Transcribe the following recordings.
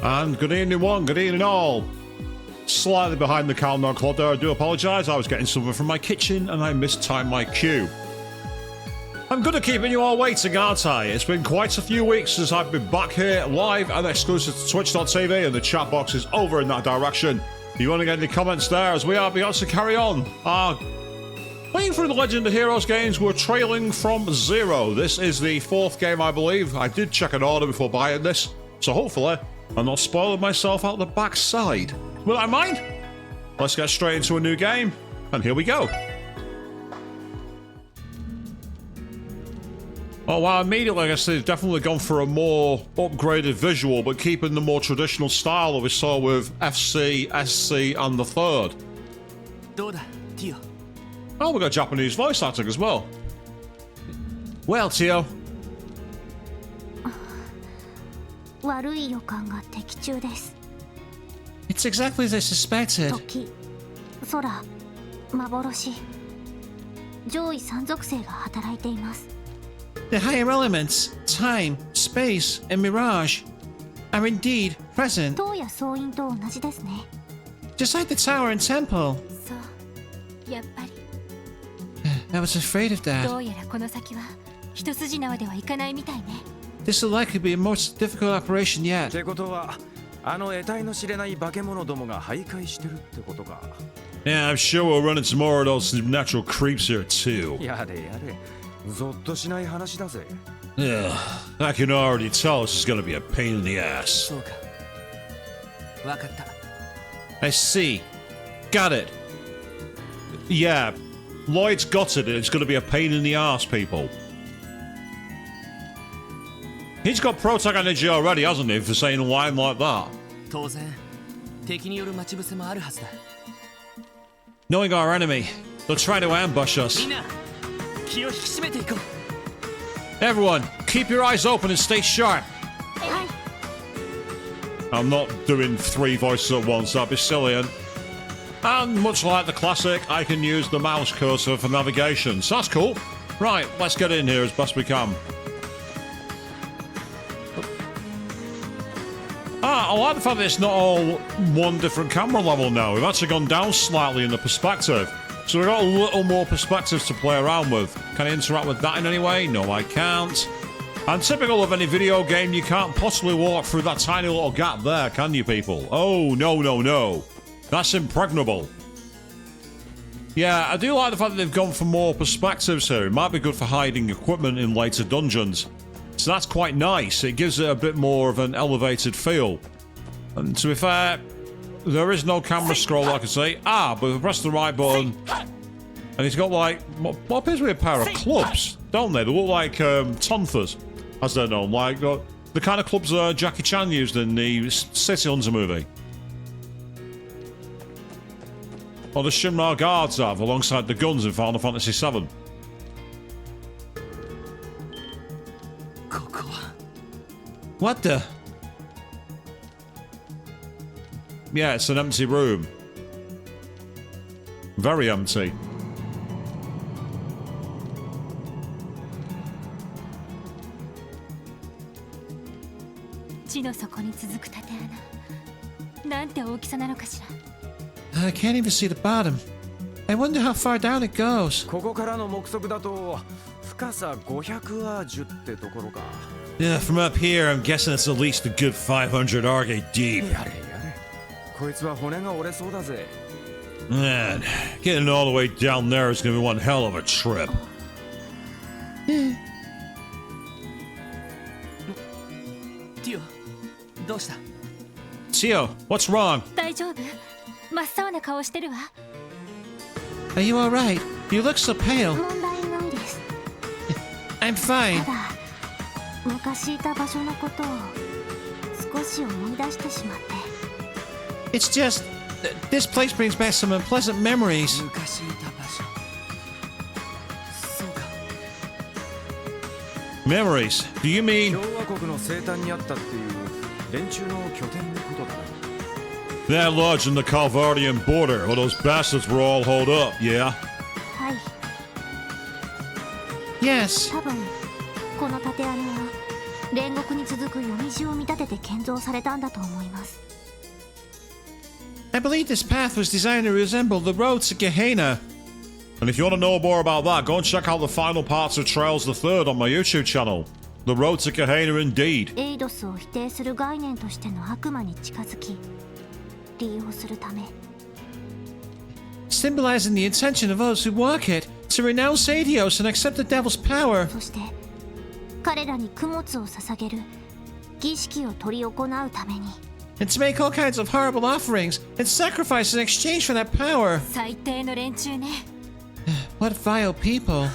And good evening one, good evening all. Slightly behind the countdown clock there, I do apologise. I was getting something from my kitchen and I mistimed my cue. I'm good at keeping you all waiting, aren't I? It's been quite a few weeks since I've been back here live and exclusive to Twitch.tv, and the chat box is over in that direction. If you want to get any comments there, as we are about to carry on. Playing through the Legend of Heroes games, we're trailing from 0. This is the 4th game, I believe. I did check an order before buying this, so hopefully I'm not spoiling myself out the backside. Will I mind? Let's get straight into a new game, and here we go. Oh wow, immediately I guess they've definitely gone for a more upgraded visual, but keeping the more traditional style that we saw with FC, SC, and the 3rd. Oh, we got Japanese voice acting as well. Well, Tio. It's exactly as I suspected. The higher elements, time, space, and mirage are indeed present. Just like the tower and temple. I was afraid of that. This will likely be a most difficult operation yet. Yeah, I'm sure we'll run into more of those natural creeps here too. Ugh, I can already tell this is gonna be a pain in the ass. I see. Got it. Yeah, Lloyd's got it. It's gonna be a pain in the ass, people. He's got Protag energy already, hasn't he, for saying a line like that? Knowing our enemy, they'll try to ambush us. Everyone, keep your eyes open and stay sharp. I'm not doing 3 voices at once, that'd be silly. And much like the classic, I can use the mouse cursor for navigation, so that's cool. Right, let's get in here as best we can. I like the fact that it's not all one different camera level now. We've actually gone down slightly in the perspective. So we've got a little more perspectives to play around with. Can I interact with that in any way? No, I can't. And typical of any video game, you can't possibly walk through that tiny little gap there, can you, people? Oh, no, no, no. That's impregnable. Yeah, I do like the fact that they've gone for more perspectives here. It might be good for hiding equipment in later dungeons. So that's quite nice. It gives it a bit more of an elevated feel. And to be fair, there is no camera scroll, like I say. But if I press the right button, and he's got like what appears to be a pair of clubs, don't they? They look like tonthas, as they're known, like the kind of clubs Jackie Chan used in the City Hunter movie, or the Shinra guards have alongside the guns in Final Fantasy VII. What the? Yeah, it's an empty room. Very empty. I can't even see the bottom. I wonder how far down it goes. Yeah, from up here, I'm guessing it's at least a good 500 arcade deep. Man, getting all the way down there is gonna be one hell of a trip. Tio, what's wrong? Are you alright? You look so pale. I'm fine. It's just... this place brings back some unpleasant memories. Memories? Do you mean... they're lodged in the Calvardian border, where those bastards were all holed up, yeah? Yes. 煉獄に続く夜道を見立てて建造されたんだと思います。 I believe this path was designed to resemble the road to Gehenna. And if you want to know more about that, go and check out the final parts of Trails the Third on my YouTube channel. The road to Gehenna indeed. エイドスを否定する概念としての悪魔に近づき、利用するため。 Symbolizing the intention of those who walk it to renounce Adios and accept the devil's power. そして彼らに供物を捧げる儀式を執り行うために。 And to make all kinds of horrible offerings and sacrifice in exchange for that power. 最低の連中ね。 What vile people.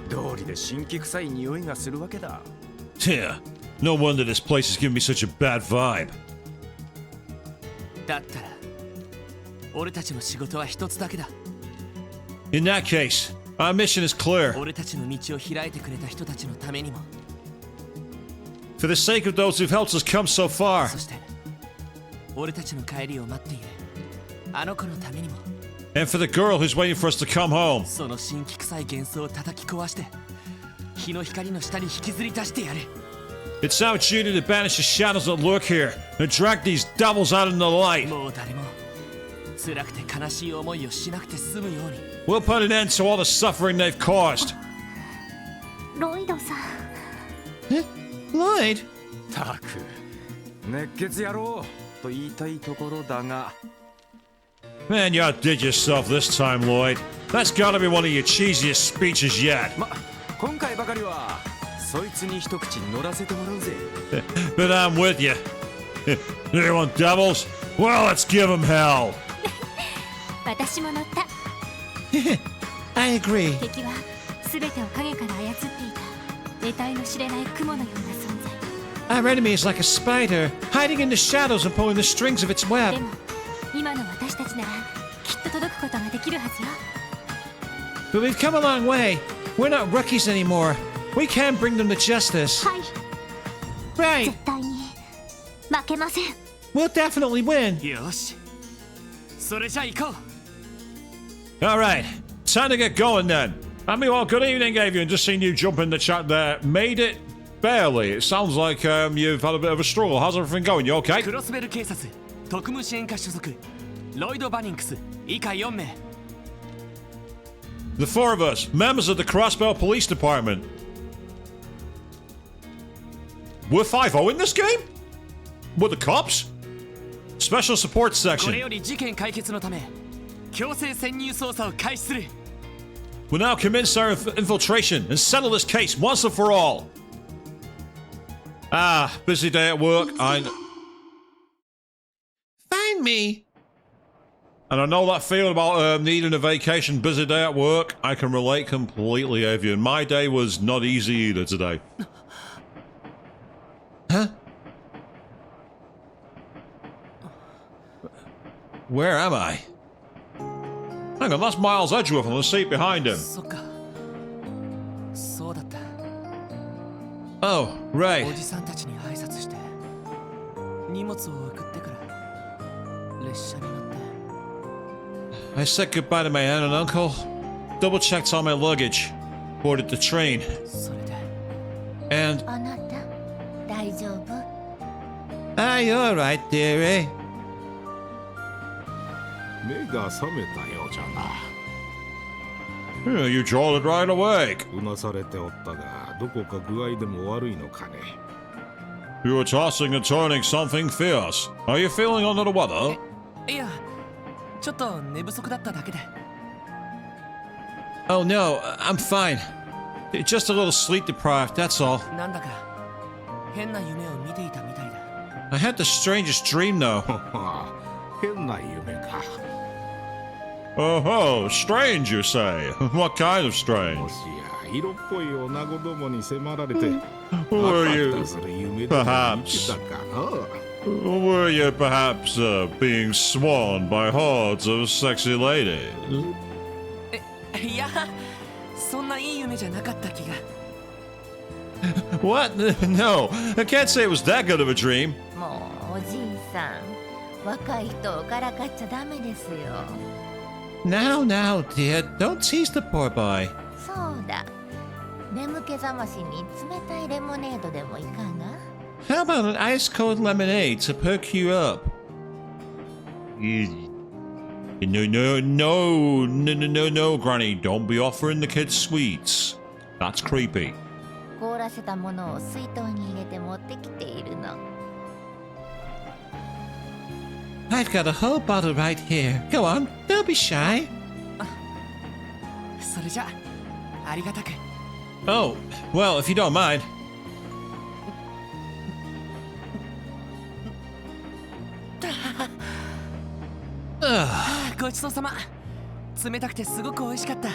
道理で神気臭い匂いがするわけだ。Yeah, no wonder this place is giving me such a bad vibe. だったら俺たちの仕事は一つだけだ。 In that case, our mission is clear. 俺たちの道を開いてくれた人たちのためにも、 For the sake of those who've helped us come so far. そして俺たちの帰りを待っているあの子のためにも。 And for the girl who's waiting for us to come home. その神気臭い幻想を叩き壊して日の光の下に引きずり出してやる。 It's our duty to banish the shadows that lurk here and drag these devils out in the light. もう誰も辛くて悲しい思いをしなくて済むように。 We'll put an end to all the suffering they've caused. ロイドさん。 Lloyd? たく熱血野郎と言いたいところだが。 Man, you outdid yourself this time, Lloyd. That's gotta be one of your cheesiest speeches yet. 今回ばかりはそいつに一口乗らせてもらうぜ。 But I'm with you. You want devils? Well, let's give them hell. 私も乗った。 I agree. 敵は全てを影から操っていた得体の知れない雲のような存在。 Our enemy is like a spider, hiding in the shadows and pulling the strings of its で web. も今の私たちならきっと届くことができるはずよ。 But we've come a long way. We're not rookies anymore. We can bring them to justice. はい、 Right. 絶対に負けません。 We'll definitely win. よし、それじゃ行こう。 All right. Time to get going then. I mean, well, good evening, Avian. Just seen you jump in the chat there. Made it barely. It sounds like you've had a bit of a struggle. How's everything going? You okay? クロスベル警察特務支援課所属ロイド・バニンクス以下4名。 The four of us, members of the Crossbell Police Department. We're 5-0 in this game? We're the cops? Special support これ section. より事件解決のため強制潜入捜査を開始する。 We'll now commence our infiltration and settle this case once and for all. Ah, busy day at work. Find me. And I know that feeling about needing a vacation, busy day at work. I can relate completely, Avian. My day was not easy either today. Huh? Where am I? Hang on, that's Miles Edgeworth on the seat behind him. そっか、そうだった。 Oh, right. おじさんたちに挨拶して荷物を送ってから列車に乗って。 I said goodbye to my aunt and uncle, double checked all my luggage, boarded the train, それで and... あなた大丈夫？ Ah, you're alright, dearie. 目が覚めたようじゃな。 Yeah, you jolted right awake. うなされておったが、どこか具合でも悪いのかね。 You were tossing and turning something fierce. Are you feeling under the weather? いや、ちょっと寝不足だっただけで。 Oh no, I'm fine. Just a little sleep deprived, that's all. なんだか変な夢を見ていたみたいだ。 I had the strangest dream though. 変な夢か。 Oh, strange, you say? What kind of も strange? しや色っぽい女子供に迫られて、 Were あた you ふたする夢でも見てたかな。 Were you perhaps being swarmed by hordes of sexy ladies? いや、そんないい夢じゃなかった気が。 What? No, I can't say it was that good of a dream. もうおじいさん、若い人をからかっちゃダメですよ。 Now, dear, don't tease the poor boy. そうだ、眠気覚ましに冷たいレモネードでもいかが？ How about an ice cold lemonade to perk you up? No, Granny. Don't be offering the kids sweets. That's creepy. 凍らせたものを水筒に入れて持ってきているの。I've got a whole bottle right here. Go on, don't be shy. それじゃありがたく。 Oh, well, if you don't mind. ごちそうさま。冷たくてすごく美味しかった。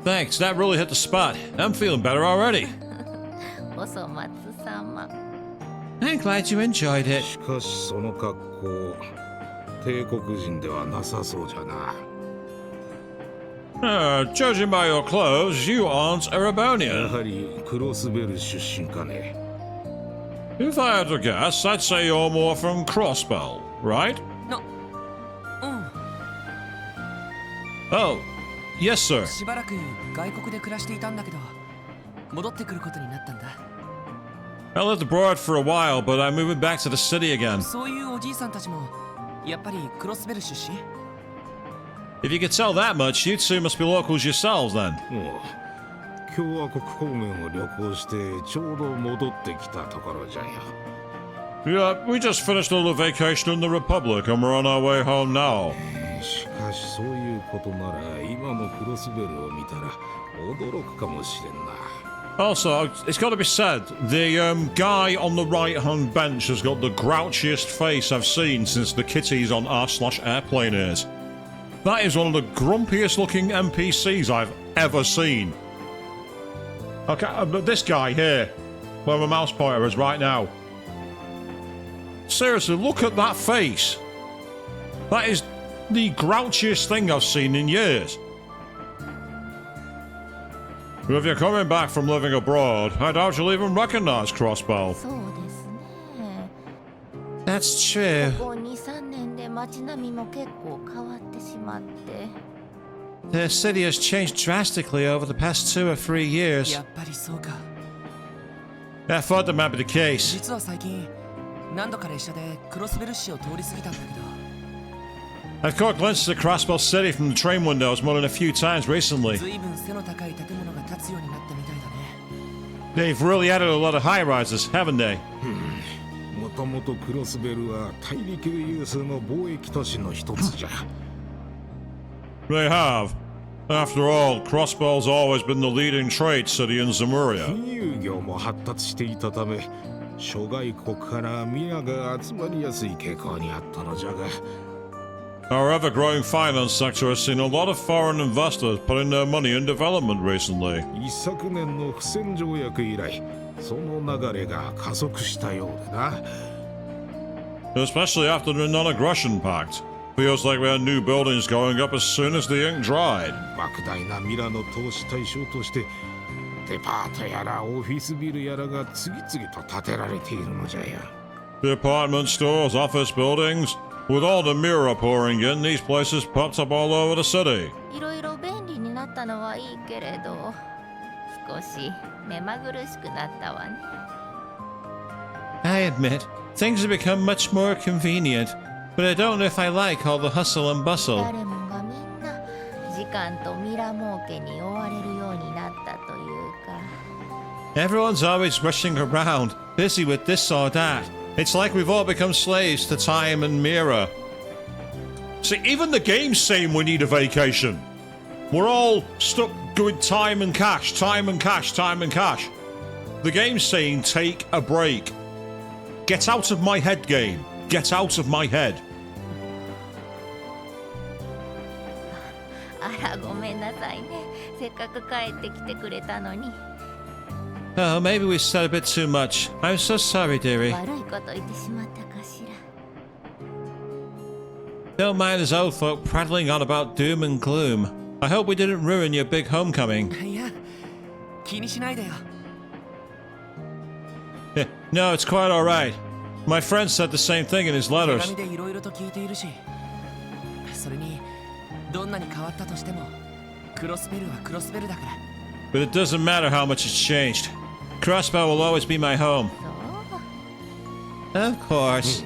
Thanks, that really hit the spot. I'm feeling better already. お粗末様。 I'm glad you enjoyed it. しかしその格好帝国人ではなさそうじゃな。 Judging by your clothes, you aren't や Erebonian. はりクロスベル出身かね。 If I had to guess, I'd say you're more from Crossbell, right? うん。 Oh, yes, sir. しばらく外国で暮らしていたんだけど、戻ってくることになったんだ。 I lived abroad for a while, but I'm moving back to the city again. そういうおじいさんたちもやっぱりクロスベル出身？ If you could tell that much, you two must be locals yourselves then. もう共和国方面を旅行してちょうど戻ってきたところじゃよ。 Yeah, we just finished a little vacation in the Republic and we're on our way home now. しかしそういうことなら今のクロスベルを見たら驚くかもしれんな。 Also, it's got to be said, the guy on the right-hand bench has got the grouchiest face I've seen since the kitties on r/airplane is. That is one of the grumpiest-looking NPCs I've ever seen. Okay, but this guy here, where my mouse pointer is right now. Seriously, look at that face. That is the grouchiest thing I've seen in years. If you're coming back from living abroad, I doubt you'll even recognize Crossbow. そうですね。 That's true. ここ2、3年で街並みも結構変わってしまって。 The city has changed drastically over the past 2 or 3 years. やっぱりそうか。 I thought that might be the case. 実は最近何度か列車でクロスベル市を通り過ぎたんだけど、 I've caught glimpses of Crossbow City from the train windows more than a few times recently. ずいぶん背の高い建物が建つようになったみたいだね。 They've really added a lot of high rises, haven't they? もともとクロスベルは大陸有数の貿易都市の一つじゃ。 They have. After all, Crossbow's always been the leading trade city in Zemuria. 金融業も発達していたため諸外国から皆が集まりやすい傾向にあったのじゃが、 Our ever-growing finance sector has seen a lot of foreign investors putting their money in development recently. 一昨年の不戦条約以来その流れが加速したようでな。 Especially after the non-aggression pact. Feels like we had new buildings going up as soon as the ink dried. 莫大なミラの投資対象としてデパートやらオフィスビルやらが次々と建てられているのじゃよ。 The apartment stores, office buildings, with all the mirror pouring in, these places popped up all over the city. いろいろ便利になったのはいいけれど、少し目まぐるしくなったわね。 I admit, things have become much more convenient, but I don't know if I like all the hustle and bustle. 誰もがみんな時間とミラ儲けに追われるようになったというか。 Everyone's always rushing around, busy with this or that. It's like we've all become slaves to time and mirror. See, even the game's saying we need a vacation. We're all stuck with time and cash, time and cash, time and cash. The game's saying take a break. Get out of my head, game. Get out of my head. あらごめんなさいね。せっかく帰ってきてくれたのに。 Oh, maybe we said a bit too much. I'm so sorry, dearie. 悪いこと言ってしまったかしら。 Don't mind us old folk prattling on about doom and gloom. I hope we didn't ruin your big homecoming. いや、気にしないでよ。 Yeah, no, it's quite alright. My friend said the same thing in his 手 letters. 紙でいろいろと聞いているし、それにどんなに変わったとしてもクロスベルはクロスベルだから But it doesn't matter how much it's changed. Crossbow will always be my home. そう Of course.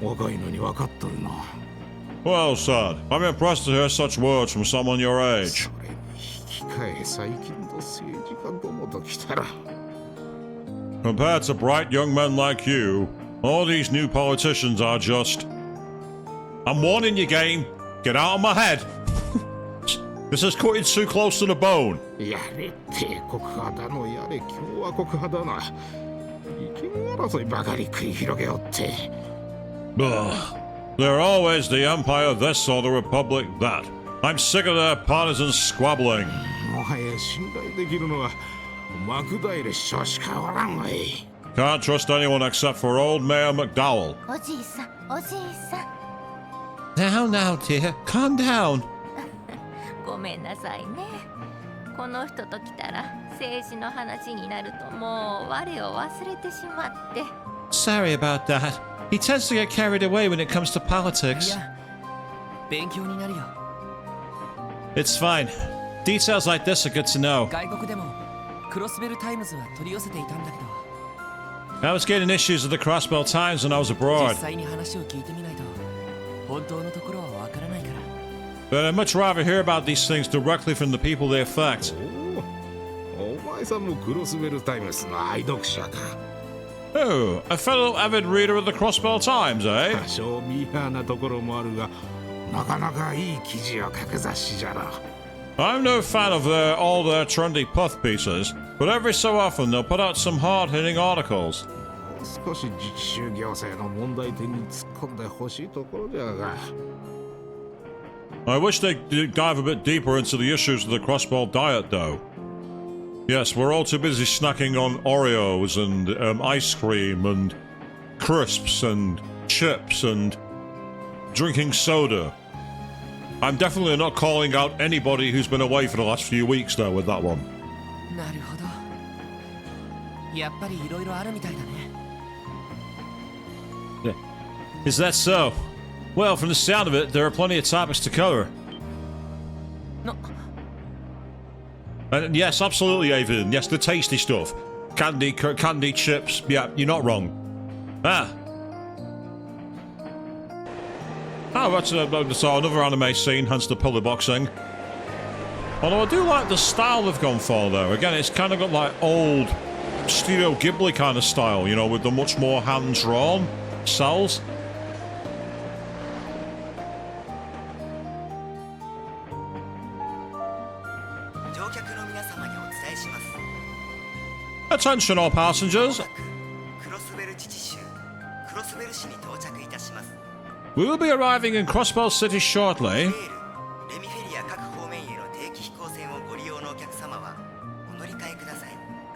若いのに分かっとるな。 Well said. I'm impressed to hear such words from someone your age. それに引き換え最近の政治家どもときたら Compared to bright young men like you, all these new politicians are just... I'm warning you, game. Get out of my head. This is cutting too close to the bone. やれ帝国派だのやれ共和国派だな意見争いばかり繰り広げよって Ugh. They're always the empire this or the republic that. I'm sick of their partisan squabbling. もはや信頼できるのはマクダイル首相しかおらんわい Can't trust anyone except for old Mayor McDowell. おじいさんおじいさん Now, now, dear. Calm down. ごめんなさいねこの人と来たら政治の話になるともう我を忘れてしまって Sorry about that. He tends to get carried away when it comes to い politics. や勉強になるよ It's fine. Details like this are good to know. 外国でもクロスベルタイムズは取り寄せていたんだけど I was getting issues with the Crossbell Times when I was 実 abroad, 際に話を聞いてみないと本当のところはわからないから but I'd much rather hear about these things directly from the people they affect. お前さんもクロスベルタイムスの愛読者か Oh, a fellow avid reader of the Crossbell Times, eh? 多少ミーハーなところもあるがなかなかいい記事を書く雑誌じゃろ I'm no fan of all their trendy puff pieces, but every so often they'll put out some hard-hitting articles. 少し自治州行政の問題点に突っ込んでほしいところじゃが I wish they'd dive a bit deeper into the issues of the Crossbell diet, though. Yes, we're all too busy snacking on Oreos and ice cream and crisps and chips and drinking soda. I'm definitely not calling out anybody who's been away for the last few weeks, though, with that one. なるほどやっぱりいろいろあるみたいだね Is that so? Well, from the sound of it, there are plenty of topics to cover. な And yes, absolutely, Aiden. Yes, the tasty stuff. Candy chips. Yeah, you're not wrong. Ah. Oh, that's so another anime scene, hence the pillar boxing. Although I do like the style they've gone for, though. Again, it's kind of got like old Studio Ghibli kind of style, you know, with the much more hand-drawn cells. Attention all passengers. We will be arriving in Crossbell City shortly.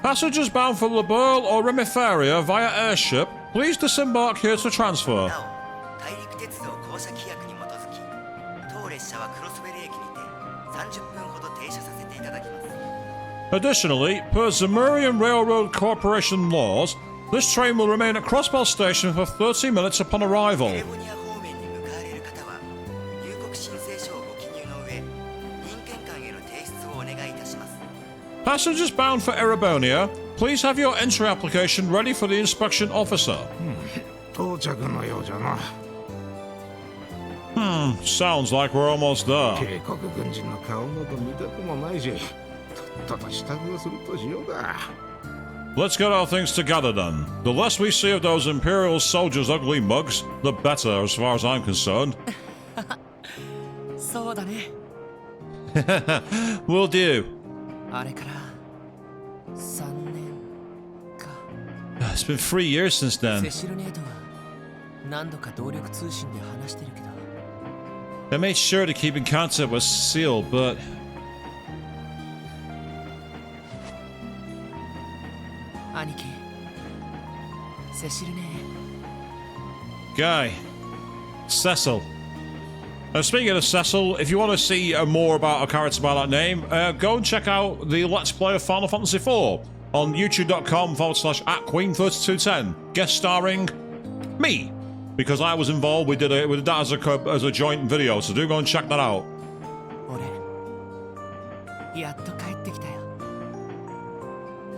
Passengers bound for Laburle or Remiferia via airship, please disembark here to transfer. Additionally, per Zamurian Railroad Corporation laws, this train will remain at Crossbell Station for 30 minutes upon arrival. Passengers bound for Erebonia, please have your entry application ready for the inspection officer. 到着のようじゃな Sounds like we're almost there. 帝国軍人の顔など見たくもないしとっとと支度するとしようか Let's get our things together then. The less we see of those Imperial soldiers' ugly mugs, the better as far as I'm concerned. そうだね Will do. あれから3年か It's been 3 years since セ then. シルネートは何度か動力通信で話してるけど I made sure to keep in contact with Seal, but 兄貴セシルネ Guy, Cecil. Speaking of Cecil, if you want to see more about a character by that name, go and check out the Let's Play of Final Fantasy IV on youtube.com/@Queen3210, guest starring me, because I was involved. We did that as a joint video, so do go and check that out. 俺やっと帰ってきたよ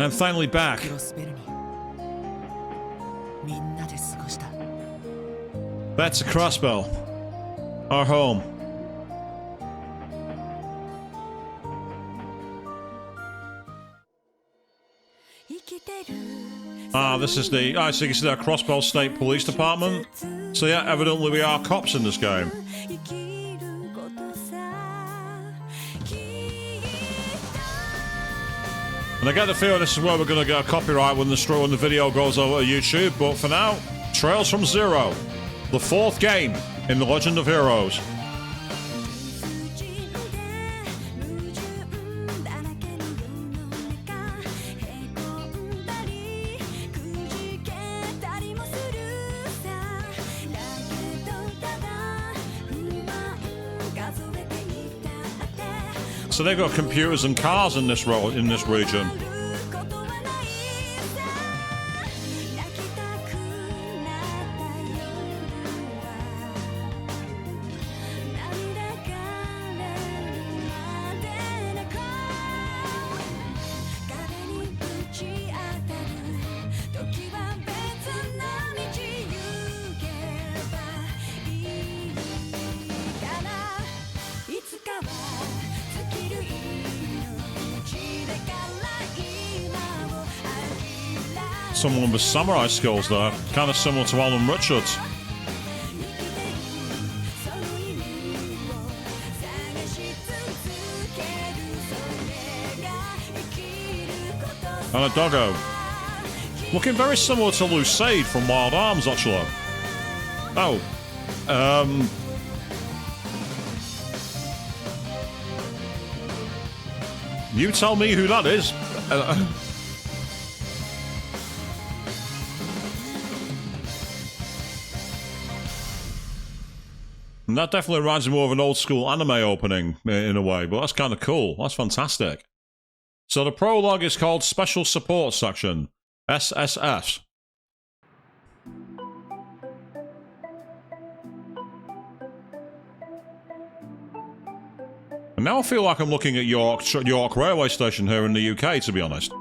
I'm finally back. クロスベルにみんなで過ごした。 Back to Crossbell. Our home. Ah, this is the... I see, this is our Crossbell State Police Department. So yeah, evidently we are cops in this game. And I get the feeling this is where we're going to get a copyright when the video goes over to YouTube, but for now, Trails from Zero, the 4th game in The Legend of Heroes. So they've got computers and cars in this region. Someone with samurai skills there, kind of similar to Alan Richards. And a doggo. Looking very similar to Lucade from Wild Arms, actually. Oh. You tell me who that is. And that definitely reminds me more of an old school anime opening in a way, but that's kind of cool. That's fantastic. So the prologue is called Special Support Section, SSS. And now I feel like I'm looking at York Railway Station here in the UK, to be honest.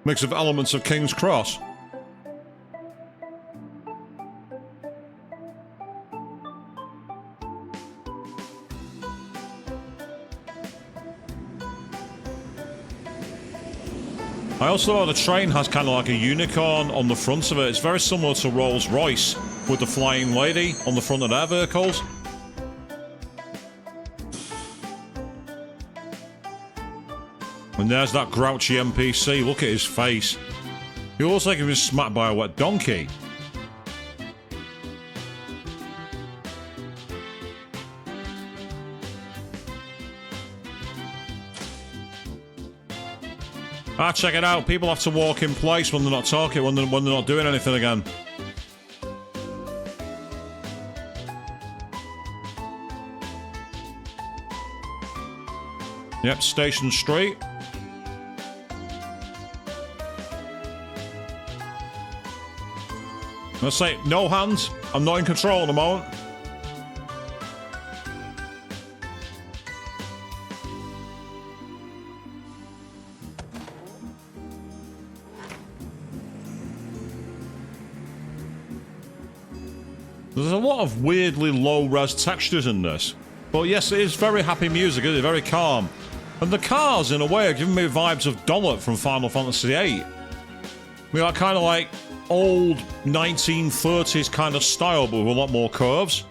Mix of elements of King's Cross. I also know the train has kind of like a unicorn on the front of it. It's very similar to Rolls-Royce with the Flying Lady on the front of their vehicles. And there's that grouchy NPC. Look at his face. He looks like he was smacked by a wet donkey. Ah, check it out. People have to walk in place when they're not talking, when they're not doing anything again. Yep, Station Street. Let's say, no hands. I'm not in control at the moment. There's a lot of weirdly low-res textures in this. But yes, it is very happy music, isn't it? Very calm. And the cars, in a way, are giving me vibes of Donut from Final Fantasy VIII. We are kind of like old 1930s kind of style, but with a lot more curves.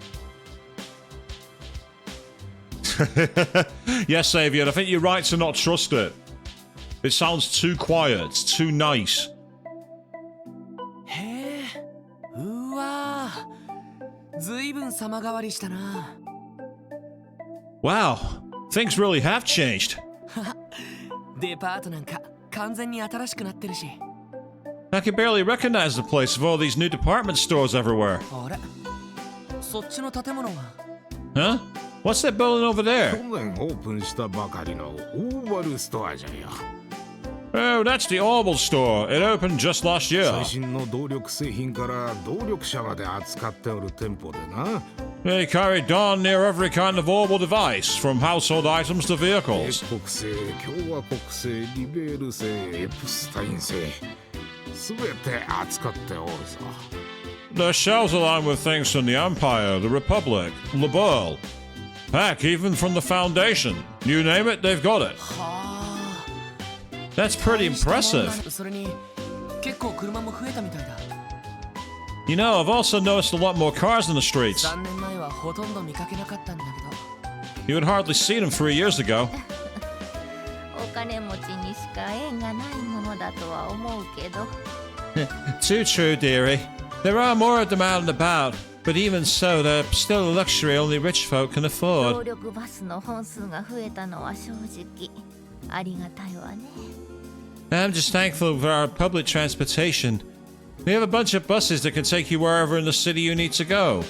Yes, Xavier, I think you're right to not trust it. It sounds too quiet, too nice. Wow, things really have changed. I can barely recognize the place with all these new department stores everywhere. Huh? What's that building over there? 去年オープンしたばかりのオーバルストアじゃよ。Oh, that's the Orbital store. It opened just last year. 最新の動力製品から動力車まで扱っておる店舗でな。 They carry darn near every kind of Orbital device, from household items to 英 vehicles. 国製、共和国製、リベール製、エプスタイン製、すべて扱っておるぞ。 Their shelves align with things from the Empire, the Republic, the Burl. Heck, even from the Foundation. You name it, they've got it. はあ That's pretty 大したもん impressive. だそれに結構車も増えたみたいだ You know, I've also noticed a lot more cars in the streets. 3年前はほとんど見かけなかったんだけど You had hardly seen them 3 years ago. お金持ちにしか縁がないものだとは思うけど Too true, dearie. There are more of them out and about, but even so, they're still a luxury only rich folk can 動 afford. 力バスの本数が増えたのは正直ありがたいわね I'm just thankful for our public transportation. We have a bunch of buses that can take you wherever in the city you need to go.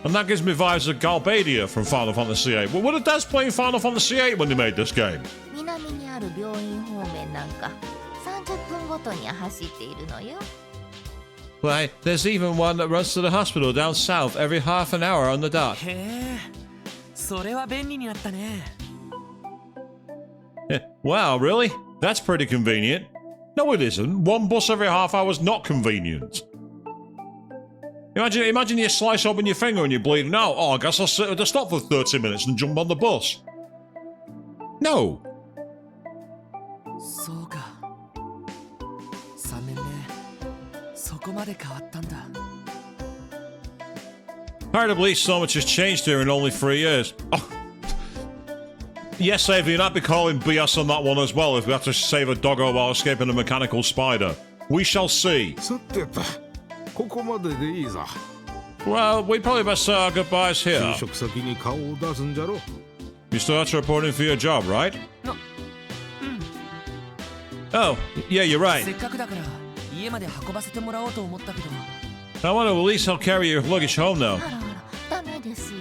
And that gives me vibes of Galbadia from Final Fantasy VIII. Well, what did Daz play in Final Fantasy VIII when they made this game? 南にある病院方面なんか30分ごとに走っているのよ Why, there's even one that runs to the hospital down south every half an hour on the dot. へえそれは便利になったね Wow, really? That's pretty convenient. No, it isn't. One bus every half hour is not convenient. Imagine you slice open your finger and you're bleeding out. Oh, I guess I'll sit at the stop for 30 minutes and jump on the bus. No. そうか3年目そこまで変わったんだ Hard to believe so much has changed here in only 3 years. Oh. Yes, Avian, I'd be calling BS on that one as well if we have to save a doggo while escaping a mechanical spider. We shall see. さてと、ここまででいいぞ。 Well, we'd probably best say our goodbyes 就 here. 職先に顔を出すんじゃろ。 You still have to report in for your job, right? No. Oh, yeah, you're right. せっかくだから家まで運ばせてもらおうと思ったけど I want to at least help carry your luggage home, though. あらあらダメですよ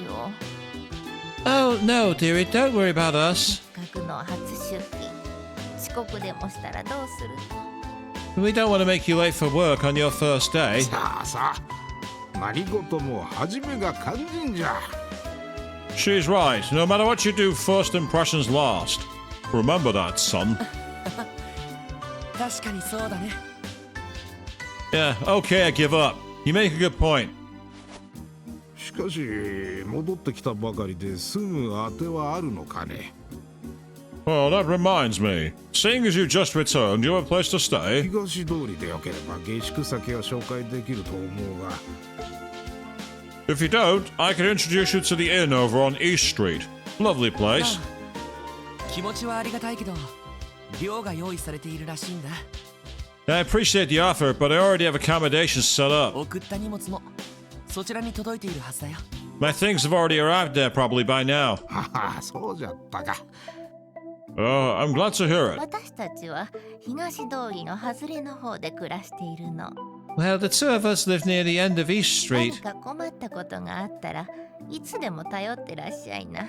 Oh, no, dearie, don't worry about us. せっかくの初出勤遅刻でもしたらどうする We don't want to make you late for work on your first day. さあさあ、何事も初めが肝心じゃ。 She's right. No matter what you do, first impressions last. Remember that, son. 確かにそうだね Yeah, okay, I give up. You make a good point. しかし、戻ってきたばかりですぐ当てはあるのかね。 Well, that reminds me. Seeing as you just returned, do you have a place to stay? 東通りでよければ下宿先を紹介できると思うが。 If you don't, I can introduce you to the inn over on East Street. Lovely place. 気持ちはありがたいけど寮が用意されているらしいんだ I appreciate the offer, but I already have accommodations set up. 送った荷物もそちらに届いているはずだよ My things have already arrived there probably by now. はは、そうじゃったか。 Oh, I'm glad to hear it. 私たちは東通りの外れの方で暮らしているの Well, the two of us live near the end of East 何 Street. か困ったことがあったらいつでも頼ってらっしゃいな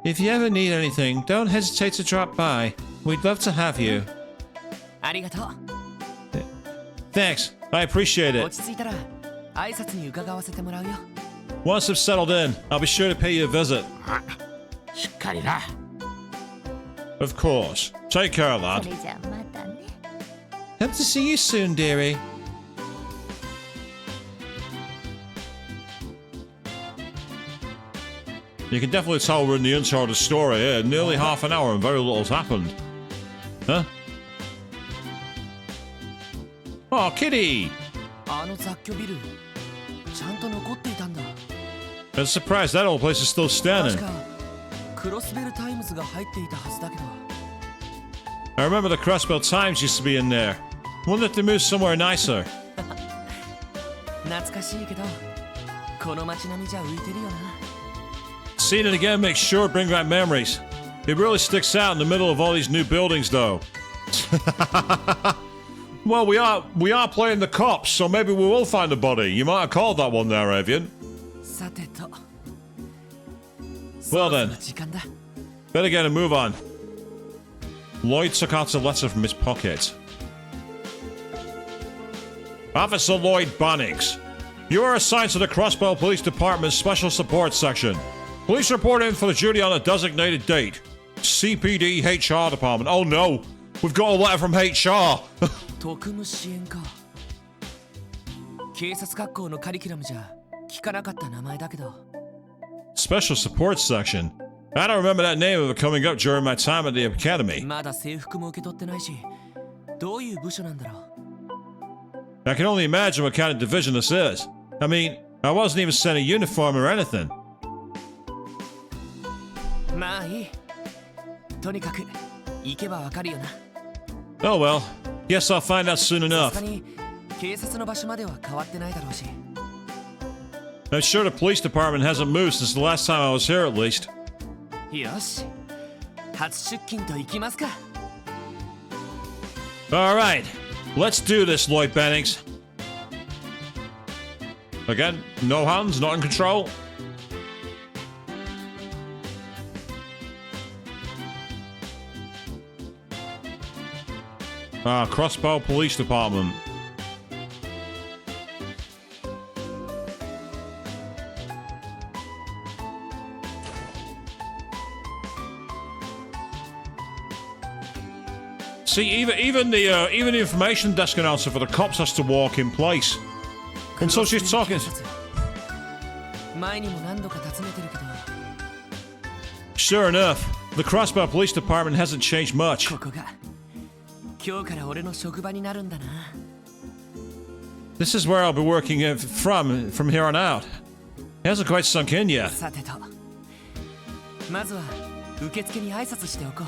If you ever need anything, don't hesitate to drop by. We'd love to have you. ありがとう Thanks. I appreciate it. 落ち着いたら挨拶に伺わせてもらうよ Once I've settled in, I'll be sure to pay you a visit. あ、しっかりな。 Of course. Take care, そ lad. れじゃあまたね Hope to see you soon, dearie. You can definitely tell we're in the intro of the story here. Nearly half an hour and very little's happened. Huh? Oh, Kitty! あの雑居ビルちゃんと残っていたんだ I'm surprised that old place is still 確 standing. かクロスベルタイムズが入っていたはずだけど I remember the Crossbell Times used to be in there. Wonder if they moved somewhere nicer. 懐かしいけどこの街並みじゃ浮いてるよな Seeing it again makes sure to bring back memories. It really sticks out in the middle of all these new buildings, though. Well, we are playing the cops, so maybe we will find a body. You might have called that one there, Avian. さてと Well then, 時間だ better get a move on. Lloyd took out a letter from his pocket. Officer Lloyd Bannings, you are assigned to the Crossbell Police Department's Special Support Section. Police report in for the duty on a designated date. CPD HR Department. Oh no, we've got a letter from HR. 特務支援課。警察学校のカリキュラムじゃ聞かなかった名前だけど。Special Support Section. I don't remember that name ever coming up during my time at the academy. まだ制服も受け取ってないし、どういう部署なんだろう。I can only imagine what kind of division this is. I mean, I wasn't even sent a uniform or anything. まあいい。とにかく行けばわかるよな。Oh well, guess I'll find out soon さす enough. がに警察の場所までは変わってないだろうし。I'm sure the police department hasn't moved since the last time I was here, at least. よし、初出勤と行きますか。All right, let's do this, Lloyd Bannings. Again, no hands, not in control. Crossbow Police Department. See, even the information desk announcer for the cops has to walk in place. And so she's talking. 前にも何度か訪ねてるけど、 Sure enough, the Crossbow Police Department hasn't changed much. ここが今日から俺の職場になるんだな。This is where I'll be working from here on out. It hasn't quite sunk in yet. さてと、まずは受付に挨拶しておこう。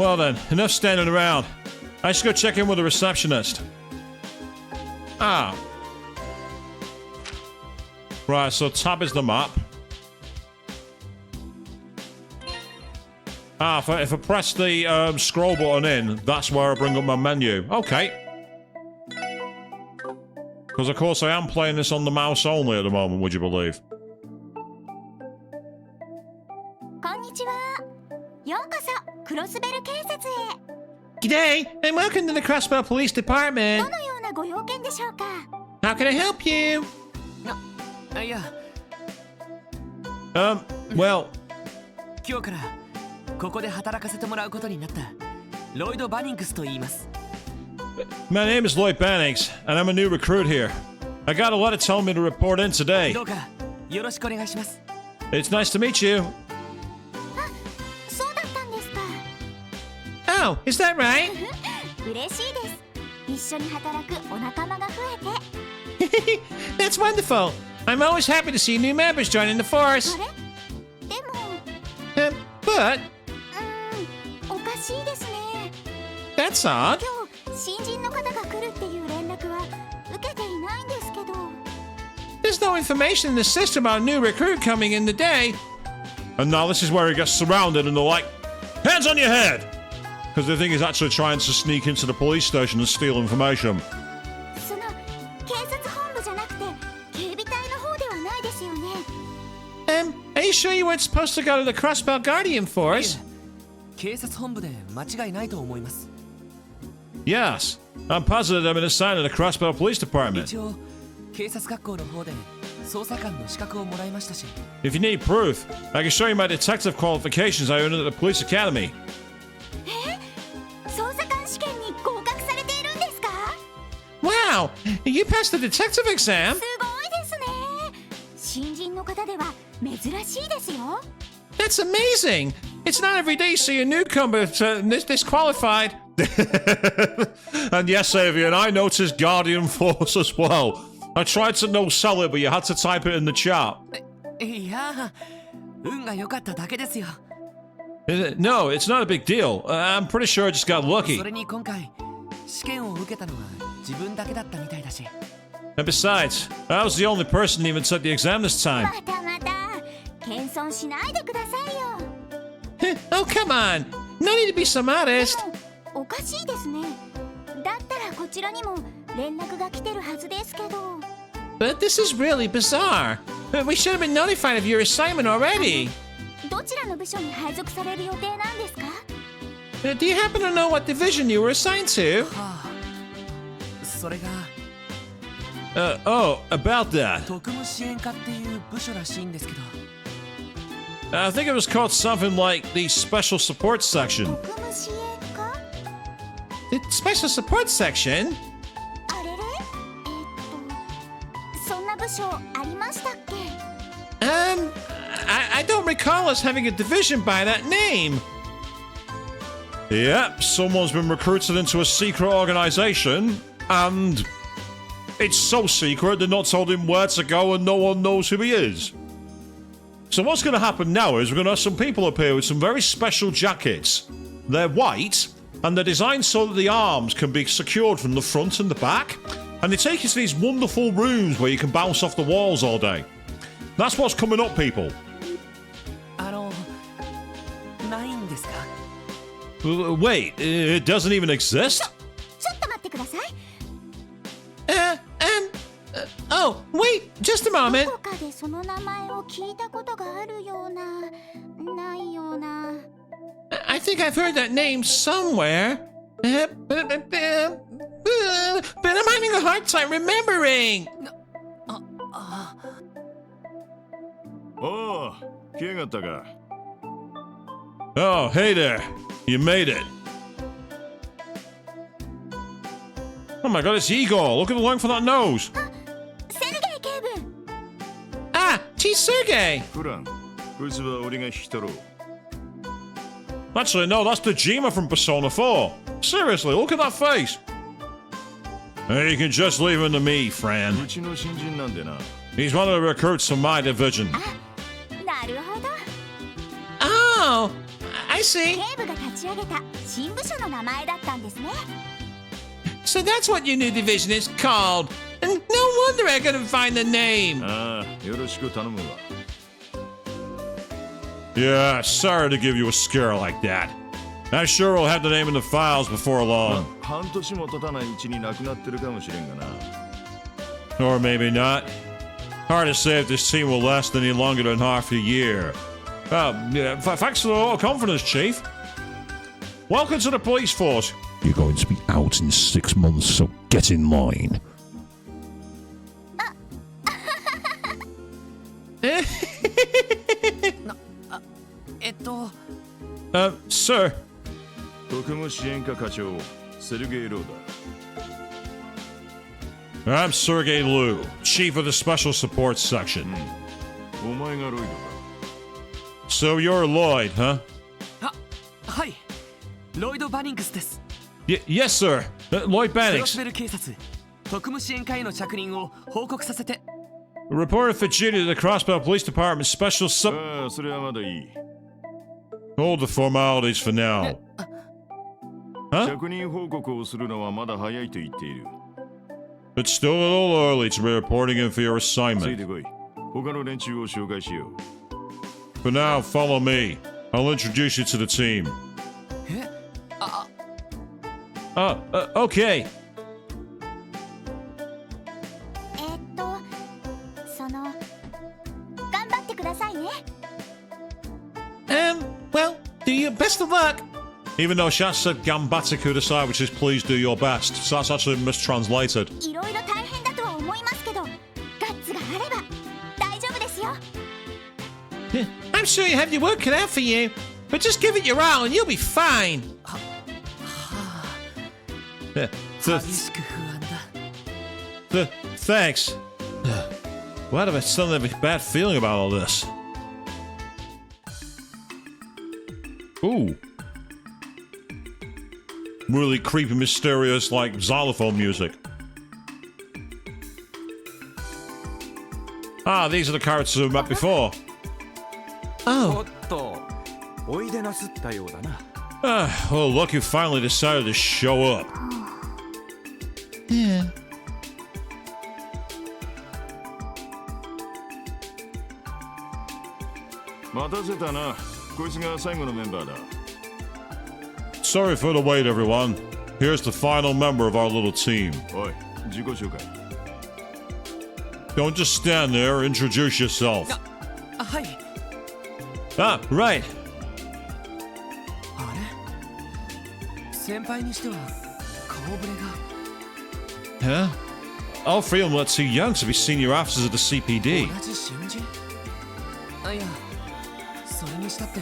Well then, enough standing around. I should go check in with the receptionist. Ah. Right, so tab is the map. If I press the scroll button in, that's where I bring up my menu. Okay. Because of course I am playing this on the mouse only at the moment, would you believe? こんにちは。ようこそクロスベル警察へ。 G'day, and welcome to the Crossbow Police ど Department. のようなご用件でしょうか。 How can I help you? いや、 Well, 今日からここで働かせてもらうことになったロイド・バニングスと言います。 my name is Lloyd Bannings, and I'm a new recruit here. I got a letter telling me to report in today. どうかよろしくお願いします。 It's nice to meet you. そうだったんですか。 Oh, is that right? 嬉しいです。一緒に働くお仲間が増えて。 That's wonderful. I'm always happy to see new members joining the あ force. れでも But おかしいですね。 that's odd. 今日新人の方が来るっていう連絡は受けていないんですけど。 There's no information in the system about a new recruit coming in today. And now this is where he gets surrounded and they're like, hands on your head! Because they think he's actually trying to sneak into the police station and steal information. その警察本部じゃなくて警備隊の方ではないですよね。 Are you sure you weren't supposed to go to the Crossbow Guardian Force? 警察本部で間違いないと思います。 Yes. I'm positive I've been assigned to the Crossbow Police Department. 一応警察学校の方で捜査官の資格をもらいましたし。 If you need proof, I can show you my detective qualifications I earned at the police academy. 捜査官試験に合格されているんですか。 Wow! You passed the detective exam? すごいですね。新人の方では珍しいですよ。 That's amazing! It's not every day you see a newcomer disqualified. And yes, Avian, I noticed Guardian Force as well. I tried to no sell it, but you had to type it in the chat. いや、運が良かっただけですよ。 No, it's not a big deal. I'm pretty sure I just got lucky. それに今回試験を受けたのは自分だけだったみたいだし。 And besides, I was the only person who even took the exam this time. またまた謙遜しないでくださいよ。 Oh, come on! No need to be so modest. おかしいですね。だったらこちらにも連絡が来てるはずですけど。 But this is really bizarre. We should have been notified of your assignment already. どちらの部署に配属される予定なんですか。Do you happen to know what division you were assigned to? はあそれが Oh, about that. 特務支援課っていう部署らしいんですけど I think it was called something like the Special Support Section. 特務支援課 The Special Support Section? あれれそんな部署ありましたっけ I don't recall us having a division by that name. Yep, someone's been recruited into a secret organization, and it's so secret they're not told him where to go and no one knows who he is. So what's going to happen now is we're going to have some people appear with some very special jackets. They're white, and they're designed so that the arms can be secured from the front and the back, and they take you to these wonderful rooms where you can bounce off the walls all day. That's what's coming up, people. ないんですか Wait, it doesn't even exist? ちょっと待ってください Oh, wait, just a ど moment. こかでその名前を聞いたことがあるようなないような I think I've heard that name somewhere. But I'm having a hard time remembering. おお来やがったか Oh, hey there. You made it. Oh my god, it's Igor. Look at the length of that nose. セルゲイ警部 Ah, T. Sergey. フランこいつは俺が引き取ろう Actually, no, that's Dejima from Persona 4. Seriously, look at that face. Hey, you can just leave him to me, friend. うちの新人なんでな He's one of the recruits from my division. なるほど Oh, I see. 警部が立ち上げた新部署の名前だったんですね So that's what your new division is called. And no wonder I couldn't find the name. ああよろしく頼むわ Yeah, sorry to give you a scare like that. I'm sure we'll have the name in the files before ま long. 半年も経たないうちに亡くなってるかもしれんがな Or maybe not. Hard to say if this team will last any longer than half a year. Yeah, thanks for the vote of confidence, Chief. Welcome to the police force. You're going to be out in 6 months, so get in line. Sir. 特務支援課課長セルゲイ・ローダ I'm Sergey Liu, Chief of the Special Support Section. お前がロイドか So you're Lloyd, huh? はいロイド・バニングスです Yes, sir. Lloyd クロ Bannix. スベル警察特務支援課への着任を報告させて Reported for duty to the Crossbell Police Department Special Sub... ああそれはまだいい Hold the formalities for now. Huh? 着任報告をするのはまだ早いと言っている It's still a little early to be reporting in for your つい assignment. てこい他の連中を紹介しよう For now, follow me. I'll introduce you to the team. えあ Okay. その頑張ってくださいね Well, do your best of luck. Even though Shat said Gambata Kudasai, which is please do your best. So that's actually mistranslated. いろいろ大変だとは思いますけどガッツがあれば大丈夫ですよ I'm sure you have your work cut out for you. But just give it your all and you'll be fine. 激しく不安だ Thanks. Why do I suddenly have a bad feeling about all this? Ooh. Really creepy, mysterious, like xylophone music. Ah, these are the characters we met before. おっとおいでなすったようだな Well, look, you finally decided to show up. Yeah. 待たせたなこいつが最後のメンバーだ Sorry for the wait, everyone. Here's the final member of our little team. おい自己紹介 Don't just stand there, introduce yourself. はい Ah, right. あれ先輩にしては顔ぶれが Huh? All three of them are too young to be senior officers of the CPD. 同じ新人。あ、いや、それにしたって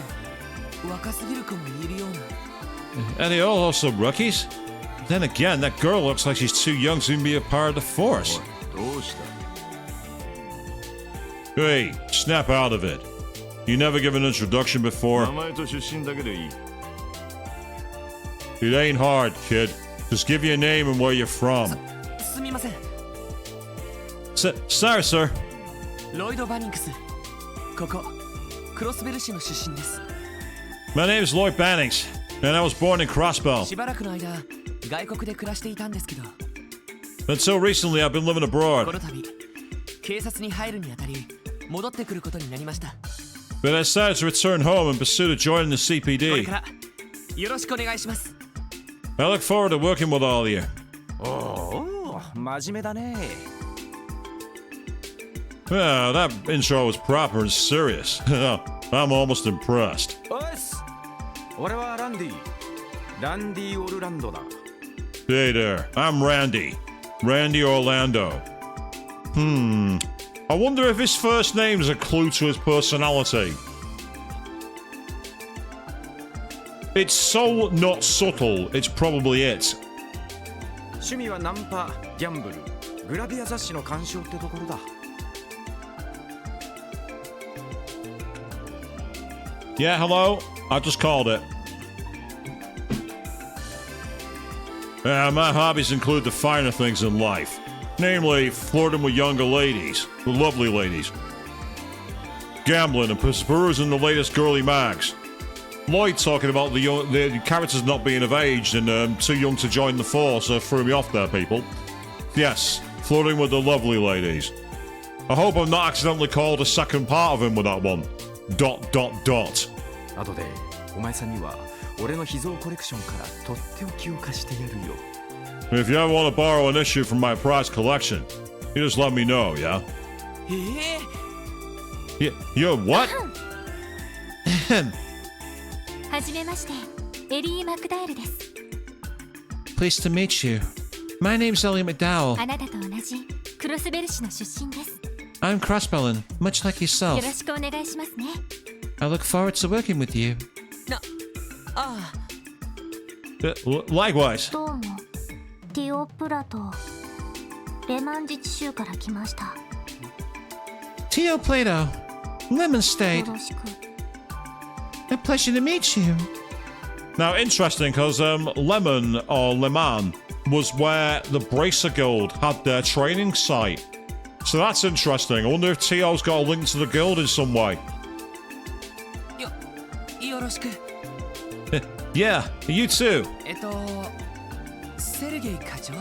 若すぎる子もいるような。 And they all also rookies? Then again, that girl looks like she's too young to even be a part of the force. どうした Hey, snap out of it. You never give an introduction 名 before? 前と出身だけでいい It ain't hard, kid. Just give your name and where you're from. すみません。 Sorry, sir. ロイド・バニンクス。ここクロスベル市の出身です。 My name's Lloyd Bannings, and I was born in Crossbell. しばらくの間外国で暮らしていたんですけど、 Until recently, I've been living こ abroad. の度警察に入るにあたり戻ってくることになりました。 But I decided to return home in pursuit of joining the これ CPD. からよろしくお願いします。 I look forward to working with all of you. おお真面目だね Well, that intro was proper and serious. I'm almost impressed. おっす俺はランディオルランドだ Hey there, I'm Randy. Randy Orlando. I wonder if his first name's a clue to his personality. It's so not subtle, it's probably it. 趣味はナンパギャンブルグラビア雑誌の鑑賞ってところだ Yeah, hello? I just called it. My hobbies include the finer things in life. Namely, flirting with younger ladies, the lovely ladies. Gambling and perusing the latest girly mags. Lloyd talking about the characters not being of age and too young to join the force threw me off there, people. Yes, flirting with the lovely ladies. I hope I'm not accidentally called a second part of him with that one. ... 後でお前さんには俺の秘蔵コレクションからとっておきを貸してやるよ If you ever want to borrow an issue from my prize collection, you just let me know, yeah? You're what? はじめましてエリー・マクダエルです。 Pleased to meet you. My name's Elliot McDowell. あなたと同じクロスベル市の出身です。 I'm Crossbellin, much like よ yourself. ろしくお願いしますね。 I look forward to working with you. ああ、 Likewise. どうもティオ・プラトレマン自治州から来ました。 Tio Plato, Lemon よ State. ろしく。 A pleasure to meet you. Now, interesting, because Lemon or Leman was where the Bracer Guild had their training site. So that's interesting. I wonder if Tio's got a link to the guild in some way. よろしく。 Yeah, you too. セルゲイ課長。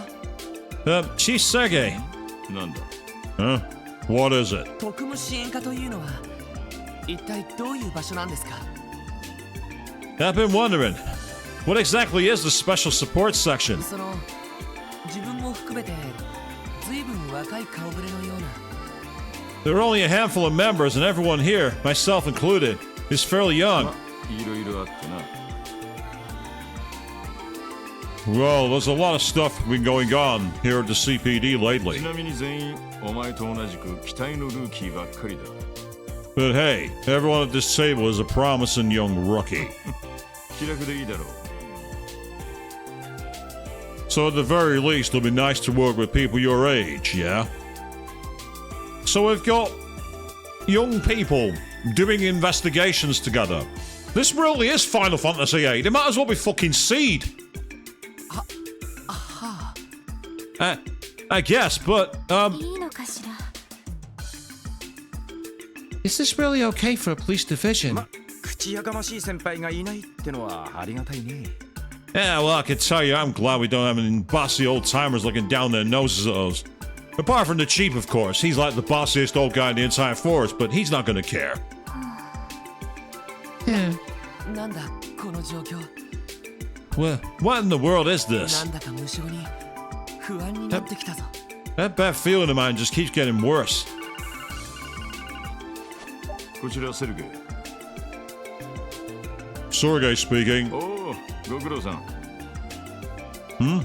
Chief Sergey. なんだ Huh? What is it? 特務支援課というのは一体どういう場所なんですか？ I've been wondering, what exactly is the Special Support Section? その自分も含めて随分若い顔ぶれのような。 There are only a handful of members, and everyone here, myself included, is fairly young. いろいろあってな Well, there's a lot of stuff been going on here at the CPD ち lately. なみに全員お前と同じく期待のルーキーばっかりだ But hey, everyone at this table is a promising young rookie. 気楽でいいだろう So at the very least, it'll be nice to work with people your age, yeah? So we've got young people doing investigations together. This really is Final Fantasy VIII. It might as well be fucking Seed. I guess, but, いいのかしら。 is this really okay for a police division? ま口やかましい先輩がいないってのはありがたいね Yeah, well, I can tell you, I'm glad we don't have any bossy old timers looking down their noses at us. Apart from the chief, of course. He's like the bossiest old guy in the entire forest, but he's not gonna care. Yeah. なんだこの状況。 Well, what in the world is な this? んだか無性に不安になってきたぞ。 That bad feeling of mine just keeps getting worse. こちらセルゲイ Sergey speaking. おおご苦労さん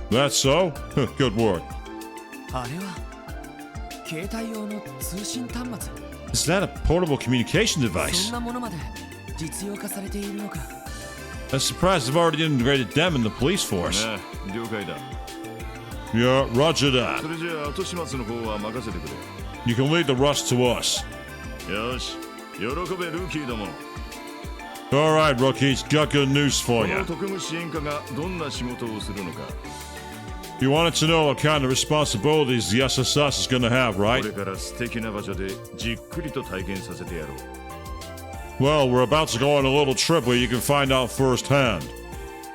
That's so? Good work. あれは携帯用の通信端末 Is that a portable communication そ device? んなものまで実用化されているのか I'm surprised they've already integrated them in the police force. ああ了解だ Yeah, roger that. それじゃあ後始末の方は任せてくれ You can leave the rest to us. よし喜べルーキーども Alright, rookies, got good news こ for の you. 特務支援課がどんな仕事をするのか You wanted to know what kind of responsibilities the SSS is gonna have, こ right? れから素敵な場所でじっくりと体験させてやろう Well, we're about to go on a little trip where you can find out firsthand.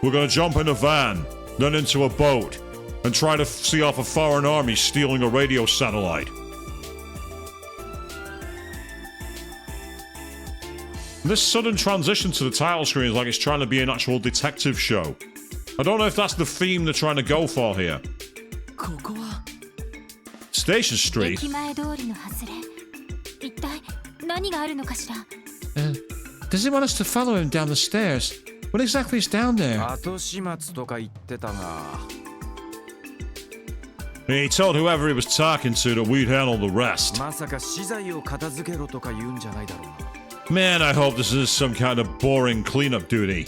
We're gonna jump in a van, then into a boat, and try to see off a foreign army stealing a radio satellite. This sudden transition to the title screen is like it's trying to be an actual detective show. I don't know if that's the theme they're trying to go for here. ここは Station Street? 駅前通りの外れ一体何があるのかしら Does he want us to follow him down the stairs? What exactly is down there? 後始末とか言ってたが He told whoever he was talking to that we'd handle the rest. まさか資材を片付けろとか言うんじゃないだろうな Man, I hope this is some kind of boring cleanup duty.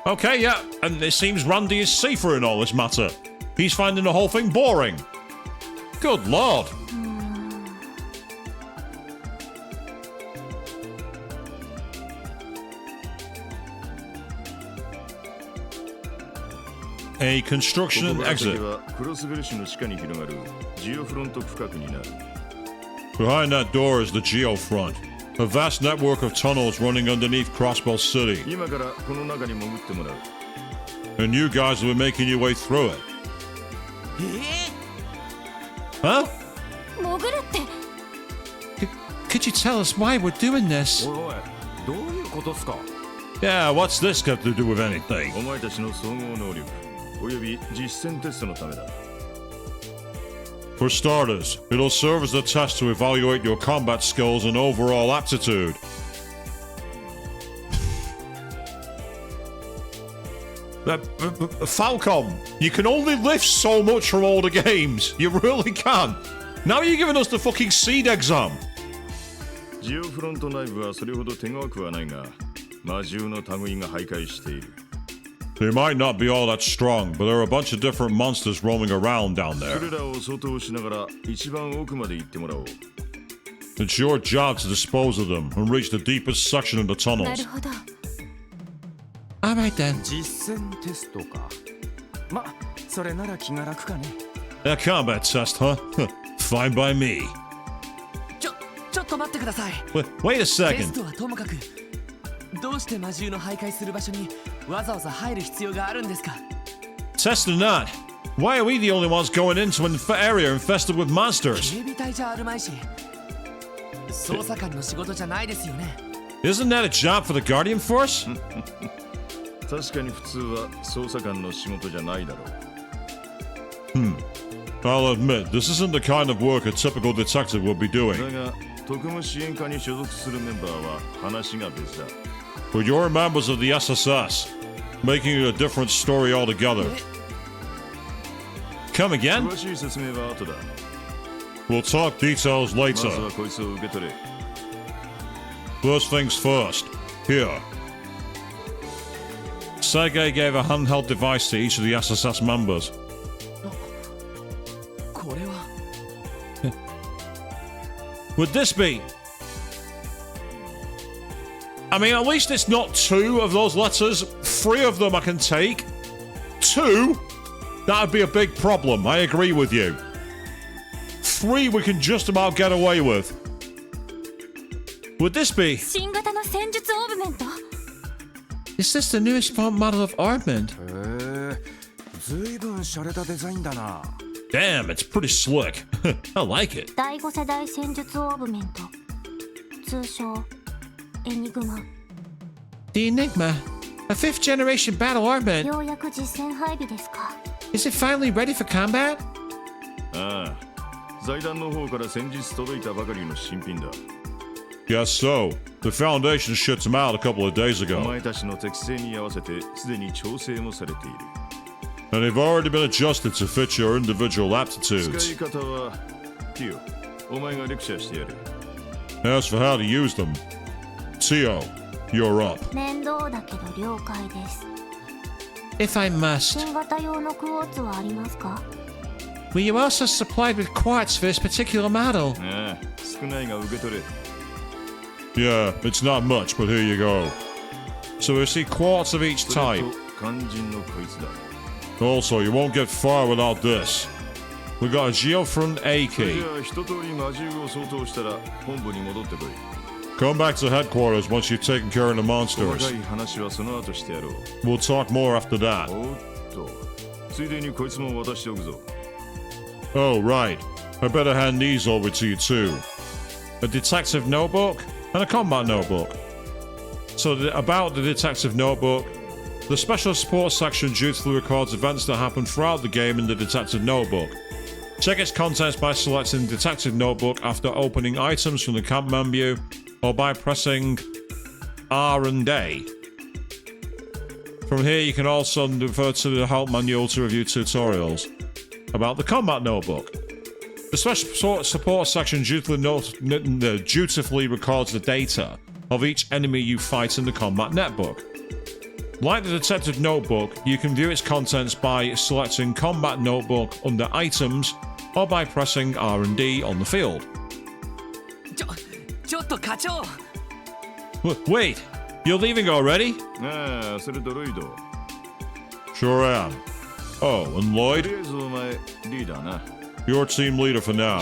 Okay, yeah, and it seems Randy is safer in all this matter. He's finding the whole thing boring. Good lord. A こ construction こ and から先 exit. はクロスベル市の地下に広がるジオフロント区画になる Behind that door is the Geofront, a vast network of tunnels running underneath Crossbell City, 今からこの中に潜ってもらう and you guys will be making your way through it. Huh? 潜るって Could you tell us why we're doing this? おいおいどういうことっすか Yeah, what's this got to do with anything? お前たちの総合能力および実践テストのためだ For starters, it'll serve as a test to evaluate your combat skills and overall aptitude. Falcom, you can only lift so much from all the games. You really can. Now you're giving us the fucking seed exam. ジオフロント内部はそれほど手強くはないが魔獣の類が徘徊している They might not be all that strong, but there are a bunch of different monsters roaming around down そ there. れらを相当しながら一番奥まで行ってもらおう It's your job to dispose of them and reach the deepest section of the な tunnels. るほど Alright then. 実践テストかまそれなら気が楽かね A combat test, huh? Fine by me. ちょっと待ってください Wait a テス second. トはともかくどうして魔獣の徘徊する場所にわざわざ入る必要があるんですか Test or not, why are we the only ones going into an area infested with monsters? 警備隊じゃあるまいし捜査官の仕事じゃないですよね Isn't that a job for the Guardian Force? 確かに普通は捜査官の仕事じゃないだろう I'll admit, this isn't the kind of work a typical detective would be だ doing. が特務支援課に所属するメンバーは話が別だ But you're members of the SSS, making it a different story altogether. Come again? 詳しい説明は後だ We'll talk details ま later. ずはこいつを受け取れ First things first. Here. Sergei gave a handheld device to each of the SSS members. これは Would this be? I mean, at least it's not 2 of those letters. 3 of them I can take. 2? That would be a big problem. I agree with you. 3 we can just about get away with. Would this be? 新型の戦術オーブメント Is this the newest font model of Armand? へえずいぶん洒落たデザインだな Damn, it's pretty slick. I like it. 第5世代戦術オーブメント通称エニグマ The Enigma. A 5th generation battle armament. ようやく実戦配備ですか Is it finally ready for combat? ああ財団の方から先日届いたばかりの新品だ Guess so. The Foundation shipped them out a couple of days お ago. 前たちの適性に合わせてすでに調整もされている And they've already been adjusted to fit your individual 使 aptitudes. い方はティオお前がレクチャーしてやる。 As for how to use them, Tio, you're up. 面倒だけど了解です。 If I must, 新型用のクォーツはありますか？ were you also supplied with quartz for this particular model? ああ、少ないが受け取れ。 Yeah, it's not much, but here you go. So we see quartz of each それ type. と肝心のこいつだ。 Also, you won't get far without this. We got a Geofront A それじ key. ゃあ一通り魔獣を相当したら本部に戻ってこい。 Come back to headquarters once you've taken care of the 細 monsters. かい話はその後してやろう。 We'll talk more after that. おっと、ついでにこいつも渡しておくぞ。 Oh, right. I better hand these over to you too. A detective notebook and a combat notebook. So, about the detective notebook, the special support section dutifully records events that happen throughout the game in the detective notebook. Check its contents by selecting detective notebook after opening items from the camp menu or by pressing R and A. From here, you can also refer to the help manual to review tutorials about the combat notebook. The special support section dutifully records the data of each enemy you fight in the combat netbook. Like the detective notebook, you can view its contents by selecting combat notebook under items or by pressing R&D on the field. ちょっと課長 Wait, you're leaving already? ああ、それドロイド。 Sure am. Oh, and と Lloyd, りあえずお前リーダーな。 you're team leader for now.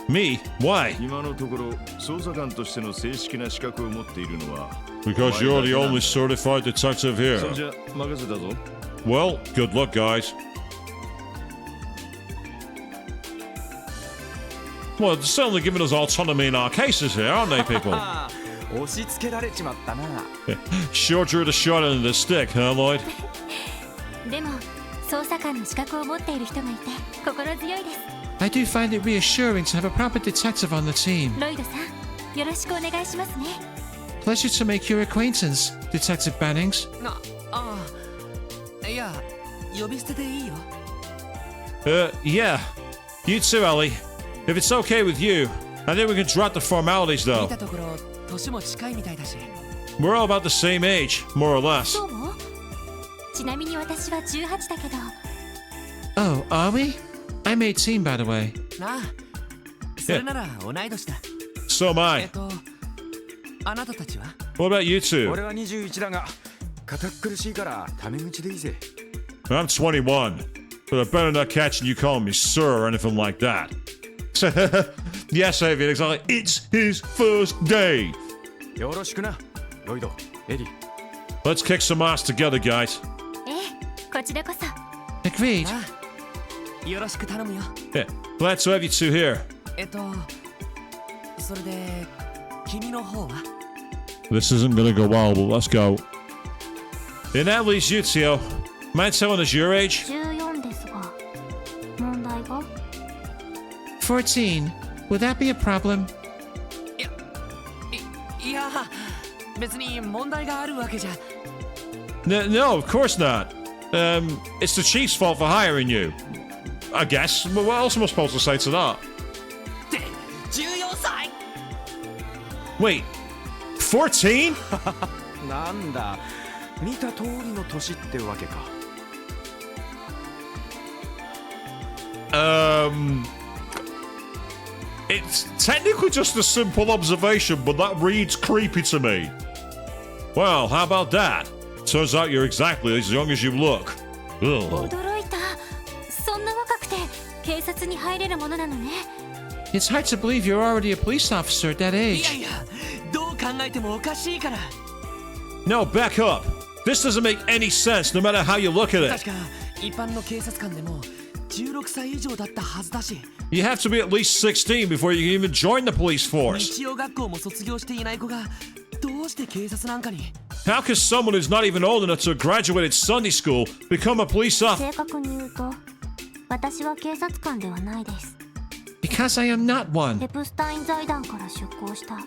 Me? Why? 今のところ捜査官としての正式な資格を持っているのは Because you're the only certified detective そ here. れじゃ任せたぞ。 Well, good luck, guys. Well, they're certainly giving us autonomy in our cases here, aren't they, people? 押し付けられちまったな。 Sure drew the short end of the stick, huh, Lloyd? でも捜査官の資格を持っている人がいて心強いです。 I do find it reassuring to have a proper detective on the team. ロイドさん、よろしくお願いしますね。 Pleasure to make your acquaintance, Detective Bannings. いや呼び捨てでいいよ Yeah. You too, Ellie. If it's okay with you, I think we can drop the formalities, 見 though. たところ年も近いみたいだし We're all about the same age, more or less. そう？ちなみに私は18だけど。 Oh, are we? I'm 18, by the way. なあそれなら同い年だ So am I. あなたたちは What about you two? 俺は21だが堅苦しいからタメ口でいいぜ。 I'm 21, but I better not catching you calling me sir or anything like that. Yes, Avian, exactly. It's his first day. よろしくな、ロイド、エリ。 Let's kick some ass together, guys. ええ、こちらこそ。 Agreed. なあよろしく頼むよ Yeah, glad to have you two here. それで君の方は This isn't gonna go well, but let's go. And that leaves you, Tio. Mind telling us your age? 14ですが、問題が？ 14. Would that be a problem? いや別に問題があるわけじゃ No, of course not. It's the chief's fault for hiring you. I guess. But what else am I supposed to say to that? って14歳 Wait, 14? なんだ、見た通りの年ってわけか。It's technically just a simple observation, but that reads creepy to me. Well, how about that? Turns out you're exactly as young as you look. Ugh. 驚いた。そんな若くて警察に入れるものなのね。 It's hard to believe you're already a police officer at that いや age. いやどう考えてもおかしいから No, back up. This doesn't make any sense no matter how you look at it. 確か一般の警察官でも16歳以上だったはずだし You have to be at least 16 before you can even join the police force. 日曜学校も卒業していない子がどうして警察なんかに How can someone who's not even old enough to have graduated Sunday school become a police officer? 正確に言うと、私は警察官ではないです。 Because I am not one. エプスタイン財団から出向した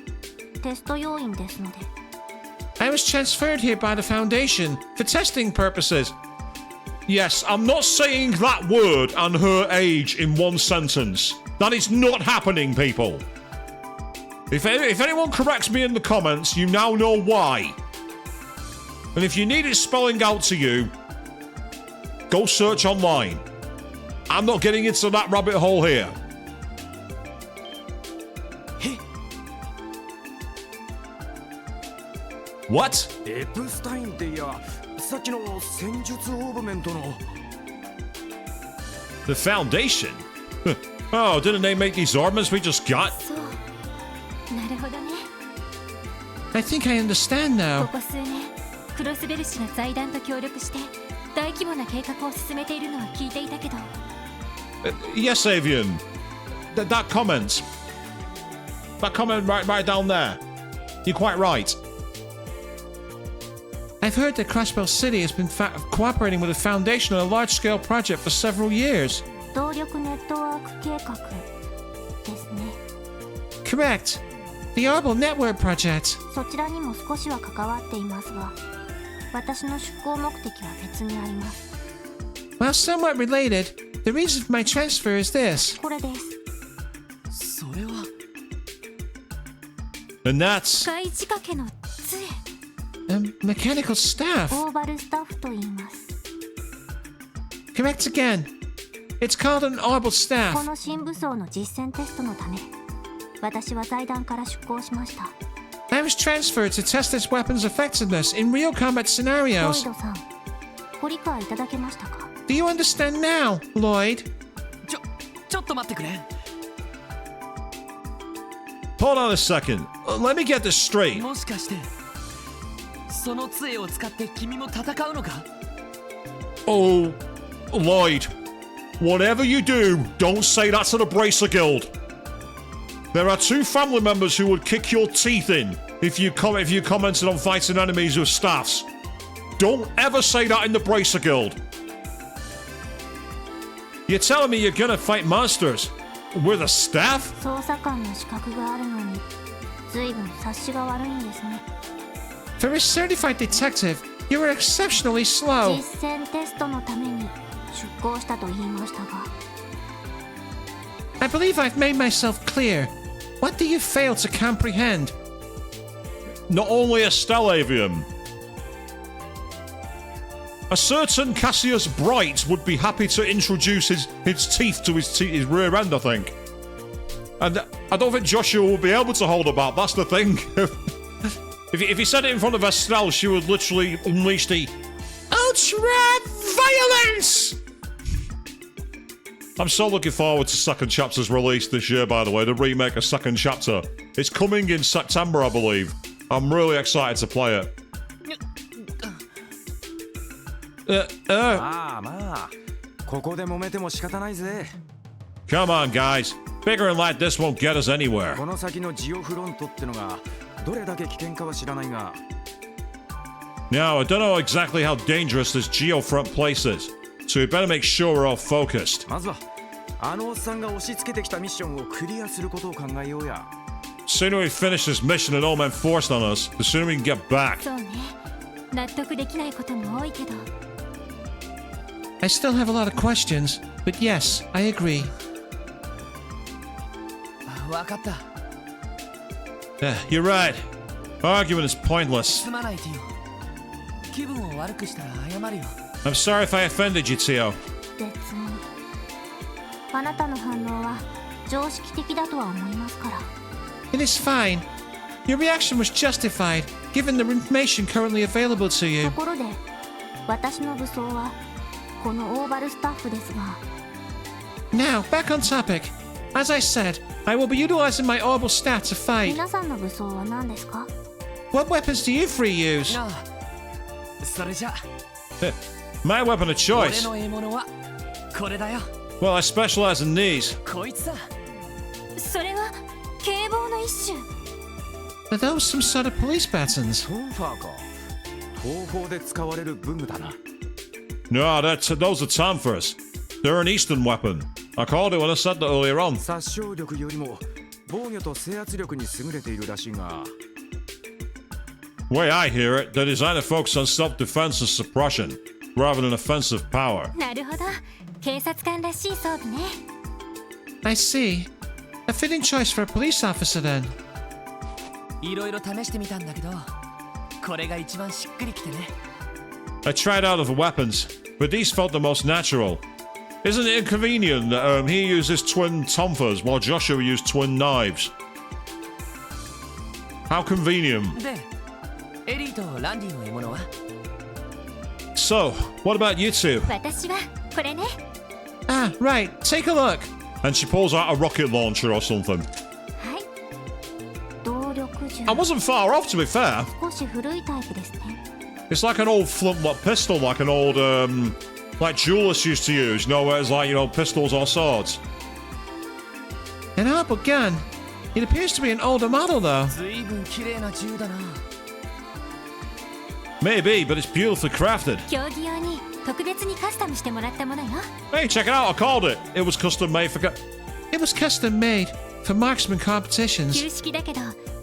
テスト要員ですので。 I was transferred here by the Foundation for testing purposes. Yes, I'm not saying that word and her age in one sentence. That is not happening, people. If anyone corrects me in the comments, you now know why. And if you need it spelling out to you, go search online. I'm not getting into that rabbit hole here. What? エプスタインっていや、さっきの戦術オーブメントの。The Foundation? Oh, didn't they make these armaments we just got? そうなるほどね。 I think I understand こ now. こ数年クロスベル氏が財団と協力して大規模な計画を進めているのは聞いていたけど、 Yes, Avian. That comment. That comment right down there. You're quite right. I've heard that Crossbell City has been cooperating with the Foundation on a large-scale project for several years. 動力ネットワーク計画ですね。 Correct. The Arbol Network Project. そちらにも少しは関わっていますが、私の出向目的は別にあります。 While somewhat related, the reason for my transfer is this. これです。それは And that's... 使い仕掛けの杖。Mechanical staff. オーバルスタッフと言います。 Correct again. It's called an Arbol こ staff. の新武装の実践テストのため、私は財団から出向しました。 I was transferred to test this weapon's effectiveness in real combat ロイ scenarios. ドさん、ご理解いただけましたか？ Do you understand now, Lloyd? ちょっと待ってくれ。 Hold on a second. Let me get this straight. もしかしてその杖を使って君も戦うのか？ Oh, Lloyd. Whatever you do, don't say that to the Bracer Guild. There are 2 family members who would kick your teeth in if you commented on fighting enemies with staffs. Don't ever say that in the Bracer Guild. You're telling me you're gonna fight monsters with a staff? 捜査官の資格があるのに、随分察しが悪いんですね。 For a certified detective, you were exceptionally slow. 実践テストのために出向したと言いましたが、 I believe I've made myself clear. What do you fail to comprehend? Not only Estelle Avium. A certain Cassius Bright would be happy to introduce his teeth to his rear end, I think. And I don't think Joshua will be able to hold a bat, that's the thing. If he said it in front of Estelle, she would literally unleash the ultra-violence! I'm so looking forward to second chapter's release this year, by the way, the remake of second chapter. It's coming in September, I believe. I'm really excited to play it. まあまあ、ここで揉めても仕方ないぜ。 Come on, guys. Figuring like this won't get us anywhere. この先のジオフロントってのがどれだけ危険かは知らないが。 Now, I don't know exactly how dangerous this Geofront place is, so we better make sure we're all focused. まずはあのおっさんが押し付けてきたミッションをクリアすることを考えようや。 Sooner we finish this mission that all men forced on us, the sooner we can get back. そうね。納得できないことも多いけど、 I still have a lot of questions, but yes, I agree. わかった。 You're right. Argument is pointless. すまないティオ。気分を悪くしたら謝るよ。 I'm sorry if I offended you, Tio. 別に。あなたの反応は常識的だとは思いますから。 It is fine. Your reaction was justified, given the information currently available to と you. ころで、私の武装はこのオーバルスタッフですが、 Now, back on topic. As I said, I will be utilizing my Arbol staff to fight. 皆さんの武装は何ですか？ What weapons do you three use? なあ、それじゃ My weapon of 俺 choice. の獲物はこれだよ。 Well, I specialize in these. こいつさ。それは警棒の一種。 Are those some sort of police batons? トンファーか。東方で使われる武具だな。 No, those are Tamfers. They're an Eastern weapon. I called it when I said that earlier on. 殺傷力よりも防御と制圧力に優れているらしいが。 Way I hear it, the designer focuses on self-defense and suppression. rather than offensive power. なるほど、警察官らしい装備ね。 I see. A fitting choice for a police officer then. いろいろ試してみたんだけど、これが一番しっくりきてね。 I tried out of the weapons, but these felt the most natural. Isn't it inconvenient that he uses twin tonfas while Joshua used twin knives? How convenient. で、エリーとランディの獲物は？ So, what about you two? 私はこれね。 Ah, right. Take a look. And she pulls out a rocket launcher or something. はい。動力銃。 I wasn't far off, to be fair. 少し古いタイプですね。 It's like an old flintlock pistol, like an old, like Julius used to use, you know, where it's like, you know, pistols or swords. An Arbor gun. It appears to be an older model though. ずいぶん綺麗な銃だな。 Maybe, but it's beautifully crafted. 競技用に特別にカスタムしてもらったものよ。 Hey, check it out, I called it. It was custom made for... It was custom made for marksman competitions. 旧式だけど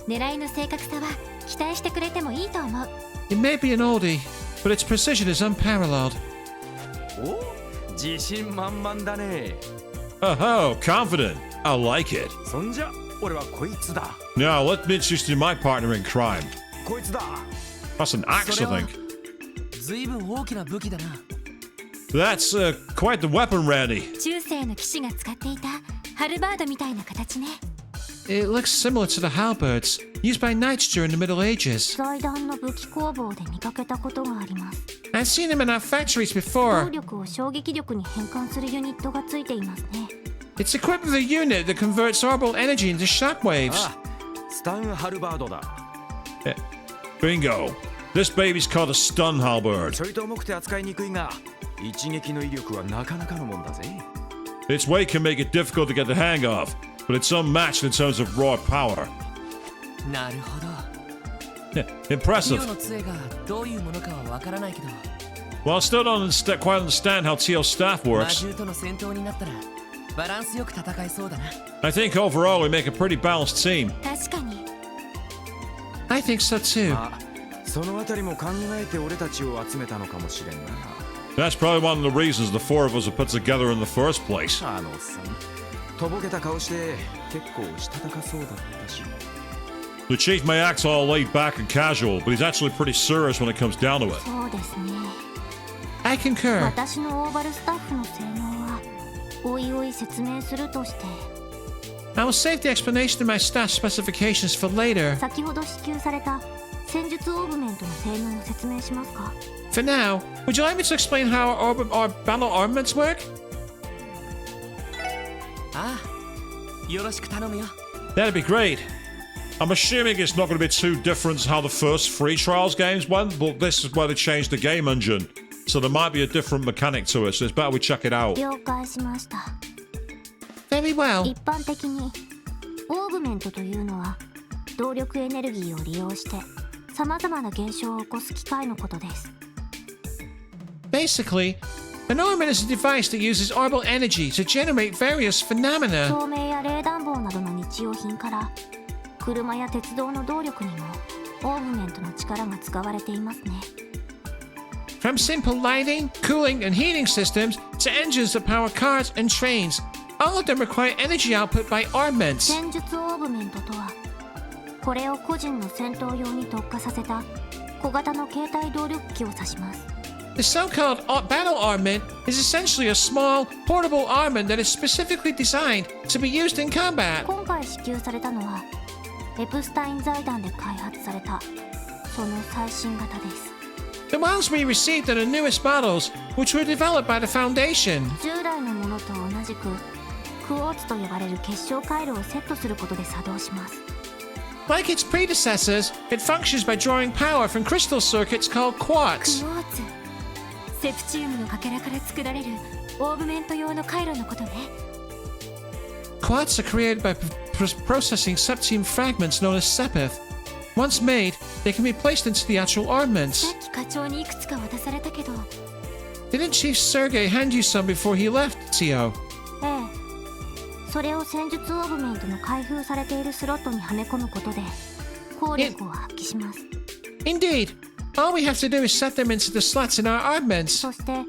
狙いの正確さは期待してくれてもいいと思う。 It may be an oldie, but its precision is unparalleled. お、自信満々だね。 Oh, confident. I like it. そんじゃ俺はこいつだ。 Now, let me introduce you to my partner in crime. こいつだ。 That's an axe, それ I は think. ずいぶん大きな武器だな。 That's quite the weapon, Randy. 中世の騎士が使っていたハルバードみたいな形ね。 It looks similar to the halberds used by knights during the Middle Ages. 財団の武器工房で見かけたことがあります。 I've seen them in our factories 動 before. 力を衝撃力に変換するユニットがついていますね。 It's equipped with a unit that converts orbital energy into shockwaves. あ、スタンハルバードだ。 Bingo. This baby's called a stun halberd. ちょいと重くて扱いにくいが、一撃の威力はなかなかのもんだぜ。 Its weight can make it difficult to get the hang of, but it's unmatched in terms of raw power. なるほど。 Impressive. ティオの杖がどういうものかはわからないけど、 Well, I still don't quite understand how Teal's staff 魔 works. 獣との戦闘になったらバランスよく戦えそうだな。 I think overall we make a pretty balanced team. 確かに。 I think so too. あ、そのあたりも考えて俺たちを集めたのかもしれんがな。 That's probably one of the reasons the four of us were put together in the first place. あのおっさん、とぼけた顔して結構したたかそうだったし。 The chief may act all laid back and casual, but he's actually pretty serious when it comes down to it. そうですね。 I concur. 私のオーバルスタッフの性能はおいおい説明するとして、 I will save the explanation of my staff specifications for later. 先ほど支給された戦術オーグメントの性能を説明しますか。 For now, would you like me to explain how our battle armaments work? ああ、よろしく頼むよ。 That'd be great. I'm assuming it's not going to be too different to how the first Free Trials games went, but this is where they changed the game engine. So there might be a different mechanic to it, so it's better we check it out. 了解しました。 Very well. 一般的にオーグメントというのは動力エネルギーを利用してさまざまな現象を起こす機械のことです。 Basically, an armament is a device that uses orbital energy to generate various phenomena. 照明や冷暖房などの日用品から車や鉄道の動力にもオーグメントの力が使われていますね。 From simple lighting, cooling, and heating systems to engines that power cars and trains, all of them require energy output by armaments. 戦術オーグメントとはこれを個人の戦闘用に特化させた小型の携帯動力機を指します。 The so-called battle armament is essentially a small, portable armament that is specifically designed to be used in combat. 今回支給されたのはエプスタイン財団で開発されたその最新型です。 The ones we received are the newest models, which were developed by the Foundation. 従来のものと同じくクォーツと呼ばれる結晶回路をセットすることで作動します。 Like its predecessors, it functions by drawing power from crystal circuits called ク quartz. ォーツ、セプチウムのかけらから作られるオーグメント用の回路のことね。 Quartz are created by processing septium fragments known as sepith. Once made, they can be placed into the actual さ armaments. っき課長にいくつか渡されたけど、 Didn't Chief Sergei hand you some before he left, Tio? ええ、それを戦術オーグメントの開封されているスロットにはめ込むことで効力を発揮します。 Indeed. All we have to do is set them into the slots in our armaments. そして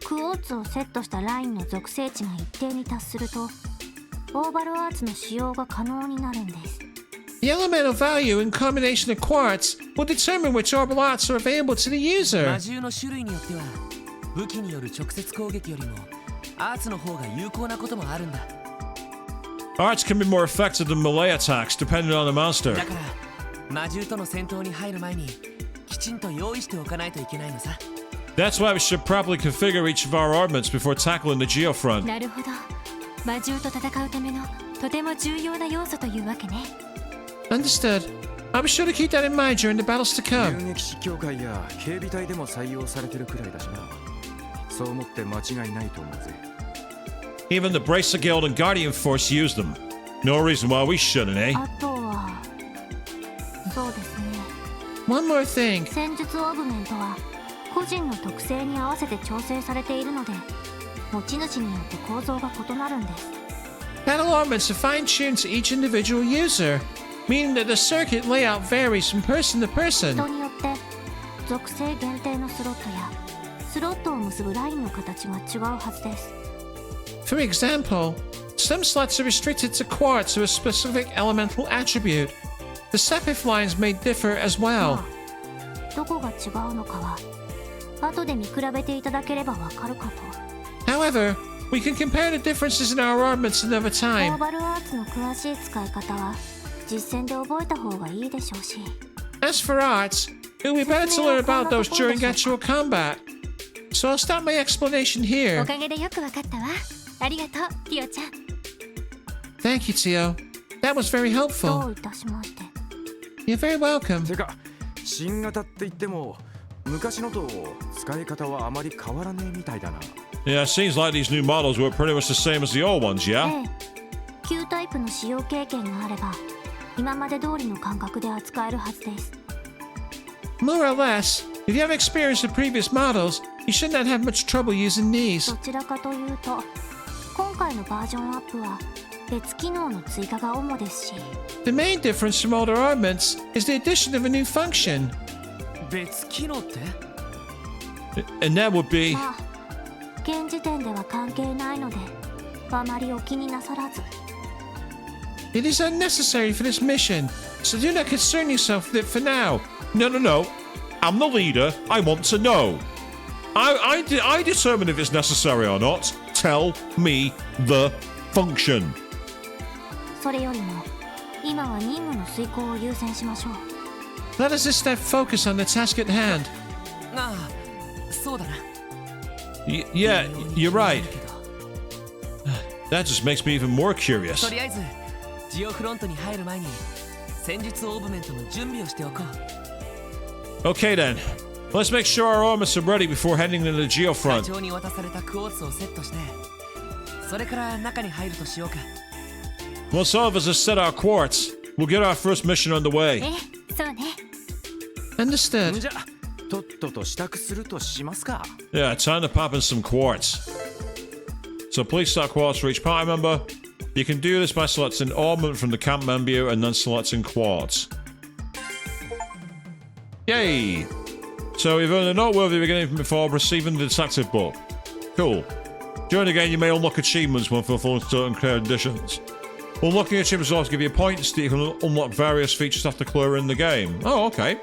クォーツをセットしたラインの属性値が一定に達するとオーバルアーツの使用が可能になるんです。 The elemental value and combination of quartz will determine which orbital arts are available to the 魔 user. 獣の種類によっては武器による直接攻撃よりもアーツの方が有効なこともあるんだ。 Arts can be more effective than melee attacks depending on the monster. だから魔獣との戦闘に入る前にきちんと用意しておかないといけないのさ。 That's why we should properly configure each of our armaments before tackling the Geofront. なるほど。魔獣と戦うためのとても重要な要素というわけね。 Understood. I'll be sure to keep that in mind during the battles to 遊 come. 撃士協会や警備隊でも採用されてるくらいだしな。そう思って間違いないと思うぜ。 Even the Bracer Guild and Guardian Force use them. No reason why we shouldn't, eh? あとはそうですね。 One more thing. 戦術オーグメントは個人の特性に合わせて調整されているので持ち主によって構造が異なるんです。 Battle armaments are fine-tuned to each individual user, meaning that the circuit layout varies from person to 人 person. によって属性限定のスロットやスロットを結ぶラインの形が違うはずです。 For example, some slots are restricted to quartz or a specific elemental attribute. The Sepith lines may differ as ま well. あどこが違うのかは後で見比べていただければわかるかと。 However, we can compare the differences in our armaments another オー time. バルアーツの詳しい使い方は実戦で覚えた方がいいでしょうし。 As for arts, it will be better to learn about those during actual combat. So I'll stop my explanation お here. かげでよくわかったわ。ありがとう、ティオちゃん。 Thank you, Tio. That was very ど helpful. ういたしまして。 You're very welcome. てか新型って言っても昔のと使い方はあまり変わらねえみたいだな。 Yeah, it seems like these new models were pretty much the same as the old ones, え yeah? え、旧タイプの使用経験があれば今まで通りの感覚で扱えるはずです。 More or less, if you have experienced the previous models, you should not have much trouble using these. どちらかというと今回のバージョンアップは別機能の追加が主ですし The main difference from older armaments is the addition of a new function. 別機能って And that would be... まあ現時点では関係ないのであまりお気になさらず。 It is unnecessary for this mission, so do not concern yourself with it for now. No, no, no. I'm the leader. I want to know. I determine if it's necessary or not. Tell me the function. それよりも今は任務の遂行を優先しましょう。 Let us instead focus on the task at hand. ああそうだな。 Yeah, you're right. けど That just makes me even more と curious. りあえずジオフロントに入る前に戦術オーブメントの準備をしておこう。 Okay then. Let's make sure our armors are ready before heading to the 課 Geofront. 長に渡されたクォーツをセットしてそれから中に入るとしようか。 Once all of us have set our quartz, we'll get our first mission underway. ええ、そうね。 Understood. じゃとっとと支度するとしますか。 Yeah, time to pop in some quartz. So please start quartz for each party member. You can do this by selecting ornament from the camp menu and then selecting quartz. Yay! So you've earned a noteworthy beginning before receiving the detective book. Cool. During the game, you may unlock achievements when fulfilling certain conditions. Unlocking achievements also give you points that you can unlock various features after clearing the game. Oh, okay.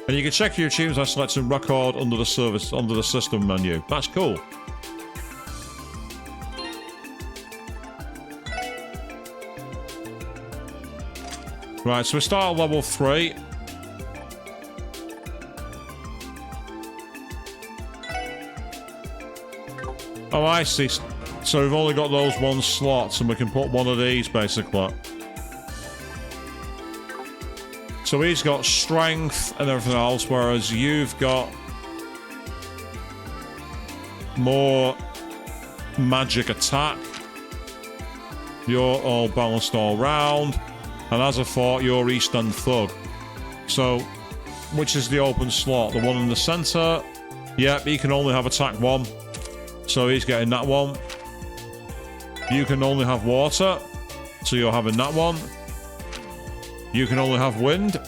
And you can check your achievements by selecting record under the system menu. That's cool. Right, so we start at level 3. Oh, I see. So we've only got those one slots, and we can put one of these, basically. So he's got strength and everything else, whereas you've got more magic attack. You're all balanced all round. And as I thought, you're Eastern Thug. So, which is the open slot? The one in the centre? Yep, he can only have attack 1. So he's getting that one. You can only have water. So you're having that one. You can only have wind.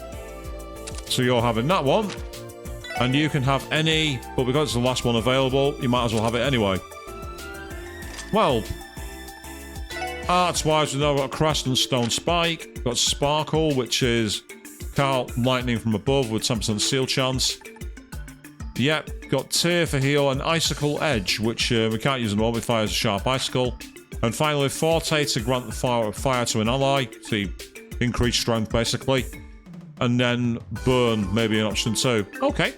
So you're having that one. And you can have any, but because it's the last one available, you might as well have it anyway. Well, arts-wise, we've now got Crest and Stone Spike. We've got Sparkle, which is Cart Lightning from above with 10% seal chance. Yep, got Tear for heal and Icicle Edge, which we can't use anymore, but fires a sharp icicle. And finally, Forte to grant the fire to an ally, to increase strength basically. And then Burn, maybe an option too. Okay.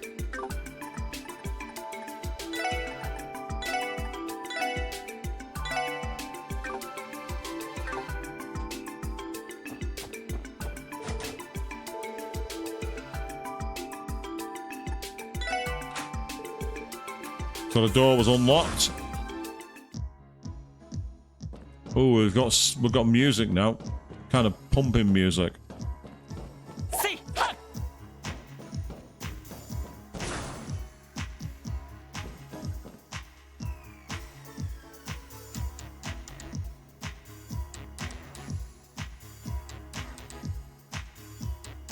So the door was unlocked. Oh, we've got music now, kind of pumping music. Say, ha!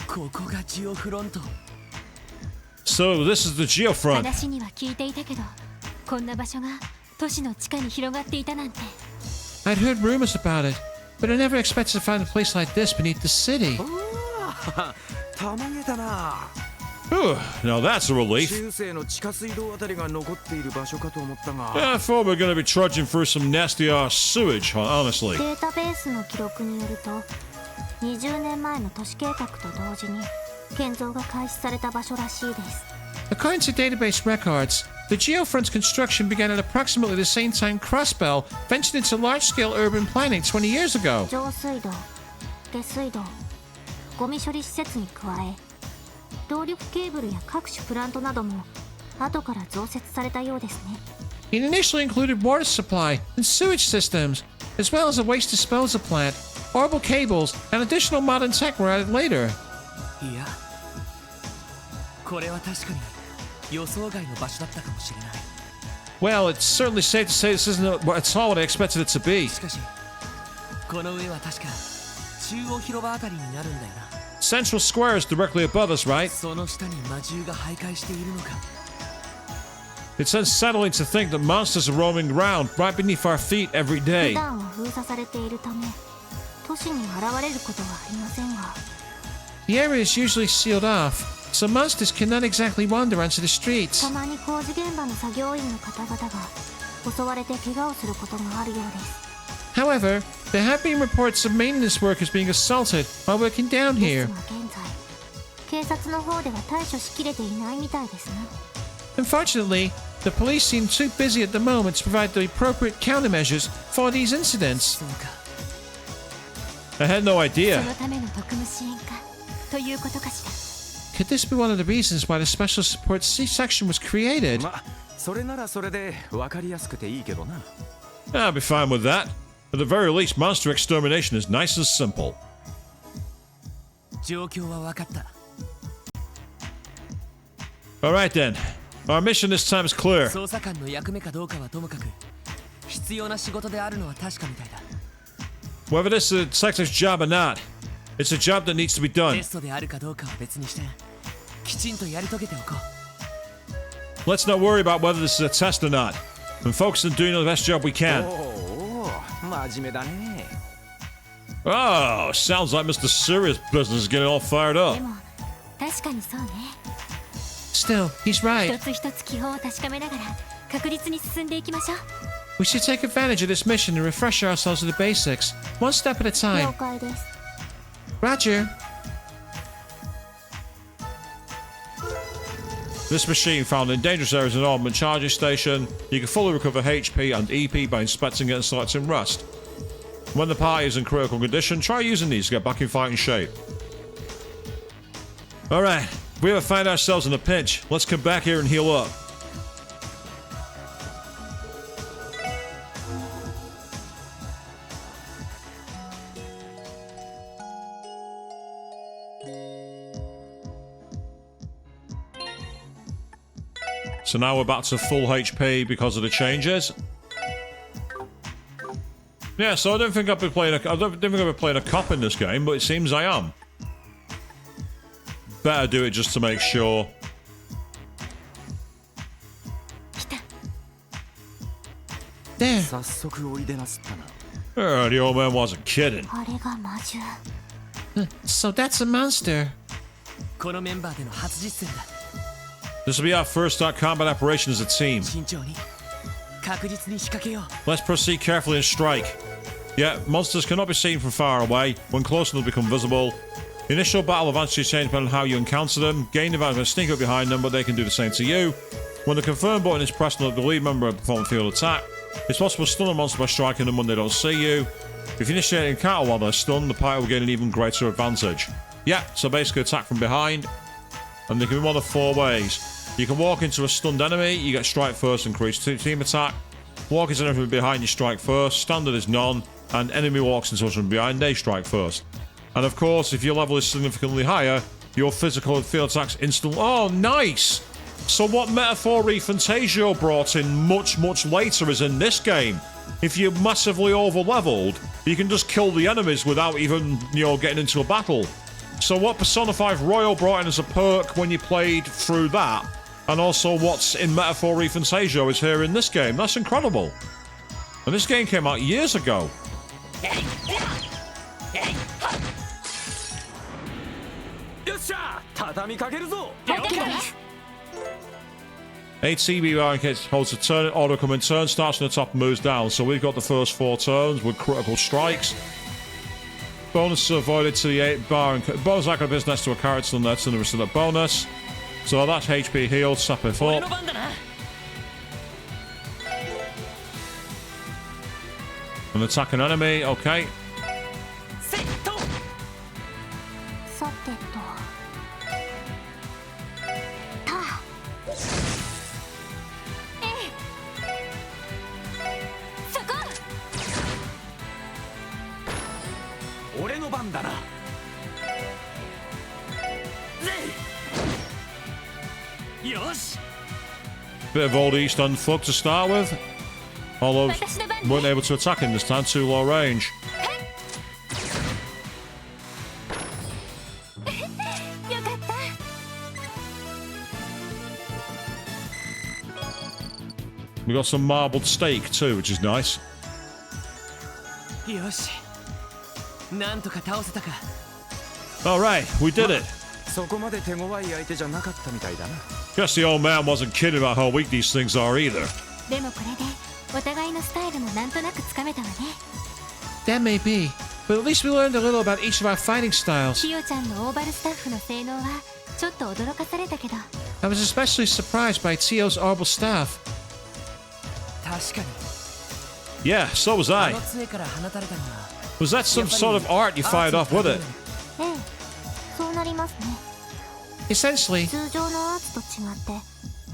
ここがジオフロント。 So this is the Geofront. 話には聞いていたけど、こんな場所が都市の地下に広がっていたなんて。 I'd heard rumors about it, but I never expected to find a place like this beneath the city. たまげたな。 Whew, now that's a relief. 中世の地下水道あたりが残っている場所かと思ったが。 I thought we were going to be trudging through some nasty ass sewage, honestly. データベースの記録によると、20年前の都市計画と同時に建造が開始された場所らしいです。 According to database records, the Geofront's construction began at approximately the same time Crossbell ventured into large-scale urban planning 20 years ago. 上水道、下水道、ゴミ処理施設に加え、動力ケーブルや各種プラントなども後から増設されたようですね。 It initially included water supply and sewage systems, as well as a waste disposal plant, orbital cables, and additional modern tech were added later. いや、これは確かに予想外の場所だったかもしれない。 Well, it's certainly safe to say this isn't at all what I expected it to be. しかし、この上は確か中央広場あたりになるんだよな。 Central Square is directly above us, right? その下に魔獣が徘徊しているのか。 It's unsettling to think that monsters are roaming around right beneath our feet every 普 day. 段は封鎖されているため、都市に現れることはありませんが。 The area is usually sealed off, so monsters cannot exactly wander onto the streets. たまに工事現場の作業員の方々が襲われて怪我をすることがあるようです。 However, there have been reports of maintenance workers being assaulted while working down で here. すが現在、警察の方では対処しきれていないみたいですね。 Unfortunately, the police seem too busy at the moment to provide the appropriate countermeasures for these incidents. そうか。 I had no そ idea. のための特務支援課ということかしら。 Could this be one of the reasons why the Special Support C section was created? ま、それならそれで分かりやすくていいけどな。 I'll be fine with that. At the very least, monster extermination is nice and simple. 状況は分かった。 Alright then. Our mission this time is clear. 捜査官の役目かどうかはともかく、必要な仕事であるのは確かみたいだ。 Whether this is a detective's job or not, it's a job that needs to be テ done. ストであるかどうかは別にして、きちんとやり遂げておこう。 Let's not worry about whether this is a test or not. And focus on doing the best job we お can. お、真面目だね。 Oh, sounds like Mr. Serious Business is getting all fired で up. も確かにそうね。 Still, he's right. 一つ一つ基本を確かめながら確実に進んでいきましょう。 We should take advantage of this mission and refresh ourselves with the basics, one step at a 了 time. 解です。 Roger. This machine found in dangerous areas in an armament charging station. You can fully recover HP and EP by inspecting it and selecting rust. When the party is in critical condition, try using these to get back in fighting shape. Alright, if we ever find ourselves in a pinch, let's come back here and heal up. So now we're back to full HP because of the changes. Yeah, so I don't think I've been playing a cop in this game, but it seems I am. Better do it just to make sure. There. 早速おいでなすったな。 The old man wasn't kidding. あれが魔獣。 So that's a monster. このメンバーでの初実戦だ。 This will be our first combat operation as a team. 慎重に確実に仕掛けよう。 Let's proceed carefully and strike. Yeah, monsters cannot be seen from far away. When close, they'll become visible. The initial battle eventually change depending on how you encounter them. Gain advantage when sneak up behind them, but they can do the same to you. When the confirm button is pressed, let the lead member perform a field attack. It's possible to stun a monster by striking them when they don't see you. If you initiate an encounter while they're stunned, the party will gain an even greater advantage. Yeah, so basically attack from behind. And they can be one of 4 ways. You can walk into a stunned enemy, you get strike first, increase team attack. Walk into anything behind, you strike first. Standard is none. And enemy walks into us from behind, they strike first. And of course, if your level is significantly higher, your physical and field attacks instantly. Oh, nice! So what Metaphor Fantasio brought in much, much later is in this game. If you're massively over-leveled, you can just kill the enemies without even, getting into a battle. So what Persona 5 Royal brought in as a perk when you played through that, and also what's in Metaphor Fantasio is here in this game. That's incredible. And this game came out years ago. よっしゃ畳みかけるぞ。 ATB bar holds a turn, auto come in turn, starts from the top and moves down. So we've got the first 4 turns with critical strikes. Bonus avoided to the 8 bar and bonus action business to a character and that's in the rest of the bonus. So that's HP healed, snap it 俺 up. の番だな。 And attack an enemy, okay. セット。さてと。た。そこ。俺の番だな。 よし。 Bit of old East Unfuck to start with. Although weren't able to attack him this time, too low range. よかった。 We got some marbled steak too, which is nice. よし。なんとか倒せたか。 Alright, we did it. そこまで手強い相手じゃなかったみたいだな。 Guess the old man wasn't kidding about how weak these things are either. でもこれでお互いのスタイルもなんとなくつかめたわね。 That may be, but at least we learned a little about each of our fighting styles. キヨちゃんのオーバルスタッフの性能はちょっと驚かされたけど。 I was especially surprised by Tio's orbital staff. 確かに。 Yeah, so was あ I. の杖から放たれたのは。 Was that some sort of art you fired off with it? ええ、そうなりますね。 Essentially, 通常のアーツと違って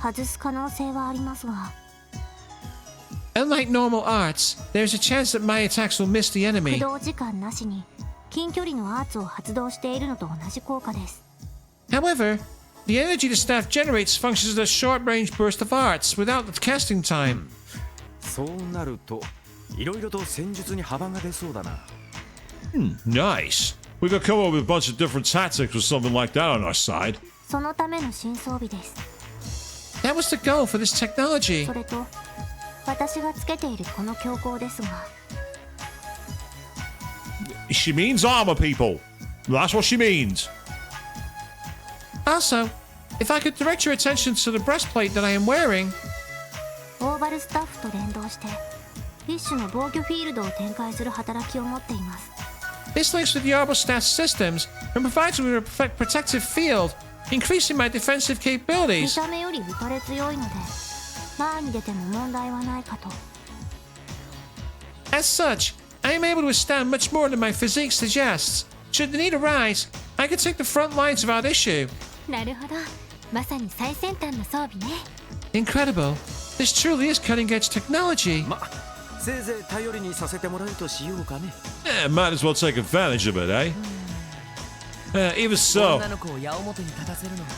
外す可能性はありますが、 unlike normal arts, there's a chance that my attacks will miss the 駆 enemy. 動時間なしに近距離のアーツを発動しているのと同じ効果です。 However, the energy the staff generates functions as a short-range burst of arts without the casting time. そうなるといろいろと戦術に幅が出そうだな。 Nice. We could come up with a bunch of different tactics with something like that on our side. そのための新装備です。 That was the goal for this technology. それと私がつけているこの強行ですが、 She means armor, people. That's what she means. Also, if I could direct your attention to the breastplate that I am wearing, オーバルスタッフと連動してフィッシュの防御フィールドを展開する働きを持っています。 this links with the orbital staff systems and provides me with a protective field, increasing my defensive 見 capabilities. た目より打たれ強いので前に出ても問題はないかと。 As such, I am able to withstand much more than my physique suggests. Should the need arise, I can take the front lines without issue. なるほど、まさに最先端の装備ね。 Incredible. This truly is cutting-edge technology. ま、せいぜい頼りにさせてもらうとしようかね。 Yeah, might as well take advantage of it, eh? Even so, 女の子を矢面に立たせるのは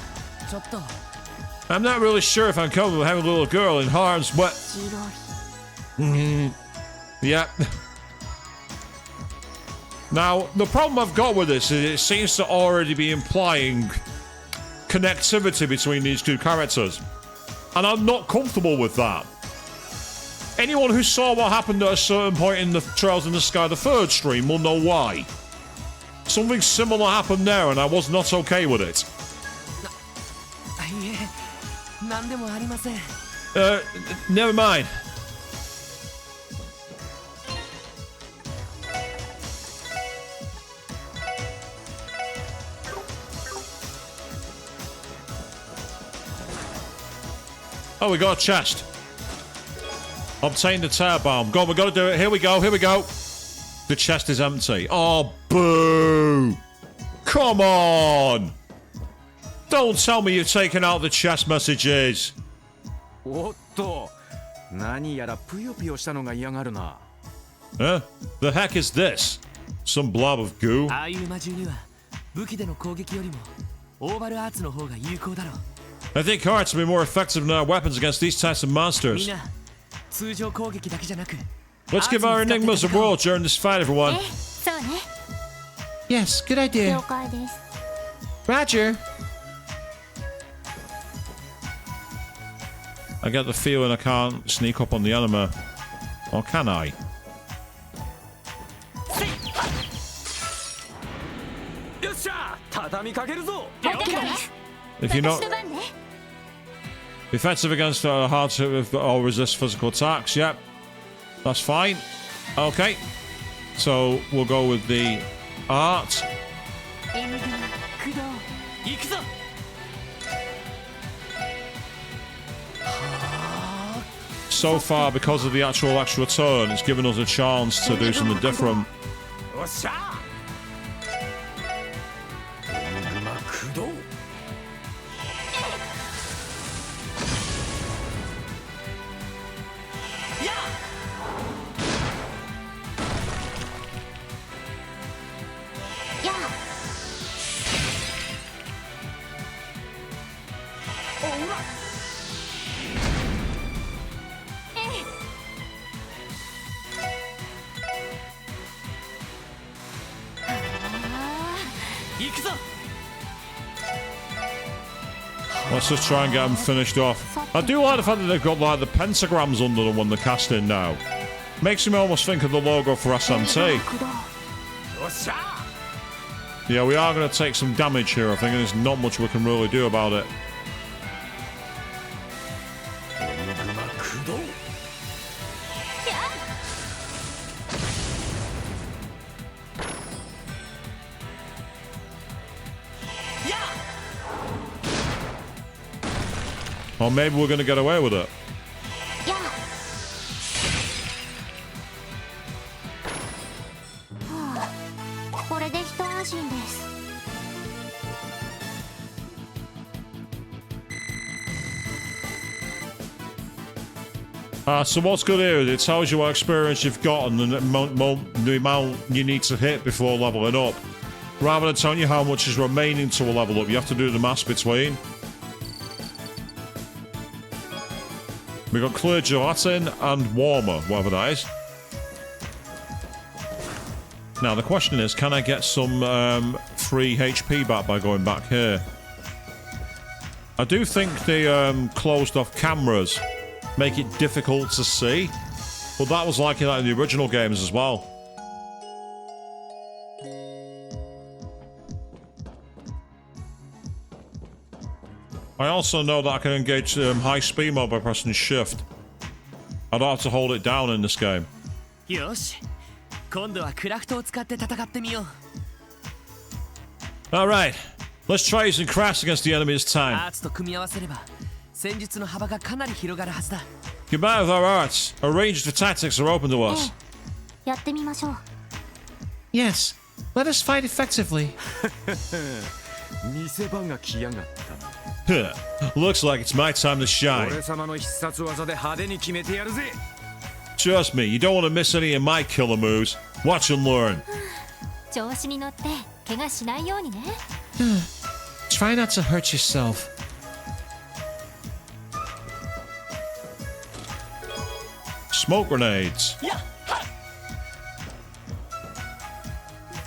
ちょっと。 I'm not really sure if I'm comfortable having a little girl in harm's way. 白い。 Yeah. Now, the problem I've got with this is it seems to already be implying connectivity between these two characters. And I'm not comfortable with that. Anyone who saw what happened at a certain point in the Trails in the Sky, the third stream, will know why. Something similar happened there, and I was not okay with it. いえ、何でもありません。 Never mind. Oh, we got a chest. Obtain the tear bomb. Go on, we got to do it. Here we go. Here we go. The chest is empty. Oh, boo! Come on! Don't tell me you've taken out the chest messages. おっと、何やらぷよぷよしたのが嫌がるな。Huh? The heck is this? Some blob of goo? ああいう魔獣には武器での攻撃よりもオーバルアーツの方が有効だろう。 I think hearts will be more effective than our weapons against these types of み monsters. んな通常攻撃だけじゃなく Let's give our enigmas a whirl during this fight, everyone. そうね Yes, good 了 idea. 解です Roger. I get the feeling I can't sneak up on the enemy. Or can I? よっしゃ、畳みかけるぞ。 OK です If you're 私 not の番ね effective against hard to or resist physical attacks, yep. That's fine. Okay. So we'll go with the art. エンディ駆動 行くぞ。 So far, because of the actual extra turn, it's given us a chance to do something different. よっしゃ。エニグマ駆動。 やあ 行くぞ。 Let's just try and get them finished off. I do like the fact that they've got like the pentagrams under them when they're casting now. Makes me almost think of the logo for SMT. 駆動 よっしゃ。 Yeah, we are going to take some damage here, I think, and there's not much we can really do about it. エニグマ駆動。 Or maybe we're going to get away with it. やあはあこれで一安心です So what's good here is it tells you what experience you've got and the amount you need to hit before leveling up. Rather than telling you how much is remaining to a level up, you have to do the maths between. We've got clear gelatin and warmer, whatever that is. Now the question is, can I get some free HP back by going back here? I do think the closed off cameras make it difficult to see, but that was like that in the original games as well. I also know that I can engage high speed mode by pressing shift. I don't have to hold it down in this game. よし。今度はクラフトを使って戦ってみよう。 Alright, let's try using crafts against the enemy this time. アーツと組み合わせれば戦術の幅がかなり広がるはずだ。 Combined with our arts, a range of tactics are open to us. やってみましょう Yes, let us fight effectively. 見せ場が来やがった。 Huh. Looks like it's my time to shine. 俺様の必殺技で派手に決めてやるぜ。 Trust me, you don't want to miss any of my killer moves. Watch and learn. 調子に乗って怪我しないようにね Try not to hurt yourself. Smoke grenades.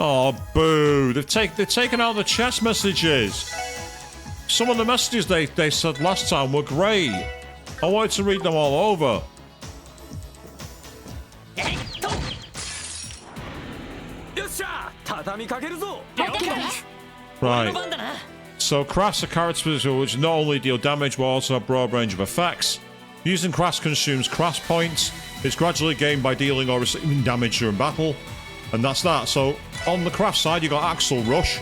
Oh, boo. They've taken out the chest messages. Some of the messages they said last time were great. I wanted to read them all over. 畳みかけるぞ。 Right. So crafts are characters which not only deal damage but also have a broad range of effects. Using crafts consumes crafts points. It's gradually gained by dealing or receiving damage during battle. And that's that. So on the craft side you got Axle Rush,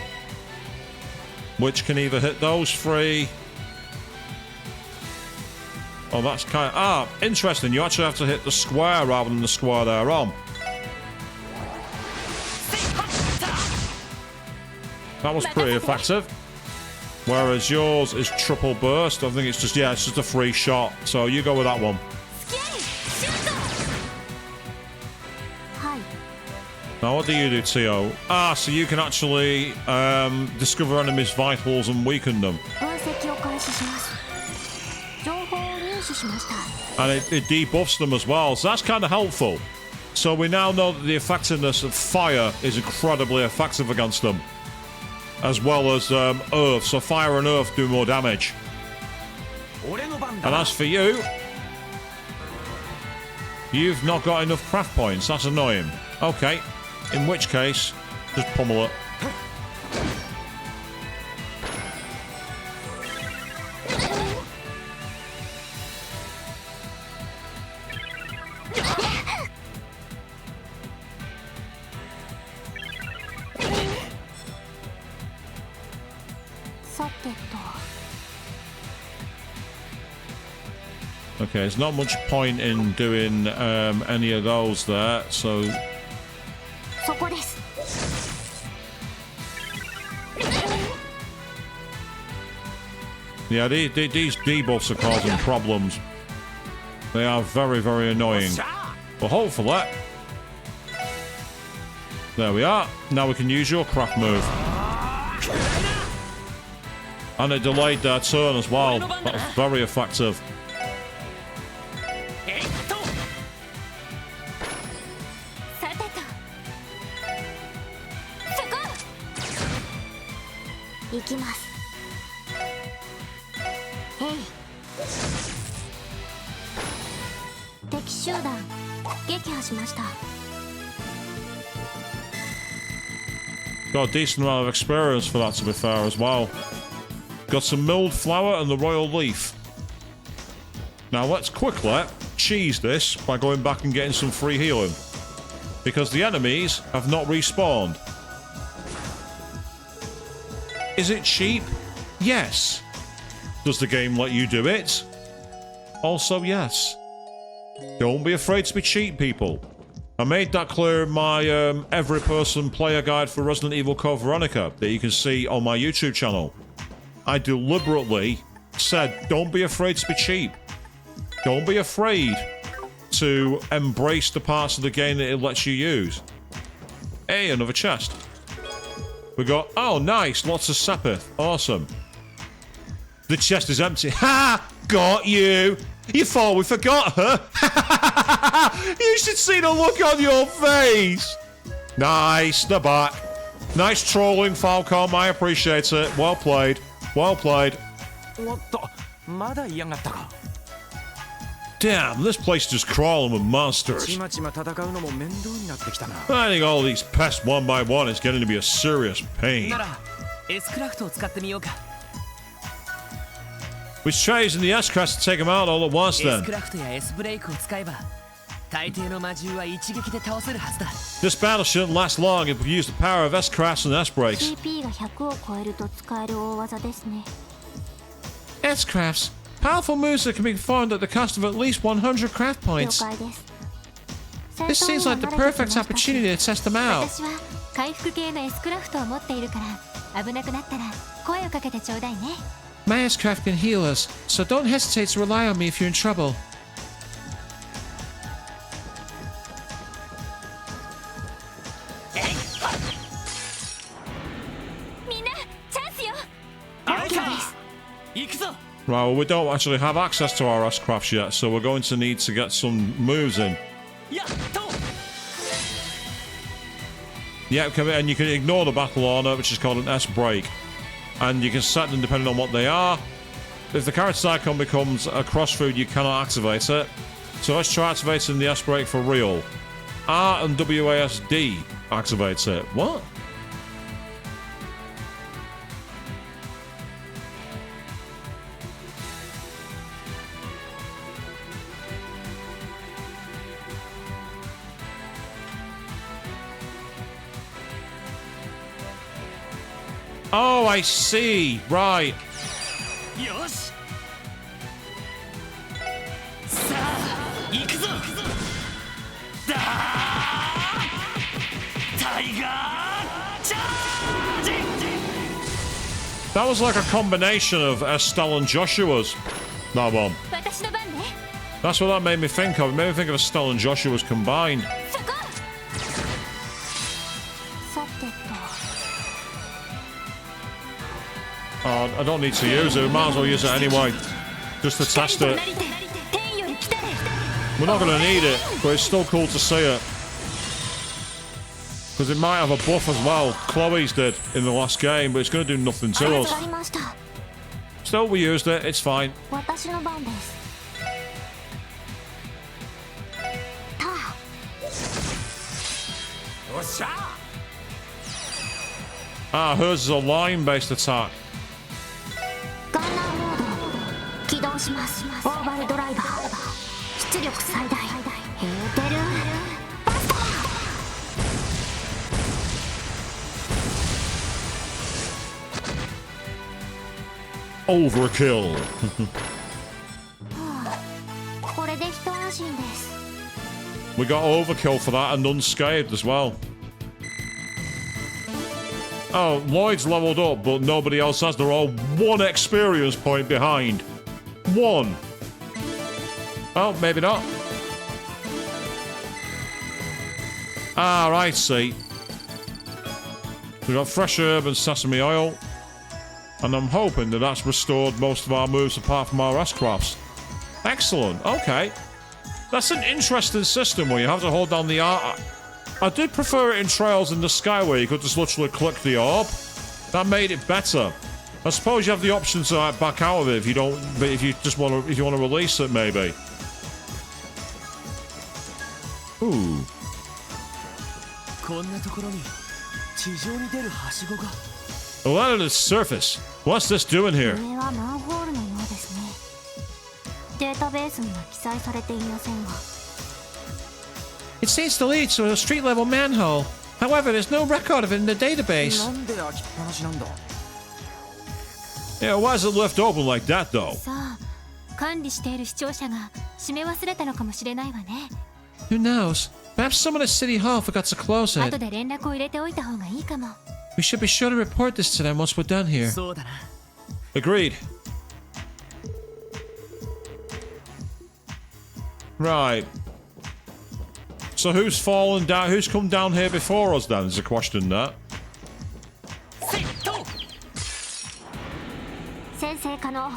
which can either hit those three. Oh, that's kind of... interesting. You actually have to hit the square rather than the square they're on. That was pretty effective. Whereas yours is triple burst. I think it's just, it's just a free shot. So you go with that one. Now what do you do, Tio? So you can actually discover enemies' vitals and weaken them. And it debuffs them as well, so that's kind of helpful. So we now know that the effectiveness of fire is incredibly effective against them, as well as earth. So fire and earth do more damage. And as for you, you've not got enough craft points. That's annoying. Okay, in which case, just pummel it. Okay, there's not much point in doing any of those there, so... Yeah, these debuffs are causing problems. They are very, very annoying. But hopefully... There we are. Now we can use your craft move. And it delayed their turn as well. That was very effective. Got a decent amount of experience for that, to be fair, as well. Got some milled flour and the royal leaf. Now let's quickly cheese this by going back and getting some free healing, because the enemies have not respawned. Is it cheap? Yes. Does the game let you do it? Also yes. Don't be afraid to be cheap, people. I made that clear in my every person player guide for Resident Evil Code Veronica that you can see on my YouTube channel. I deliberately said, don't be afraid to be cheap. Don't be afraid to embrace the parts of the game that it lets you use. Hey, another chest. We got, oh nice, lots of Sepith. Awesome. The chest is empty. Ha! Got you! You thought we forgot her? You should see the look on your face! Nice, they're back. Nice trolling, Falcom, I appreciate it. Well played. Well played. Damn, this place is just crawling with monsters. I think all these pests one by one is getting to be a serious pain. We should try using the S-Crest to take them out all at once then. This battle shouldn't last long if we use the power of S-Crafts and S-Breaks. S-Crafts. Powerful moves that can be performed at the cost of at least 100 craft points. This seems like the perfect opportunity to test them out. My S-Craft can heal us, so don't hesitate to rely on me if you're in trouble. Right, well, we don't actually have access to our S-Crafts yet, so we're going to need to get some moves in. Yeah, and you can ignore the battle order, which is called an S-Break. And you can set them depending on what they are. If the character's icon becomes a cross food, you cannot activate it. So let's try activating the S-Break for real. R and WASD activates it. What? Oh, I see. Right. よしさあ行くぞだータイガーチャージ That was like a combination of Estelle and Joshua's. That one. 私の番ね。 That's what that made me think of. It made me think of Estelle and Joshua's combined. そこ。さてと。 Oh, I don't need to use it. We might as well use it anyway. Just to test it. 天より来たれ。 We're not going to need it, but it's still cool to see it. Because it might have a buff as well. Chloe's did in the last game, but it's going to do nothing あ to り us. ました。 Still, we used it. It's fine. 私の番です。たあ。よっしゃ Ah, hers is a line-based attack. ガンナーモード起動します。オーバルドライバー出力最大ヘーテルバスター Overkill. これで一安心です。 We got overkill for that and unscathed as well. Oh, Lloyd's leveled up, but nobody else has. They're all 1 experience point behind. 1. Oh, maybe not. Ah, right, see. We got fresh herb and sesame oil. And I'm hoping that that's restored most of our moves apart from our S-crafts. Excellent, okay. That's an interesting system where you have to hold down the R. I did prefer it in Trails in the Sky where you could just literally click the orb. That made it better. I suppose you have the option to like, back out of it if you don't, but if you just want to, if you want to release it, maybe. Ooh. こんなところに地上に出るはしごが A lot of the surface. What's this doing here? 上はマンホールのようですね。データベースには記載されていませんが。 It seems to lead to a street level manhole. However, there's no record of it in the database. なんで開きっぱなしなんだ Yeah, why is it left open like that though? さあ、管理している視聴者が閉め忘れたのかもしれないわね。 Who knows? Perhaps someone at City Hall forgot to close 後 it. で連絡を入れておいた方がいいかも。 We should be sure to report this to them once we're done here. そうだな Agreed. Right. So who's fallen down? Who's come down here before us then? There's a question there. セット先生可能。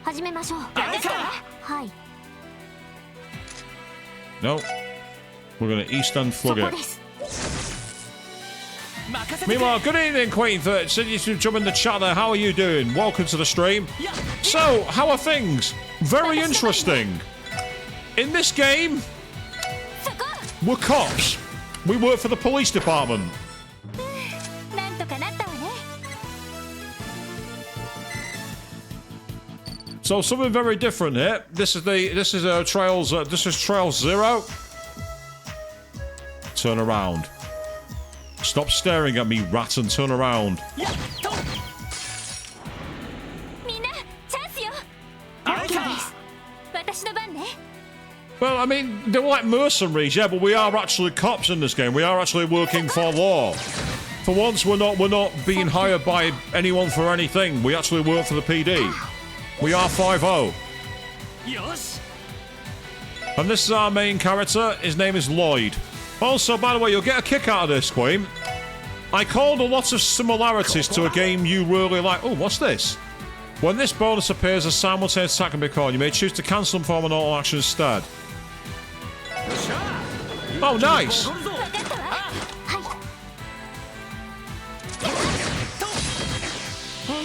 始めましょう。はい。 No. We're going to East End そ Flug こ it. です。 任せてくれ Meanwhile, good evening, Queen. Said you to jump in the chat there. How are you doing? Welcome to the stream. So, how are things? Very interesting. In this game, そこ。 we're cops. We work for the police department. なんとかなったわね。 So something very different here. This is Trails. This is Trails 0. Turn around. Stop staring at me, rat, and turn around. やっとみんなチャンスよ。あいか私の番ね。 Well, I mean, they're like mercenaries, yeah, but we are actually cops in this game. We are actually working for law. For once, we're not being hired by anyone for anything. We actually work for the PD. We are 5-0. よし And this is our main character. His name is Lloyd. Also, by the way, you'll get a kick out of this, Queen. I called a lot of similarities to a game you really like. Oh, what's this? When this bonus appears, a simultaneous attack can be called. You may choose to cancel and perform an auto action instead. Oh, nice. 分かったわ。は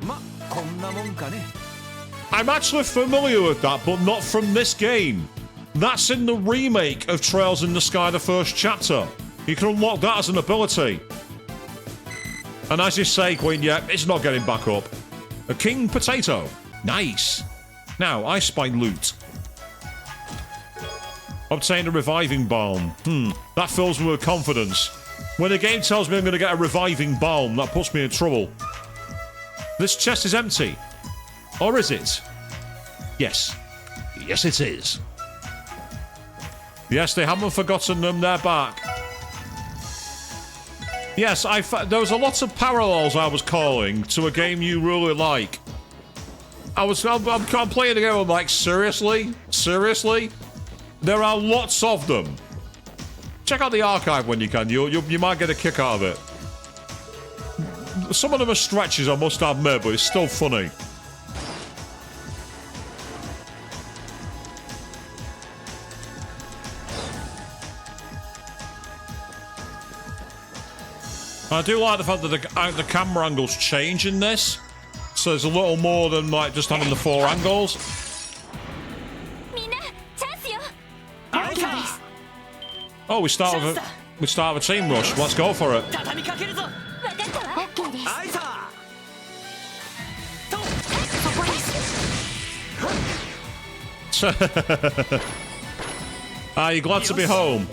い。 まこんなもんかね I'm actually familiar with that, but not from this game. That's in the remake of Trails in the Sky, the first chapter. You can unlock that as an ability. And as you say, Queen, yeah, it's not getting back up. A king potato. Nice. Now, I spy loot. Obtain a reviving balm. That fills me with confidence. When the game tells me I'm going to get a reviving balm, that puts me in trouble. This chest is empty. Or is it? Yes. Yes, it is. Yes, they haven't forgotten them. They're back. Yes, there was a lot of parallels I was calling to a game you really like. I'm playing the game. I'm like, seriously? Seriously? There are lots of them. Check out the archive when you can. You might get a kick out of it. Some of them are stretches, I must admit, but it's still funny. I do like the fact that the camera angles change in this. So there's a little more than like just having the 4 angles. Oh, we start with a team rush. Let's go for it. Are you glad to be home?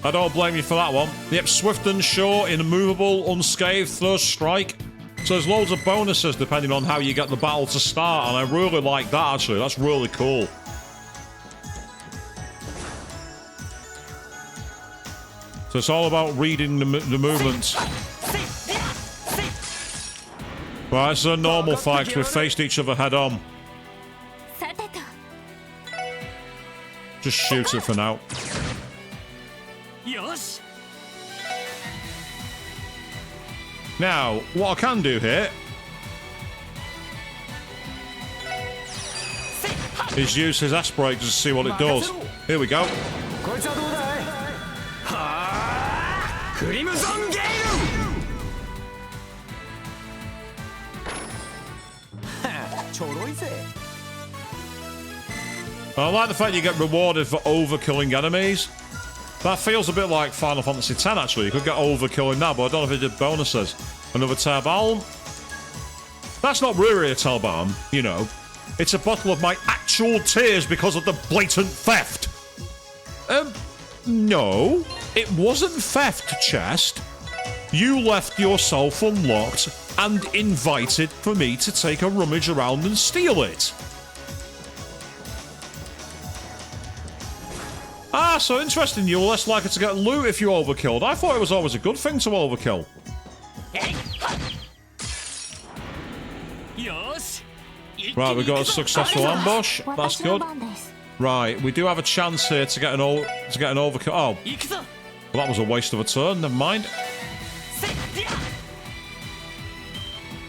I don't blame you for that one. Yep, swift and sure, immovable, unscathed, first strike. So there's loads of bonuses depending on how you get the battle to start, and I really like that actually. That's really cool. So it's all about reading the movements. Right, it's a normal fight. We've faced each other head on. Just shoot it for now. Now, what I can do here is use his S-brake to see what it does. Here we go. I like the fact you get rewarded for overkilling enemies. That feels a bit like Final Fantasy X, actually. You could get overkilling now, but I don't know if it did bonuses. Another Terbalm. That's not really a Terbalm, you know. It's a bottle of my actual tears because of the blatant theft. No. It wasn't theft, Chest. You left yourself unlocked and invited for me to take a rummage around and steal it. Ah, so interesting. You're less likely to get loot if you overkilled. I thought it was always a good thing to overkill. Right, we got a successful ambush. That's good. Right, we do have a chance here to get an overkill. Oh, well, that was a waste of a turn. Never mind.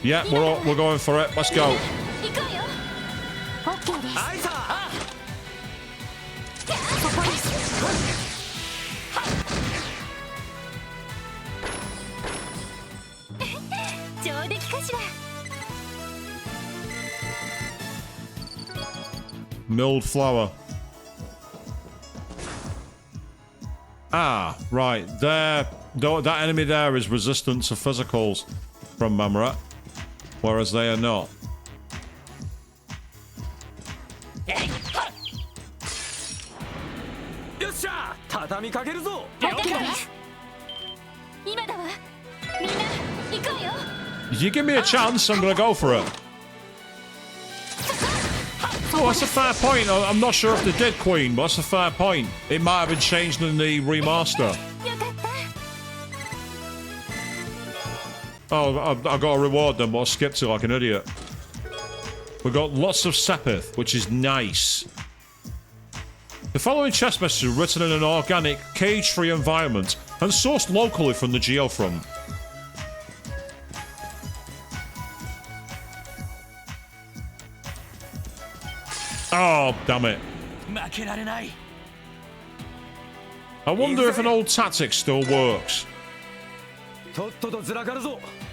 Yeah, we're going for it. Let's go. Milled flour. Ah, right. There. That enemy there is resistant to physicals from Mamret, whereas they are not. If you give me a chance, I'm gonna go for it. Oh, that's a fair point. I'm not sure if they did, Queen, but that's a fair point. It might have been changed in the remaster. Oh, I got a reward then, but I skipped it like an idiot. We've got lots of Sepith, which is nice. The following chest messages are written in an organic, cage-free environment and sourced locally from the Geofront. Oh, damn it. I wonder if an old tactic still works.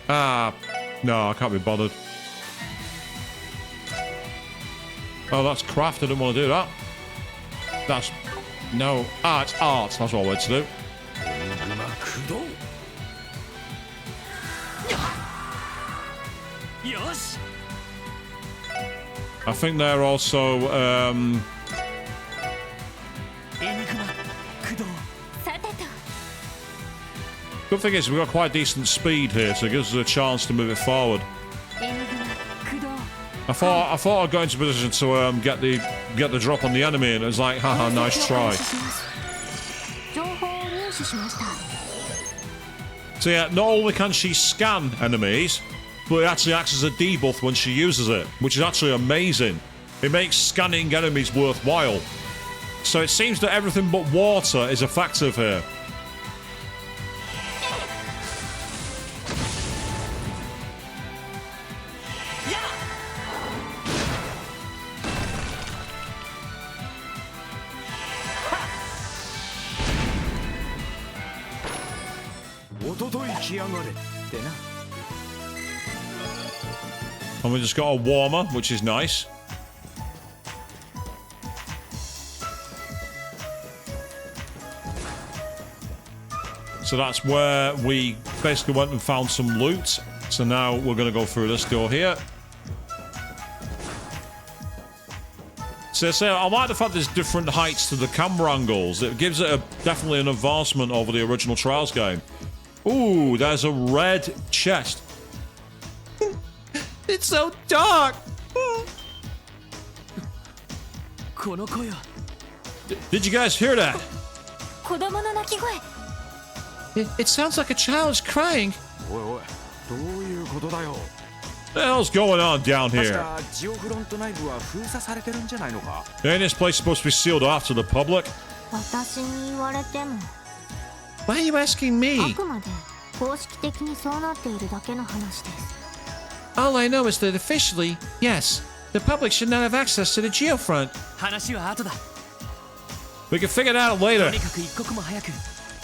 Ah, no, I can't be bothered. Oh, that's craft. I didn't want to do that. That's... No. Ah, it's art. That's what I wanted to do. I think they're also, Good thing is we've got quite decent speed here, so it gives us a chance to move it forward. 援軍駆動 I thought I'd go into position to get the drop on the enemy, and it was like, haha, nice try. 情報を入手しました So yeah, not only can she scan enemies, but it actually acts as a debuff when she uses it, which is actually amazing. It makes scanning enemies worthwhile. So it seems that everything but water is effective here. And we just got a warmer, which is nice. So that's where we basically went and found some loot. So now we're going to go through this door here. So I like the fact there's different heights to the camera angles. It gives it definitely an advancement over the original Trials game. Ooh, there's a red chest. It's so dark. この声は Did you guys hear that? 子供の泣き声 It sounds like a child's crying. おいおいどういうことだよ What the hell's going on down 確 here? かジオフロント内部は封鎖されてるんじゃないのか Ain't this place supposed to be sealed off to the public? 私に言われても Why are you asking あ me? くまで公式的にそうなっているだけの話です All I know is that officially, yes, the public should not have access to the geofront. 話は後だ We can figure that out と later. にかく一刻も早く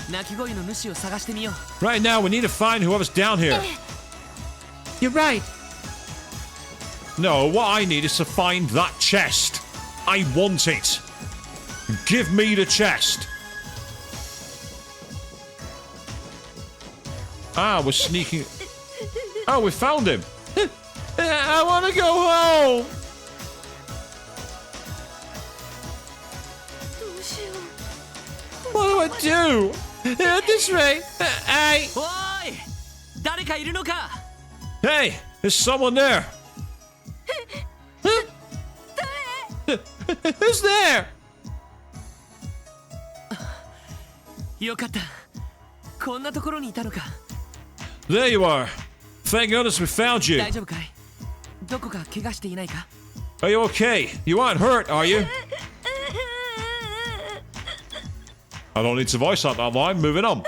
鳴き声の主を探してみよう Right now, we need to find whoever's down here. You're right. No, what I need is to find that chest. I want it. Give me the chest. Ah, we're sneaking. Oh, we found him. I want to go home. どうしよ What do I do? At this rate, I. おーい誰かいるのか Hey, there's someone there. Who's there? よかったこんなところにいたのか There you are. Thank goodness we found you. 大丈夫かいどこか怪我していないか Are you okay? You aren't hurt, are you? I don't need to voice out that line. Moving on.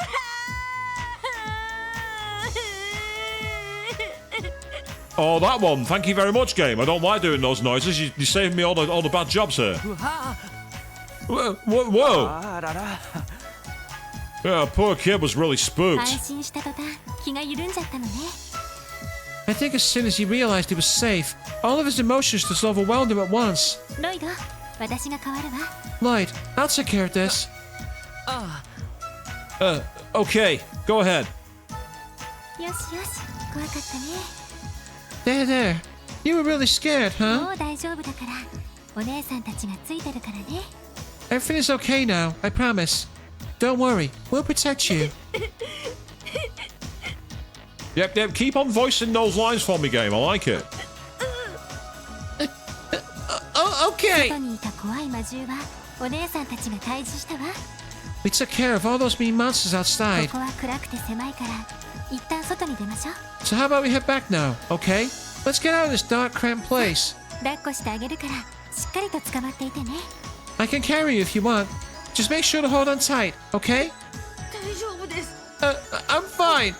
Oh, that one. Thank you very much, game. I don't like doing those noises. You saved me all the bad jobs here. うわあ Whoa. あらら Yeah, poor kid was really う spooked. 安心した途端気が緩んじゃったのね I think as soon as he realized he was safe, all of his emotions just overwhelmed him at once. ロイド私が代わるわ Lloyd, I'll take care of this. あ Okay, go ahead. よしよし怖かったね There. You were really scared, huh? もう大丈夫だからお姉さんたちがついてるからね Everything is okay now, I promise. Don't worry, we'll protect you. Yep, keep on voicing those lines for me, game. I like it. Oh, 外 okay. にいた怖い魔獣はお姉さんたちが退治したわ We took care of all those mean monsters こ outside. こは暗くて狭いから一旦外に出ましょう So how about we head back now, okay? Let's get out of this dark, cramped place. 抱っこしてあげるからしっかりと捕まっていてね I can carry you if you want. Just make sure to hold on tight, okay? 大丈夫です I'm fine.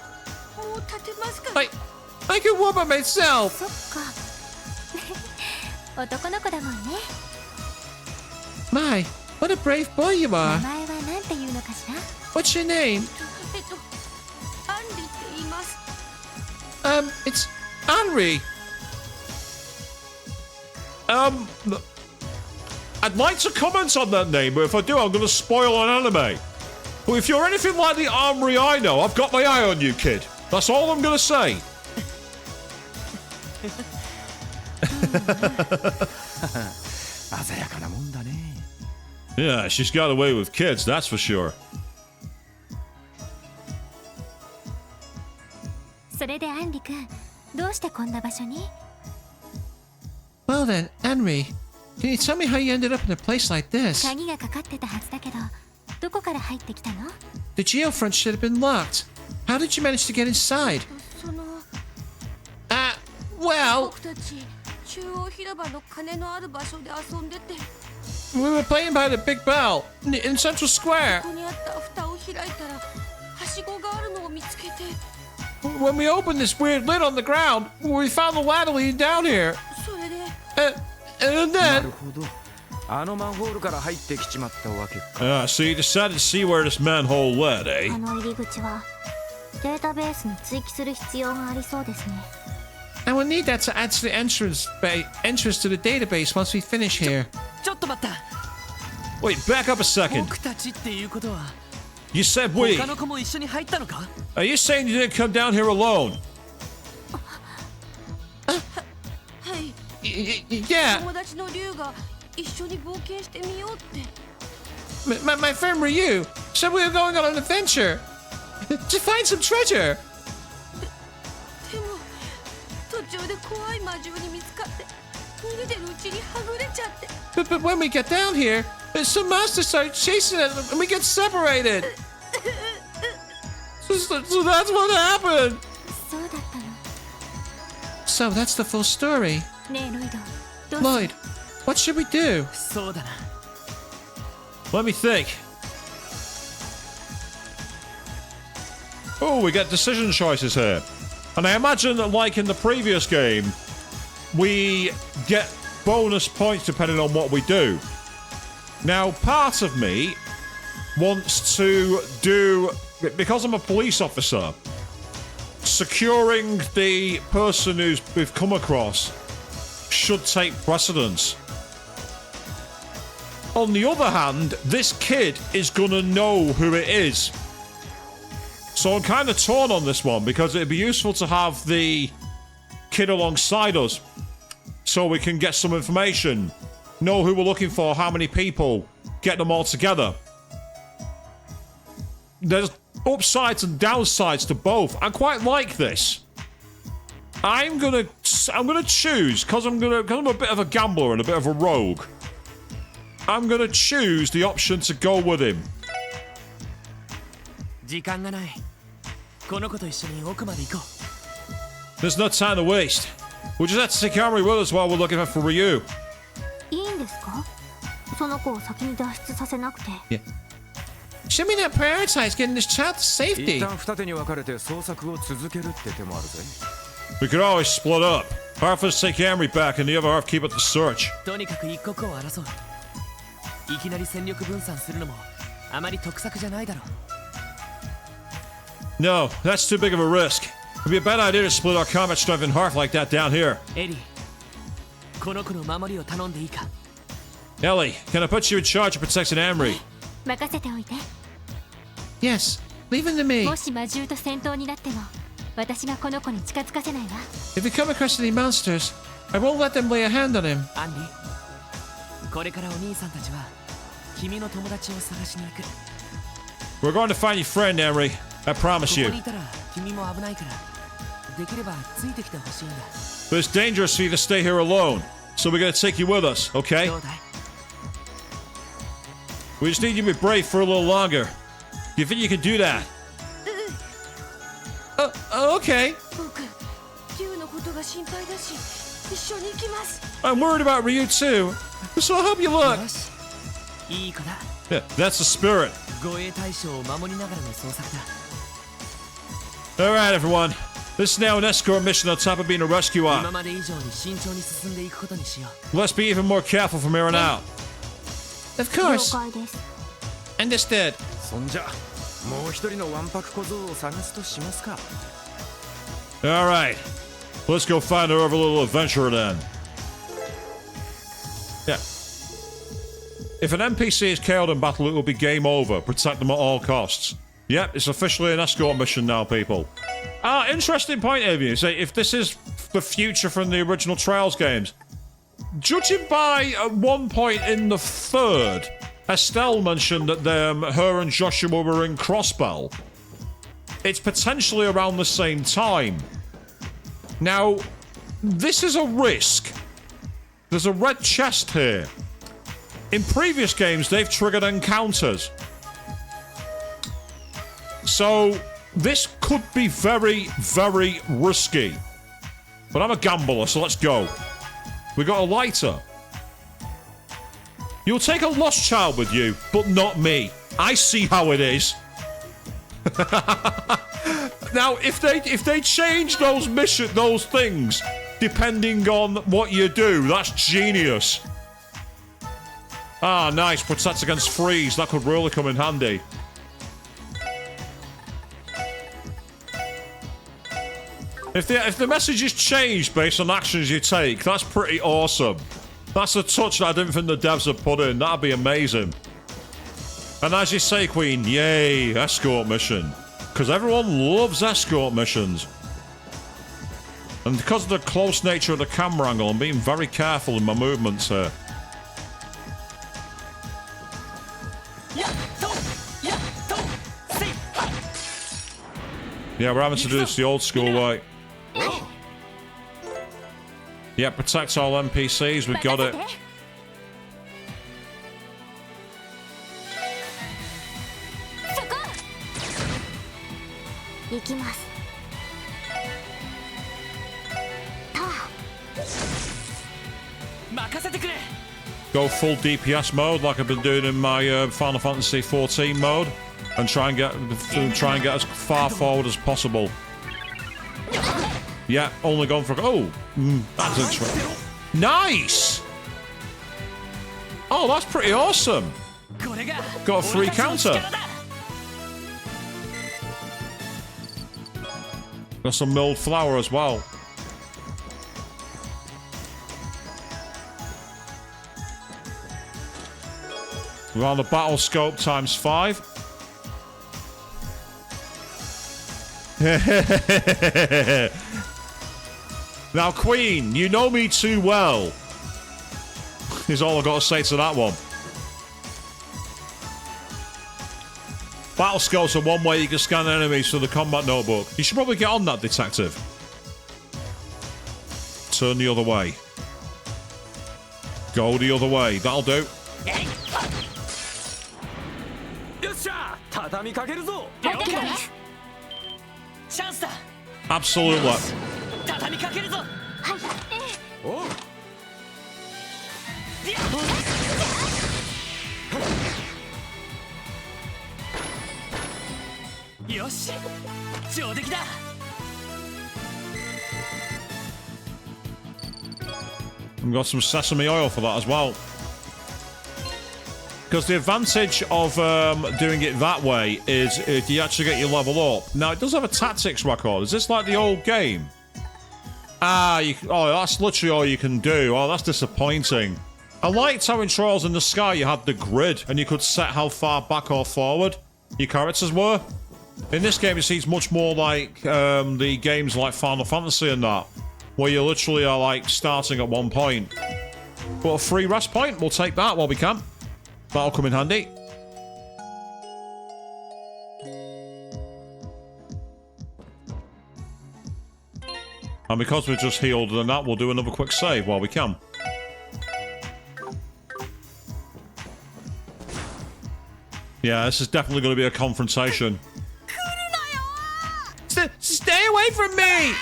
もう立てますか I can walk by myself. そっか男の子だもんね My, what a brave boy you 名 are. 前はなんていうのかしら What's your name? アンリって言います It's Henry. I'd like to comment on that name, but if I do, I'm going to spoil an anime. But if you're anything like the Armory I know, I've got my eye on you, kid. That's all I'm going to say. 鮮やかなもんだね Yeah, she's got away with kids, that's for sure. それでアンリ君、どうしてこんな場所に？ Well then, Henry, can you tell me how you ended up in a place like this? 鍵がかかってたはずだけど、どこから入ってきたの？ The geofront should have been locked. How did you manage to get inside? その Well, 僕たち中央広場の鐘のある場所で遊んでて、 we were playing by the Big Bell in Central Square. ここにあった蓋を開いたらはしごがあるのを見つけて、 When we opened this weird lid on the ground, we found the ladder leading down here. それで And な then, るほど。あのマンホールから入ってきちまったわけか。 So you decided to see where this manhole led, eh? あの入り口はデータベースに追記する必要がありそうですね。 and we'll need that to add to the entrance to the database once we finish here. ちょっと待った Wait, back up a second. 僕たちっていうことは You said we. 他の子も一緒に入ったのか Are you saying you didn't come down here alone? はい、 Yeah, 友達の龍が一緒に冒険してみようって。 my friend Ryu said we were going on an adventure to find some treasure. でも途中で怖い魔獣に見つかって逃げてるうちにはぐれちゃって。 But when we get down here, some monsters start chasing us and we get separated. So that's what happened. そうだったの。 So that's the full story. ねえロイド、どうする？ Lloyd, what should we do? そうだな Let me think. Oh, we get decision choices here. And I imagine that, like in the previous game, we get bonus points depending on what we do. Now, part of me wants to do, because I'm a police officer, securing the person we've come across should take precedence. On the other hand, this kid is gonna know who it is. So I'm kind of torn on this one because it'd be useful to have the kid alongside us so we can get some information, know who we're looking for, how many people, get them all together. There's upsides and downsides to both. I quite like this. I'm gonna choose because I'm a bit of a gambler and a bit of a rogue. I'm gonna choose the option to go with him. 時間がないこの子と一緒に奥まで行こう There's no time to waste. We'll just have to take Henry with us while we're looking for Ryu. いいんですか？その子を先に脱出させなくて。 Should we not prioritize getting this child to 一 safety? 旦二手に分かれて捜索を続けるって手もあるぜ。 We could always split up. Half of us take Henry back and the other half keep up the search. とにかく一刻を争ういきなり戦力分散するのもあまり得策じゃないだろう No, that's too big of a risk. It'd be a bad idea to split our combat strength in half like that down here. エリーこの子の守りを頼んでいいか Ellie, can I put you in charge of protecting Henry? 任せておいて。 Yes, leave him to me. もし魔獣と戦闘になっても、私がこの子に近づかせないわ。 If we come across any monsters, I won't let them lay a hand on him. アンリこれからお兄さんたちは君の友達を探しに行く We're going to find your friend, Henry. I こ promise こ you. にいたら君も危ないからできればついてきてほしいんだ But it's dangerous for you to stay here alone. So we're going to take you with us, okay? どうだい We just need you to be brave for a little longer. You think you can do that? Okay. 僕龍のことが心配だし一緒に行きます。 I'm worried about Ryu too. So I'll help you look. よしいい子だ Yeah, that's the spirit. 護衛対象を守りながらの捜索だ Alright, everyone. This is now an escort mission on top of being a rescue 今 op. まで以上に慎重に進んでいくことにしよ Let's be even more careful from here on out. Of 了 course. 解です。 Understood. そんじゃもう一人のわんぱく小僧を探すとしますか。 Alright. Let's go find our other little adventurer then. Yeah. If an NPC is killed in battle, it will be game over. Protect them at all costs. Yep, it's officially an escort mission now, people. Interesting point of view. Say, if this is the future from the original Trials games, judging by at one point in the third, Estelle mentioned that her and Joshua were in Crossbell. it's potentially around the same time. Now, this is a risk. There's a red chest here. In previous games, they've triggered encounters. So, this could be very, very risky. But I'm a gambler, so let's go. We got a lighter. You'll take a lost child with you, but not me. I see how it is. Now, if they change those things, depending on what you do, that's genius. Ah, nice. Protect against freeze. That could really come in handy. If the message is changed based on actions you take, that's pretty awesome. That's a touch that I didn't think the devs had put in. That'd be amazing. And as you say, Queen, yay, escort mission. Because everyone loves escort missions. And because of the close nature of the camera angle, I'm being very careful in my movements here. Yeah, we're having to do this the old school way. Yeah, protect all NPCs, we've got it. Go full DPS mode like I've been doing in my Final Fantasy 14 mode, and try and get as far forward as possible. Yeah, only gone for that's interesting. Nice. Oh, that's pretty awesome. Got a free counter. Got some milled flour as well. We're on the battle scope times 5. Now, Queen, you know me too well. Is all I've got to say to that one. Battle scopes are one way you can scan enemies through the combat notebook. You should probably get on that, detective. Turn the other way. Go the other way. That'll do. Absolutely. We've got some sesame oil for that as well. Because the advantage of doing it that way is if you actually get your level up. Now, it does have a tactics record. Is this like the old game? Ah, that's literally all you can do. Oh, that's disappointing. I liked how in Trials in the Sky you had the grid and you could set how far back or forward your characters were. In this game, it seems much more like the games like Final Fantasy and that, where you literally are like starting at one point. But a free rest point, we'll take that while we can. That'll come in handy. And because we've just healed and that, we'll do another quick save while we can. Yeah, this is definitely going to be a confrontation. Stay away from me!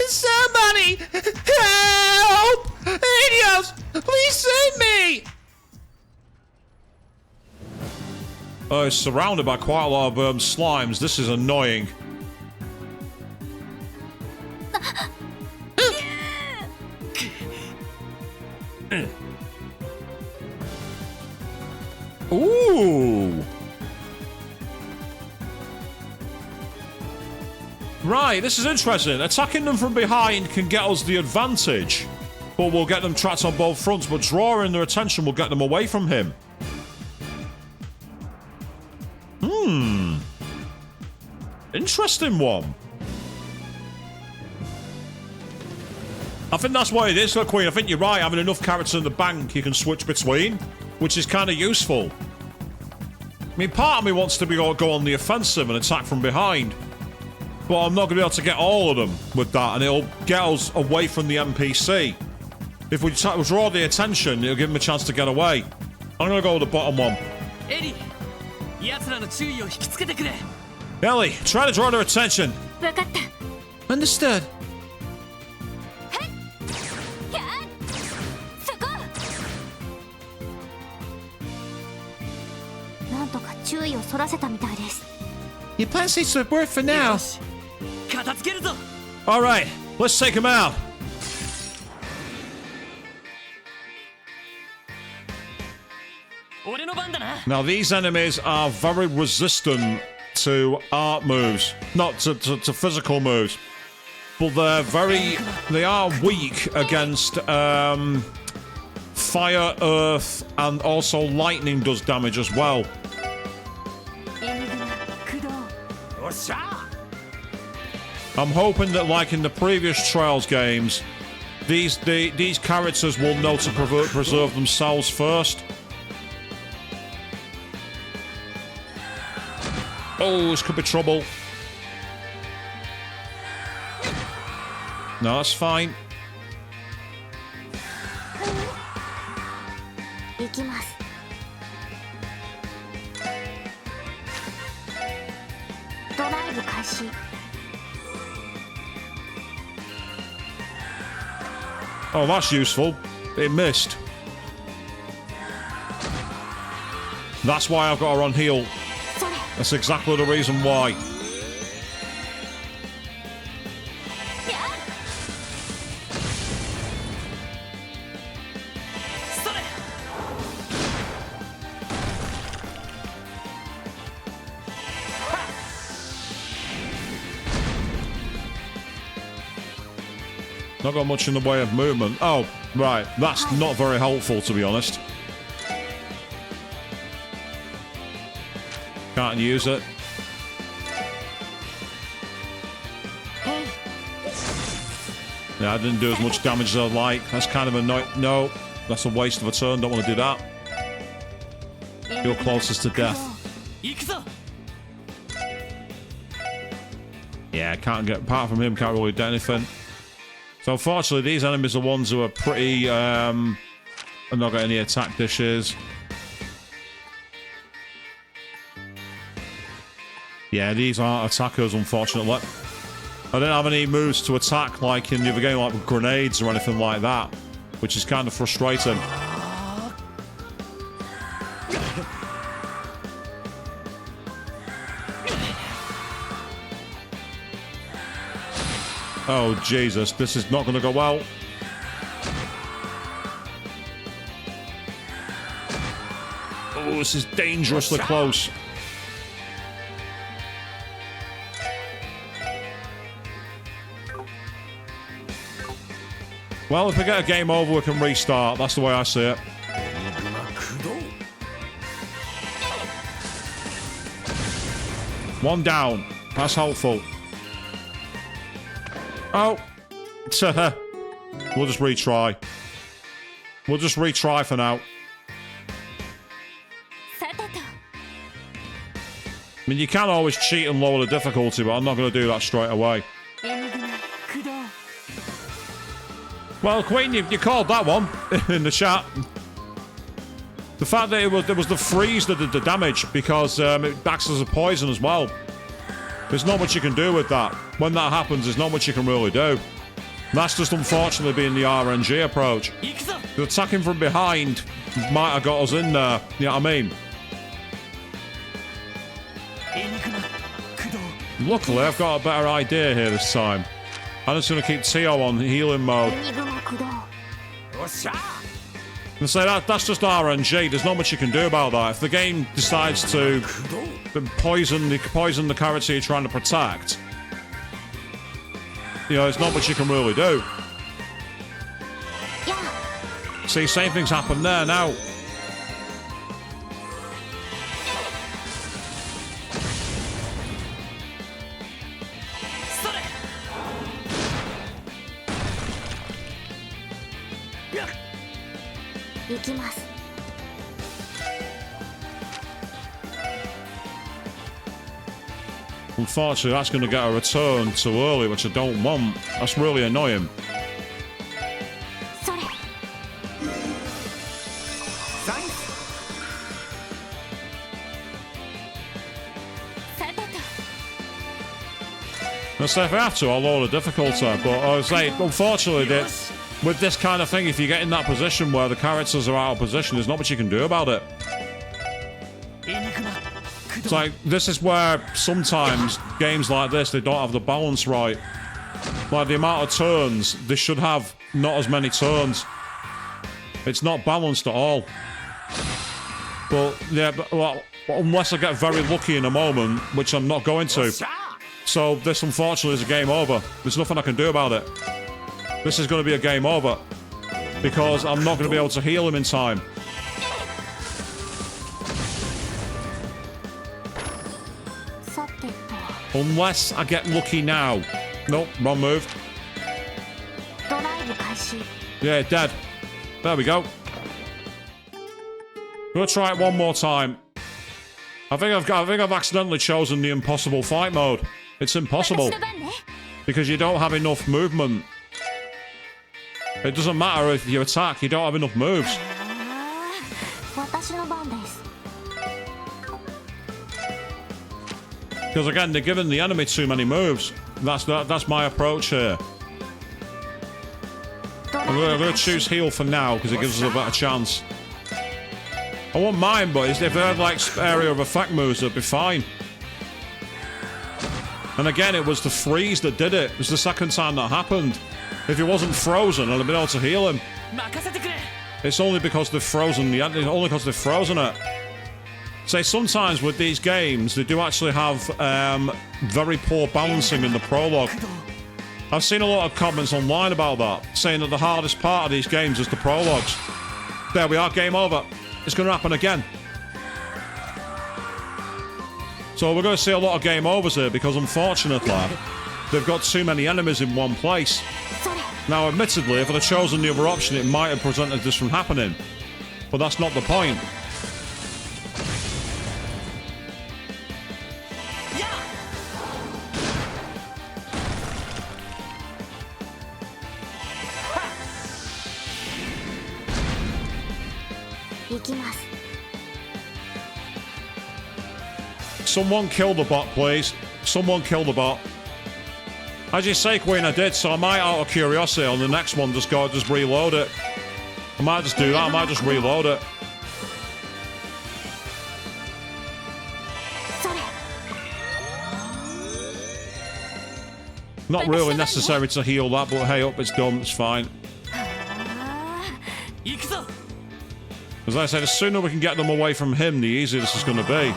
Somebody! Help! Helios! Please save me! Oh, it's surrounded by quite a lot of slimes. This is annoying. Ooh! Right, this is interesting. Attacking them from behind can get us the advantage, but we'll get them trapped on both fronts, but drawing their attention will get them away from him. Interesting one. I think that's what it is for Queen. I think you're right. Having enough characters in the bank you can switch between, which is kind of useful. I mean, part of me wants to go on the offensive and attack from behind. But I'm not going to be able to get all of them with that, and it'll get us away from the NPC. If we draw the attention, it'll give them a chance to get away. I'm going to go with the bottom one. エリー、奴らの注意を引きつけてくれ。 Ellie, try to draw their attention. 分かった。 Understood. やあ、そこ。なんとか注意をそらせたみたいです。 Your plan seems to have worked for now. よし、片付けるぞ。 All right, let's take him out. 俺の番だな。 Now, these enemies are very resistant to art moves, not to physical moves. But they are weak against fire, earth, and also lightning does damage as well. エニグマ駆動。おっしゃ I'm hoping that, like in the previous Trials games, these characters will know to preserve themselves first. Oh, this could be trouble. No, that's fine. 行きます。ドライブ開始。 Oh, that's useful. It missed. That's why I've got her on heal. それ。 That's exactly the reason why. それ。 Not got much in the way of movement. Oh, right. That's not very helpful, to be honest. Can't use it. Yeah, I didn't do as much damage as I'd like. That's kind of annoying. No, that's a waste of a turn. Don't want to do that. You're closest to death. 行くぞ。 Yeah, can't get... Apart from him, can't really do anything. So unfortunately, these enemies are ones who are pretty... are not got any attack dishes. Yeah, these aren't attackers, unfortunately. I don't have any moves to attack like in the other game, like with grenades or anything like that, which is kind of frustrating. Oh, Jesus, this is not going to go well. Oh, this is dangerously close. Well, if we get a game over, we can restart. That's the way I see it. エニグマ駆動 One down. That's helpful. Oh. We'll just retry. We'll just retry for now. さてと。 I mean, you can always cheat and lower the difficulty, but I'm not going to do that straight away. エニグマ駆動。 Well, Queen, you called that one in the chat. The fact that it was the freeze that did the damage because it acts as a poison as well. There's not much you can do with that. When that happens, there's not much you can really do. That's just unfortunately being the RNG approach. 行くぞ。 The attacking from behind might have got us in there. You know what I mean? エニグマ駆動。 Luckily, I've got a better idea here this time. I'm just going to keep Tio on healing mode. エニグマ駆動。おっしゃ And say that's just RNG. There's not much you can do about that. If the game decides to 駆動 poison the character you're trying to protect, you know, there's not much you can really do. やあ。 See, same things happen there now. それ。 行きます。Unfortunately, that's going to get a return too early, which I don't want. That's really annoying. それ。サインさてと Let's say if I have to, I'll lower the difficulty. But I was like, unfortunately, with this kind of thing, if you get in that position where the characters are out of position, there's not much you can do about it. It's like, this is where sometimes games like this, they don't have the balance right. Like the amount of turns, they should have not as many turns. It's not balanced at all. But yeah, well, unless I get very lucky in a moment, which I'm not going to. So this unfortunately is a game over. There's nothing I can do about it. This is going to be a game over. Because I'm not going to be able to heal him in time. Unless I get lucky now. Nope, wrong move. ドライブ開始。 Yeah, dead. There we go. We'll try it one more time. I think I've accidentally chosen the impossible fight mode. It's impossible 私の番ね because you don't have enough movement. It doesn't matter if you attack, you don't have enough moves. 私の番です。 Because again, they're giving the enemy too many moves. That's my approach here. ドラ I'm イ going ブ to 開始。 choose heal for now because it gives us a better chance. I won't mind, but if they had like area of effect moves, it'd be fine. And again, it was the freeze that did it. It was the second time that happened. If he wasn't frozen, I'd have been able to heal him. 任せてくれ It's only because they've frozen only because they've frozen it. Say sometimes with these games, they do actually have very poor balancing in the prologue. I've seen a lot of comments online about that, saying that the hardest part of these games is the prologues. There we are, game over. It's going to happen again. So we're going to see a lot of game overs here because unfortunately, they've got too many enemies in one place. それ。 Now, admittedly, if I'd have chosen the other option, it might have prevented this from happening. But that's not the point. Yeah! 行きます。 Someone kill the bot, please. Someone kill the bot. As you say, Queen, I did, so I might, out of curiosity, on the next one, just reload it. I might just do that. I might just reload it. それ。 Not really necessary to heal that, but hey up, it's done. It's fine. 行くぞ As I said, the sooner we can get them away from him, the easier this is going to be.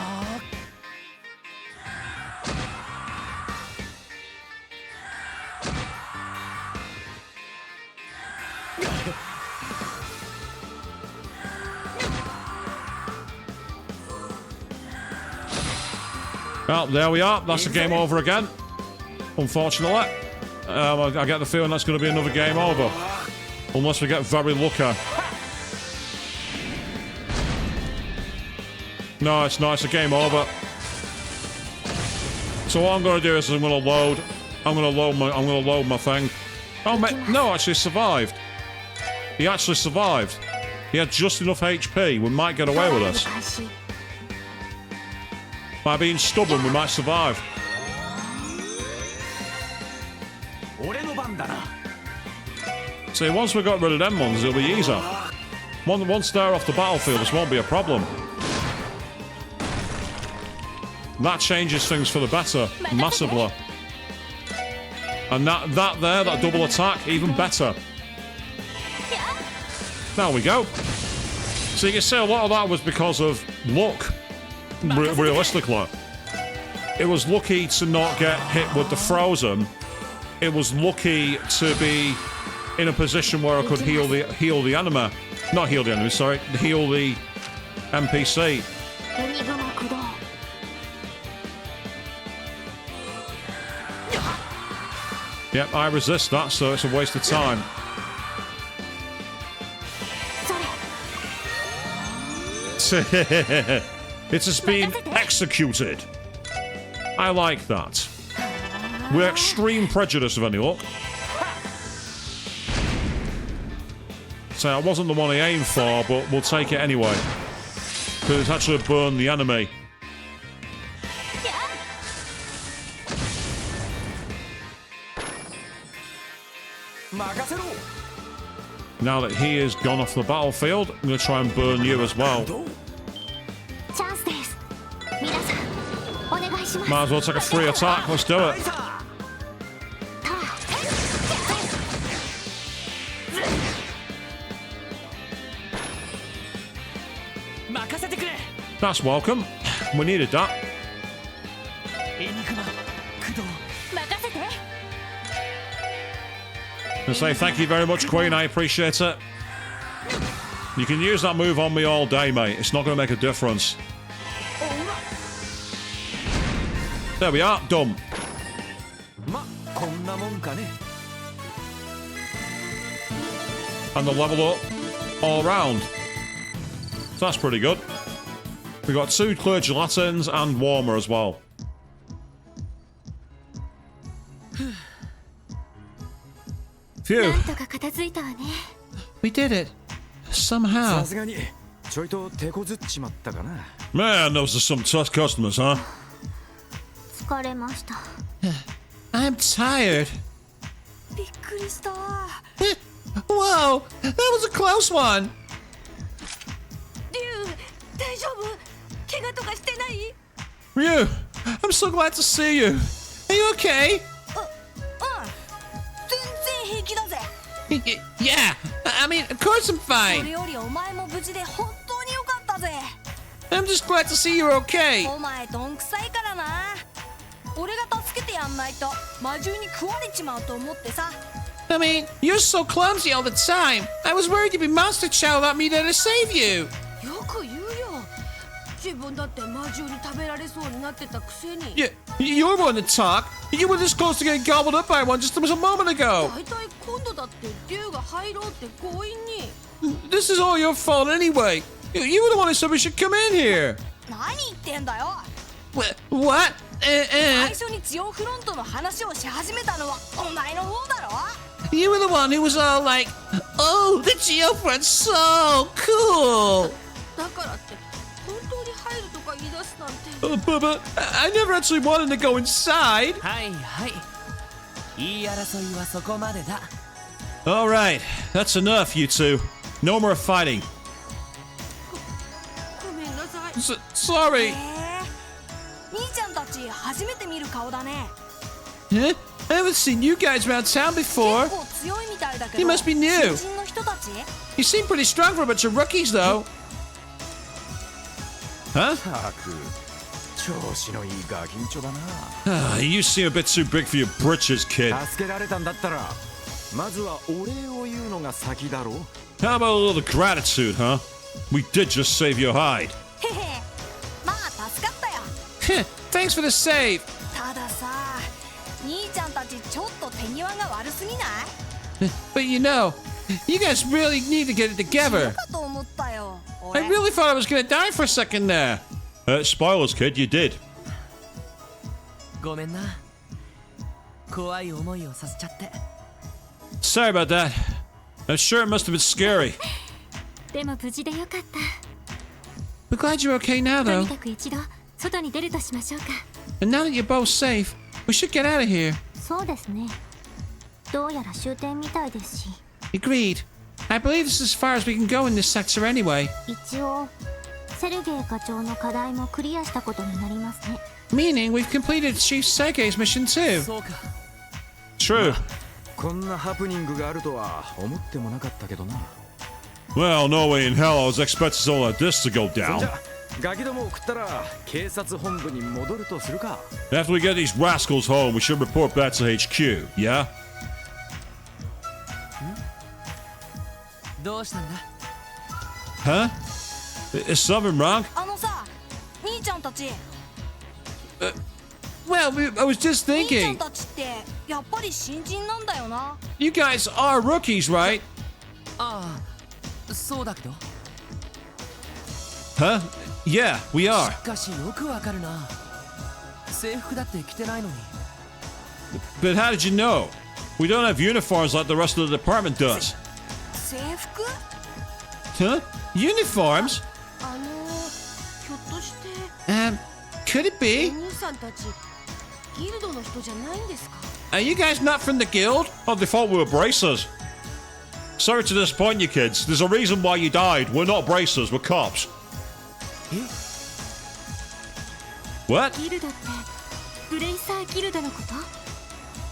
Well, there we are. That's the game over again. Unfortunately. I get the feeling that's going to be another game over. Unless we get very lucky. No, it's not. It's a game over. So what I'm going to do is I'm going to load my thing. Oh, no, actually survived. He actually survived. He had just enough HP. We might get ド away ラ with イブ this. 開始。 By being stubborn, we might survive. 俺の番だな See, once we got rid of them ones, it'll be easier. Once they're off the battlefield, this won't be a problem. That changes things for the better, massively. And that double attack, even better. There we go. So you can say a lot of that was because of luck, realistically. It was lucky to not get hit with the frozen. It was lucky to be in a position where I could heal the enemy. Not heal the enemy, sorry. Heal the NPC. エニグマ駆動。 Yep, I resist that, so it's a waste of time. それ。 It has been executed. I like that. With extreme prejudice of any luck. So that wasn't the one he aimed for, but we'll take it anyway. Because it's actually burned the enemy. Now that he is gone off the battlefield, I'm going to try and burn you as well. チャンスです。皆さん、お願いします。 Might as well take a free attack. Let's do it. That's welcome. We needed that. エニグマ工藤任せて。 And say thank you very much, Queen. I appreciate it. You can use that move on me all day, mate. It's not going to make a difference. There we are. Done. まこんなもんかね And the level up all round. So that's pretty good. We got 2 clear gelatins and warmer as well. Phew. なんとか片付いたわね。 We did it. さ Somehow. すがにちょいと手こずっちまったかな Man, those are some tough customers, huh? 疲れました。 I'm tired. びっくりした。 Whoa, that was a close one. リュウ、大丈夫？怪我とかしてない？ Ryu, I'm so glad to see you. Are you okay? 全然平気だぜ。 Yeah, I mean, of course I'm そ fine. れよりお前も無事で本当によかったぜ。 I'm just glad to see you're okay. お前どんくさいからな。俺が助けてやんないと魔獣に食われちまうと思ってさ。 I mean, you're so clumsy all the time. I was worried you'd be Monster Chow without me there to save you. よく言うよ。自分だって魔獣に食べられそうになってたくせに。 You're one to talk. You were this close to getting gobbled up by one just a moment ago. 大体今度だって竜が入ろうって強引に。 This is all your fault anyway. You were the one who said we should come in here. 何言ってんだよ。 What? 最初にジオフロントの話をし始めたのはお前の方だろ。 You were the one who was all like, oh, the Geofront's so cool. だからって本当に入るとか言い出すなんて。 But I never actually wanted to go inside. はいはい言い争いはそこまでだ All right, that's enough, you two. No more fighting. ごめんなさい。 Sorry. 兄ちゃんたち初めて見る顔だね。 Huh? I haven't seen you guys around town before. 結構強いみたいだけど。 You must be new. 新人の人たち？ You seem pretty strong for a bunch of rookies, though. Huh? たく調子のいいガキンチョだな You seem a bit too big for your britches, kid. 助けられたんだったらまずはお礼を言うのが先だろ How about a little gratitude, huh? We did just save your hide. へへ。まあ助かったよ。 Thanks for the save. たださ、兄ちゃんたちちょっと手際が悪すぎない？ But you know, you guys really need to get it 死 together. ぬかと思ったよ。 I 俺。 really thought I was gonna die for a second there. Spoilers, kid, you did. ごめんな怖い思いをさせちゃって Sorry about that. I'm sure it must have been scary. でも無事でよかっ We're glad you're okay now, た。と though. にかく一度外に出るとしましょうか。 And now that you're both safe, we should get out of here. そうですね。どうやら終点みたいですし、 Agreed. I believe this is as far as we can go in this sector anyway. 一応セルゲイ課長の課題もクリアしたことになりますね。 Meaning we've completed Chief Sergei's mission too. そうか True. こんなハプニングがあるとは思ってもなかったけどな Well, no way in hell I was expecting all of this to go そん down. じゃガキどもを送ったら警察本部に戻るとするか After we get these rascals home, we should report back to HQ, yeah? どうしたんだ Huh? Is something wrong? あのさ、兄ちゃんたち。 Well, I was just 兄ちゃん thinking. たちってやっぱり新人なんだよな。 You guys are rookies, right? ああそうだけど Huh? Yeah, we are. しかしよくわかるな制服だって着てないのに。 But how did you know? We don't have uniforms like the rest of the department does. 制服？ Huh? Uniforms? ひょっとして Could it お be? 兄さんたちギルドの人じゃないんですか？ Are you guys not from the guild? Oh, they thought we were bracers. Sorry to disappoint you kids. There's a reason why you died. We're not bracers, we're cops. What? ギルドってブレイサーギルドのこと？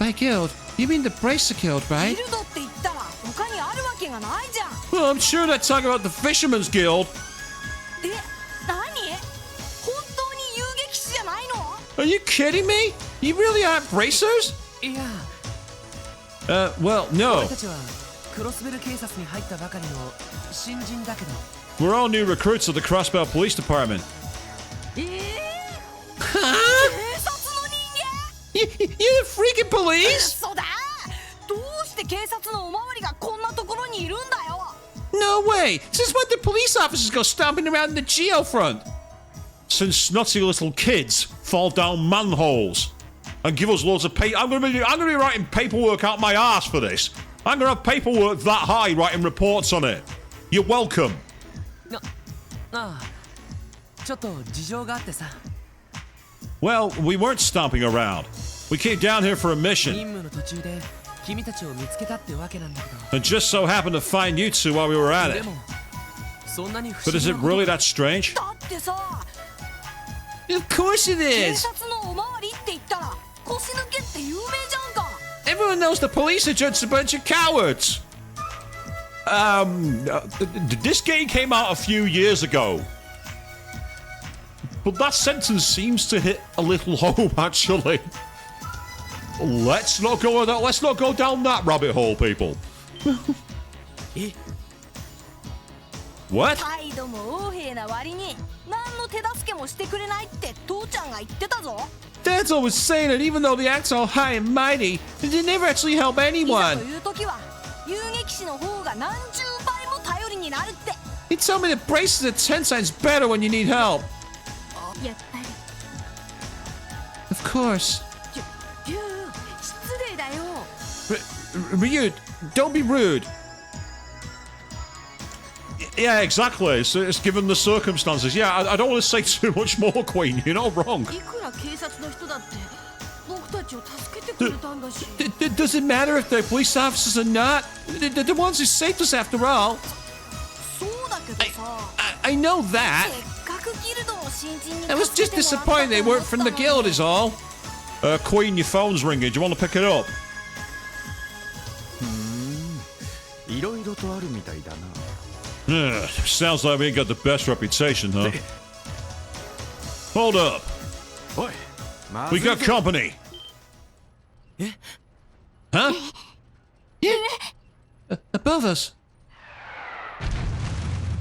By guild, you mean the Bracer Guild, ギ right? ルドって言ったら他にあるわけがないじゃん。 Well, I'm sure they're talking about the Fisherman's Guild. え、何？本当に遊撃士じゃないの？ Are you kidding me? You really aren't bracers? いや、 Well, no. 俺たちはクロスベル警察に入ったばかりの新人だけど。 We're all new recruits of the Crossbell Police Department. 警察の人 You're the freaking 間？ police? 嘘だ！どうして警察のおまわりがこんなところにいるんだよ？ No way! Since when did police officers go stomping around the Geo front? Since snotty little kids fall down manholes and give us loads of I'm gonna be writing paperwork out my arse for this. I'm gonna have paperwork that high writing reports on it. You're welcome. ああ、ちょっと事情があってさ。 Well, we weren't stomping around. We came down here for a 任 mission 務の途中で君たちを見つけたってわけなんだけど。 and just so happened to find you two while we were at で it. もそんなに不 But 思 is 議 it なこと really that strange? だってさ、 Of course it 警 is! 察のおまわりって言ったら腰抜けって有名じゃんか。 Everyone knows the police are just a bunch of cowards! This game came out a few years ago. But that sentence seems to hit a little home, actually. Let's not go down that rabbit hole, people. What? 態度も横柄な割に何の手助けもしてくれないって父ちゃんが言ってたぞ。 Dad's always saying that even though they act all high and mighty, they never actually help いざ anyone. という時は遊撃士の方が何十倍も頼りになるって。 He told me that braces are 10 times better when you need help. やっぱり Of course. リュウ、失礼だよ。 Ryu, don't be rude. Yeah, exactly. It's given the circumstances. Yeah, I don't want to say too much more, Queen. You're not wrong. いくら警察の人だって僕たちを助けてくれたんだし。 Does it matter if they're police officers or not? They're the ones who saved us after all. そうだけどさ。 I know that. せっかくギルドの新人に I was 助 just けてもらった disappointed they と思 weren't った from の the に guild is all. Queen, your phone's ringing. Do you want to pick it up? いろいろとあるみたいだな。 Sounds like we ain't got the best reputation, huh? Hold up. おい、まず We いぞ got company. Huh? Yeah. Above us.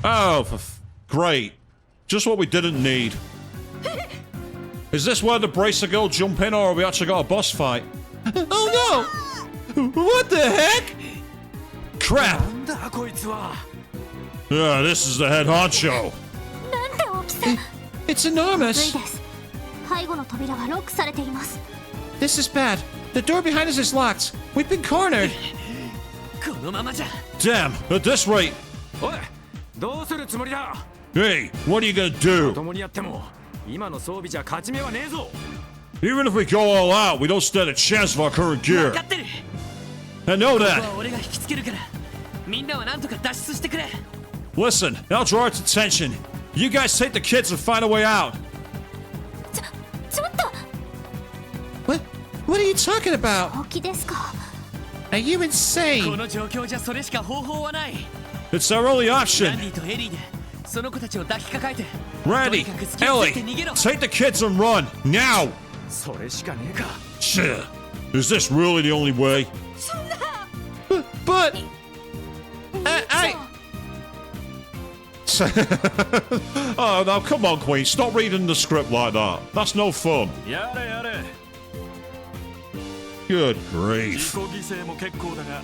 Oh, great. Just what we didn't need. Is this where the Bracer Girl jump in, or have we actually got a boss fight? Oh no! What the heck? Crap! なんだこいつは。 Yeah, this is the head honcho. なんて大きさ。 It's 無 enormous. 理です。背後の扉はロックされています。 This is bad. The door behind us is locked. We've been cornered. このままじゃ。 Damn, at this rate. おい、どうするつもりだ。 Hey, what are you gonna ま do? ともにやっても今の装備じゃ勝ち目はねえぞ。 Even if we go all out, we don't stand a chance of our current 分 gear. かってる。 I know ここ that. は俺が引きつけるから。みんなはなんとか脱出してくれ。 Listen, I'll draw its attention. You guys take the kids and find a way out. ちょっと What are you talking about? 本気ですか？ Are you こ insane? の状況じゃそれしか方法はない。 It's our only ラン option. ディとエリーでその子たちを抱きかかえて。 Randy, とにかく突き Ellie, 捨てて逃げろ。 take the kids and run now. それしかねえか。 Shit. Is this really the only way? But I Oh, now come on, Queen. Stop reading the script like that. That's no fun. やれやれ。 Good 自己 grief. 犠牲も結構だが、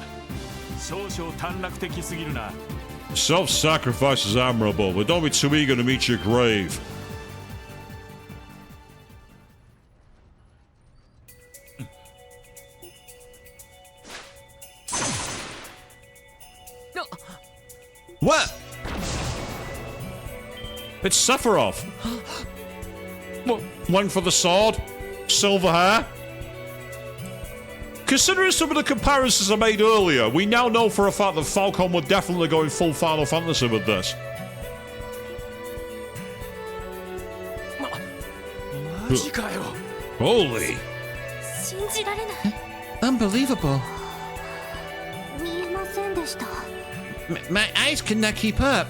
少々短絡的すぎるな。 Self-sacrifice is admirable, but don't be too eager to meet your grave. What? It's Sephiroth. What? Length for the sword? Silver hair? Considering some of the comparisons I made earlier, we now know for a fact that Falcon would definitely go in full Final Fantasy with this. マジかよ。 Holy. 信じられない。 Unbelievable. 見えませんでした。 My eyes cannot keep up.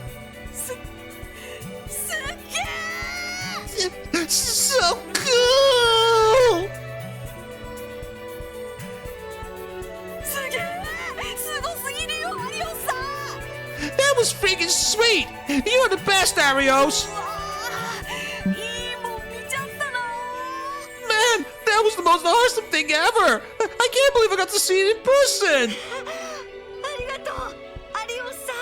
So cool! すげえすごすぎるよアリオさん。 That was freaking sweet! You're the best, Arios! うわーいいもん見ちゃったな。 Man, that was the most awesome thing ever! I can't believe I got to see it in person! ありがとうアリオさ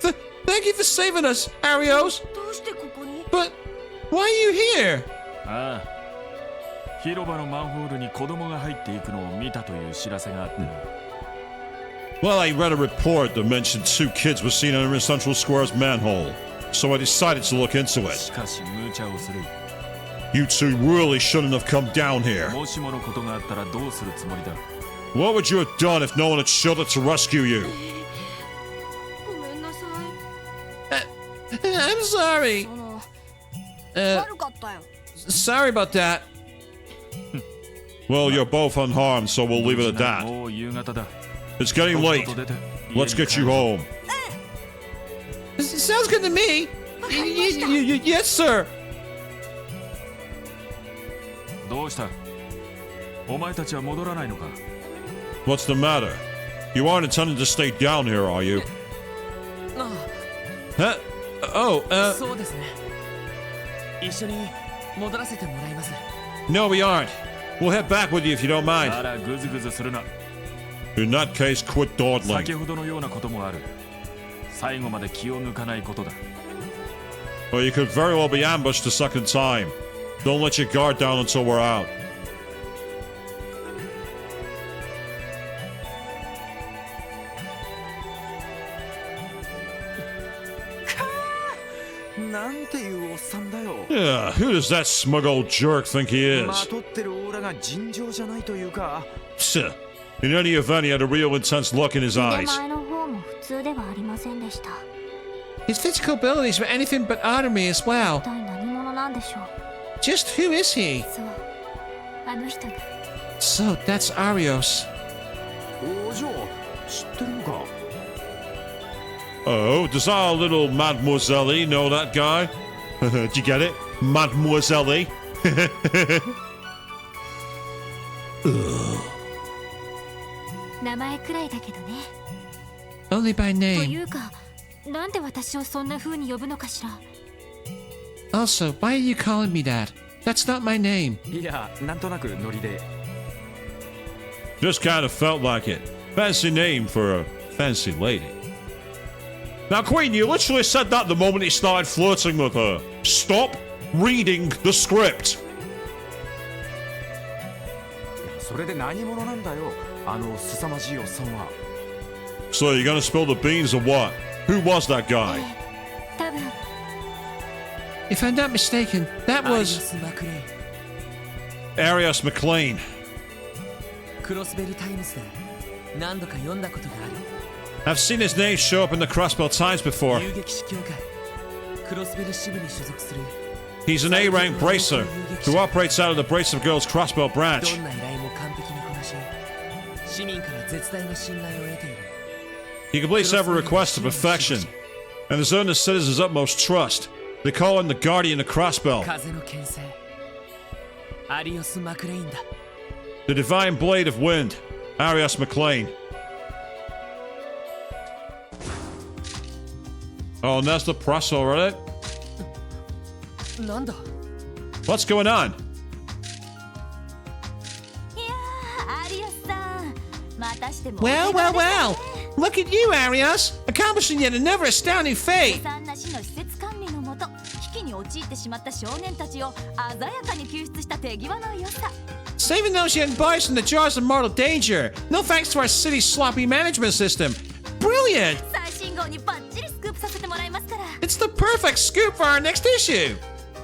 ん。 Thank you for saving us, Arios! どうしてここに？ But why are you here? ああ、広場のマンホールに子供が入っていくのを見たという知らせがあってな。 Well, I read a report that mentioned 2 kids were seen in Central Square's manhole, so I decided to look into it. しかし無茶をする。 You two really shouldn't have come down here. もしものことがあったらどうするつもりだ。 What would you have done if no one had showed up to rescue you? ごめんなさい。 I'm sorry. 悪かったよ。 Sorry about that. Well, you're both unharmed, so we'll leave it at that. もう夕方だ。 It's getting late. Let's get you home. Sounds good to me. Yes, sir. どうした？お前たちは戻らないのか？ What's the matter? You aren't intending to stay down here, are you? Huh? Oh, そうですね。一緒に戻らせてもらいます。 No, we aren't. We'll head back with you if you don't あ mind. らグズグズするな。 In that case, quit dawdling. 先ほどのようなこともある。最後まで気を抜かないことだ。 Or you could very well be ambushed a second time. Don't let your guard down until we're out. なんていうおっさんだよ。 Yeah, who does that smug old jerk think he ま is? とってるオーラが尋常じゃないというか。 Psst. In any event, he had a real intense look in his 腕 eyes. 前の方も普通ではありませんでした。 his physical abilities were anything but army as well. 一体何者なんでしょう。 Just who is he? そう、あの人が。 So that's Arios. お嬢、知ってるのか？ Oh, does our little Mademoiselle know that guy? Did you get it? Mademoiselle? 名前くらいだけどね。 Only by と name. いうか、なんで私をそんな風に呼ぶのかしら。 Also, why are you calling me that? That's not my name. いや、なんとなくノリで。 Just kind of felt like it. Fancy name for a fancy lady. Now, Queen, you literally said that the moment he started flirting with her. Stop reading the script. それで何者なんだよ、あの凄まじいおっさんは。 So you're gonna spill the beans or what? Who was that guy? 多分 If I'm not mistaken, that アリオ was. ス・マクレイ。 Arias McLean. クロスベルタイムズで何度か読んだことがある。 I've seen his name show up in the Crossbell Times before. 遊撃士協会クロスベル支部に所属する。 He's an A-rank bracer who operates out of the Bracer Girls Crossbell ど branch. んな依頼も完璧にこなし、市民から絶大な信頼を得ている。 He completes every request to perfection and has earned the citizens' utmost trust. They call him the Guardian of Crossbell, 風の牽制。アリオス・マクレインだ。 the Divine Blade of Wind, Arias McLean. Oh, and that's the press already? なんだ What's going on? いやーアリオスさんまたしても Well, well, well. Look at you, Arios, accomplishing yet another astounding 凄 feat. 惨な市の施設管理のもと危機に陥ってしまった少年たちを鮮やかに救出した手際の良さ。 Saving those young boys from the jaws of mortal danger. No thanks to our city's sloppy management system. Brilliant. 最新号にバッチリスクープさせて It's the perfect scoop for our next issue.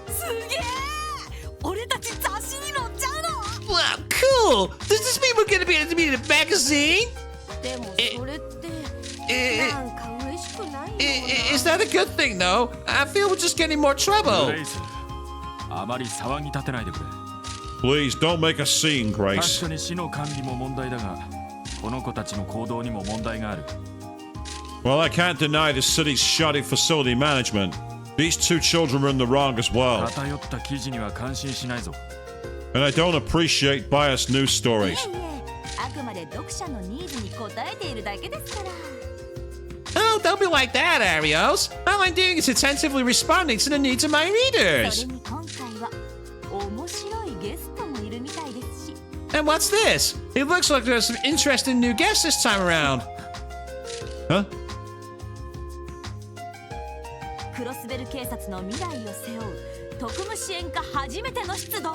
すげえ俺たち雑誌に載っちゃうの Wow, cool. Does this mean we're gonna be able to be in a magazine? でもそれってなんか嬉しくないよ Is that a good thing, though? I feel we're just getting more グ trouble. レイスあまり騒ぎ立てないでくれ Please don't make a scene, 確 Grace. かに死の管理も問題だがこの子たちの行動にも問題がある Well, I can't deny the city's shoddy facility management. These two children are in the wrong as well. 偏った記事には感心しないぞ And I don't appreciate biased news stories. いえあくまで読者のニーズに応えているだけですから Oh, don't be like that, Arios. All I'm doing is attentively responding to the needs of my そ readers. れに今回は面白いゲストもいるみたいですし And what's this? It looks like there's some interesting new guests this time around. Huh? クロスベル警察の未来を背負う特務支援課初めての出動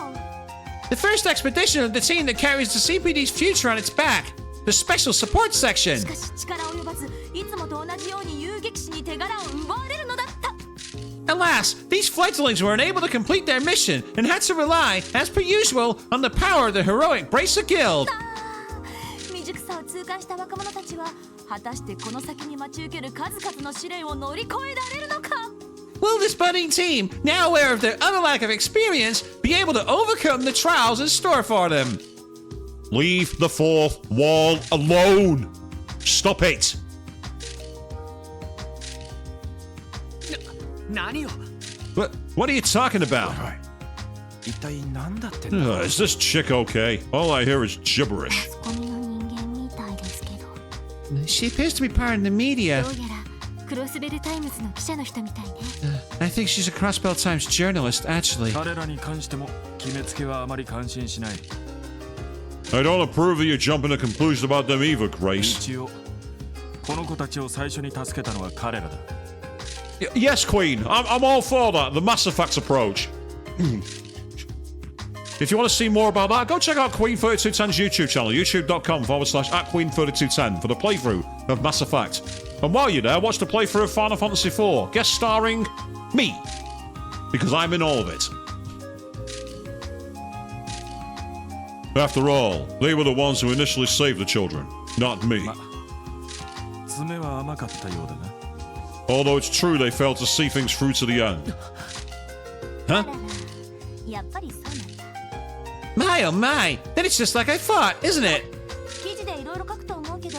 The first expedition of the team that carries the CPD's future on its back. The Special Support Section. しかし力及ばずいつもと同じように遊撃士に手柄を奪われるのだった Alas, these fledglings were unable to complete their mission and had to rely, as per usual, on the power of the heroic Bracer Guild. 未熟さを痛感した若者たちは果たしてこの先に待ち受ける数々の試練を乗り越えられるのか Will this budding team, now aware of their utter lack of experience, be able to overcome the trials in store for them? Leave the fourth wall alone. Stop it. 何を What are you talking about? 一体何だってんだ Is this chick okay? All I hear is gibberish. マスコミの人間みたいですけど She appears to be part of the media. どうやらクロスベルタイムズの記者の人みたいね I think she's a Crossbell Times journalist, actually. 彼らに関しても決めつけはあまり感心しない I don't approve of you jumping to conclusions about them either, Grace. 一応この子たちを最初に助けたのは彼らだ Yes, Queen. I'm all for that. The Mass Effect approach. If you want to see more about that, go check out Queen3210's YouTube channel, youtube.com/@Queen3210 for the playthrough of Mass Effect. And while you're there, watch the playthrough of Final Fantasy IV, guest starring me. Because I'm in all of it. After all, they were the ones who initially saved the children, not me. 爪は甘かったようだな Although it's true they failed to see things through to the end. Huh? やっぱりそうなんだ My oh my, then it's just like I thought, isn't it? 記事でいろいろ書くと思うけど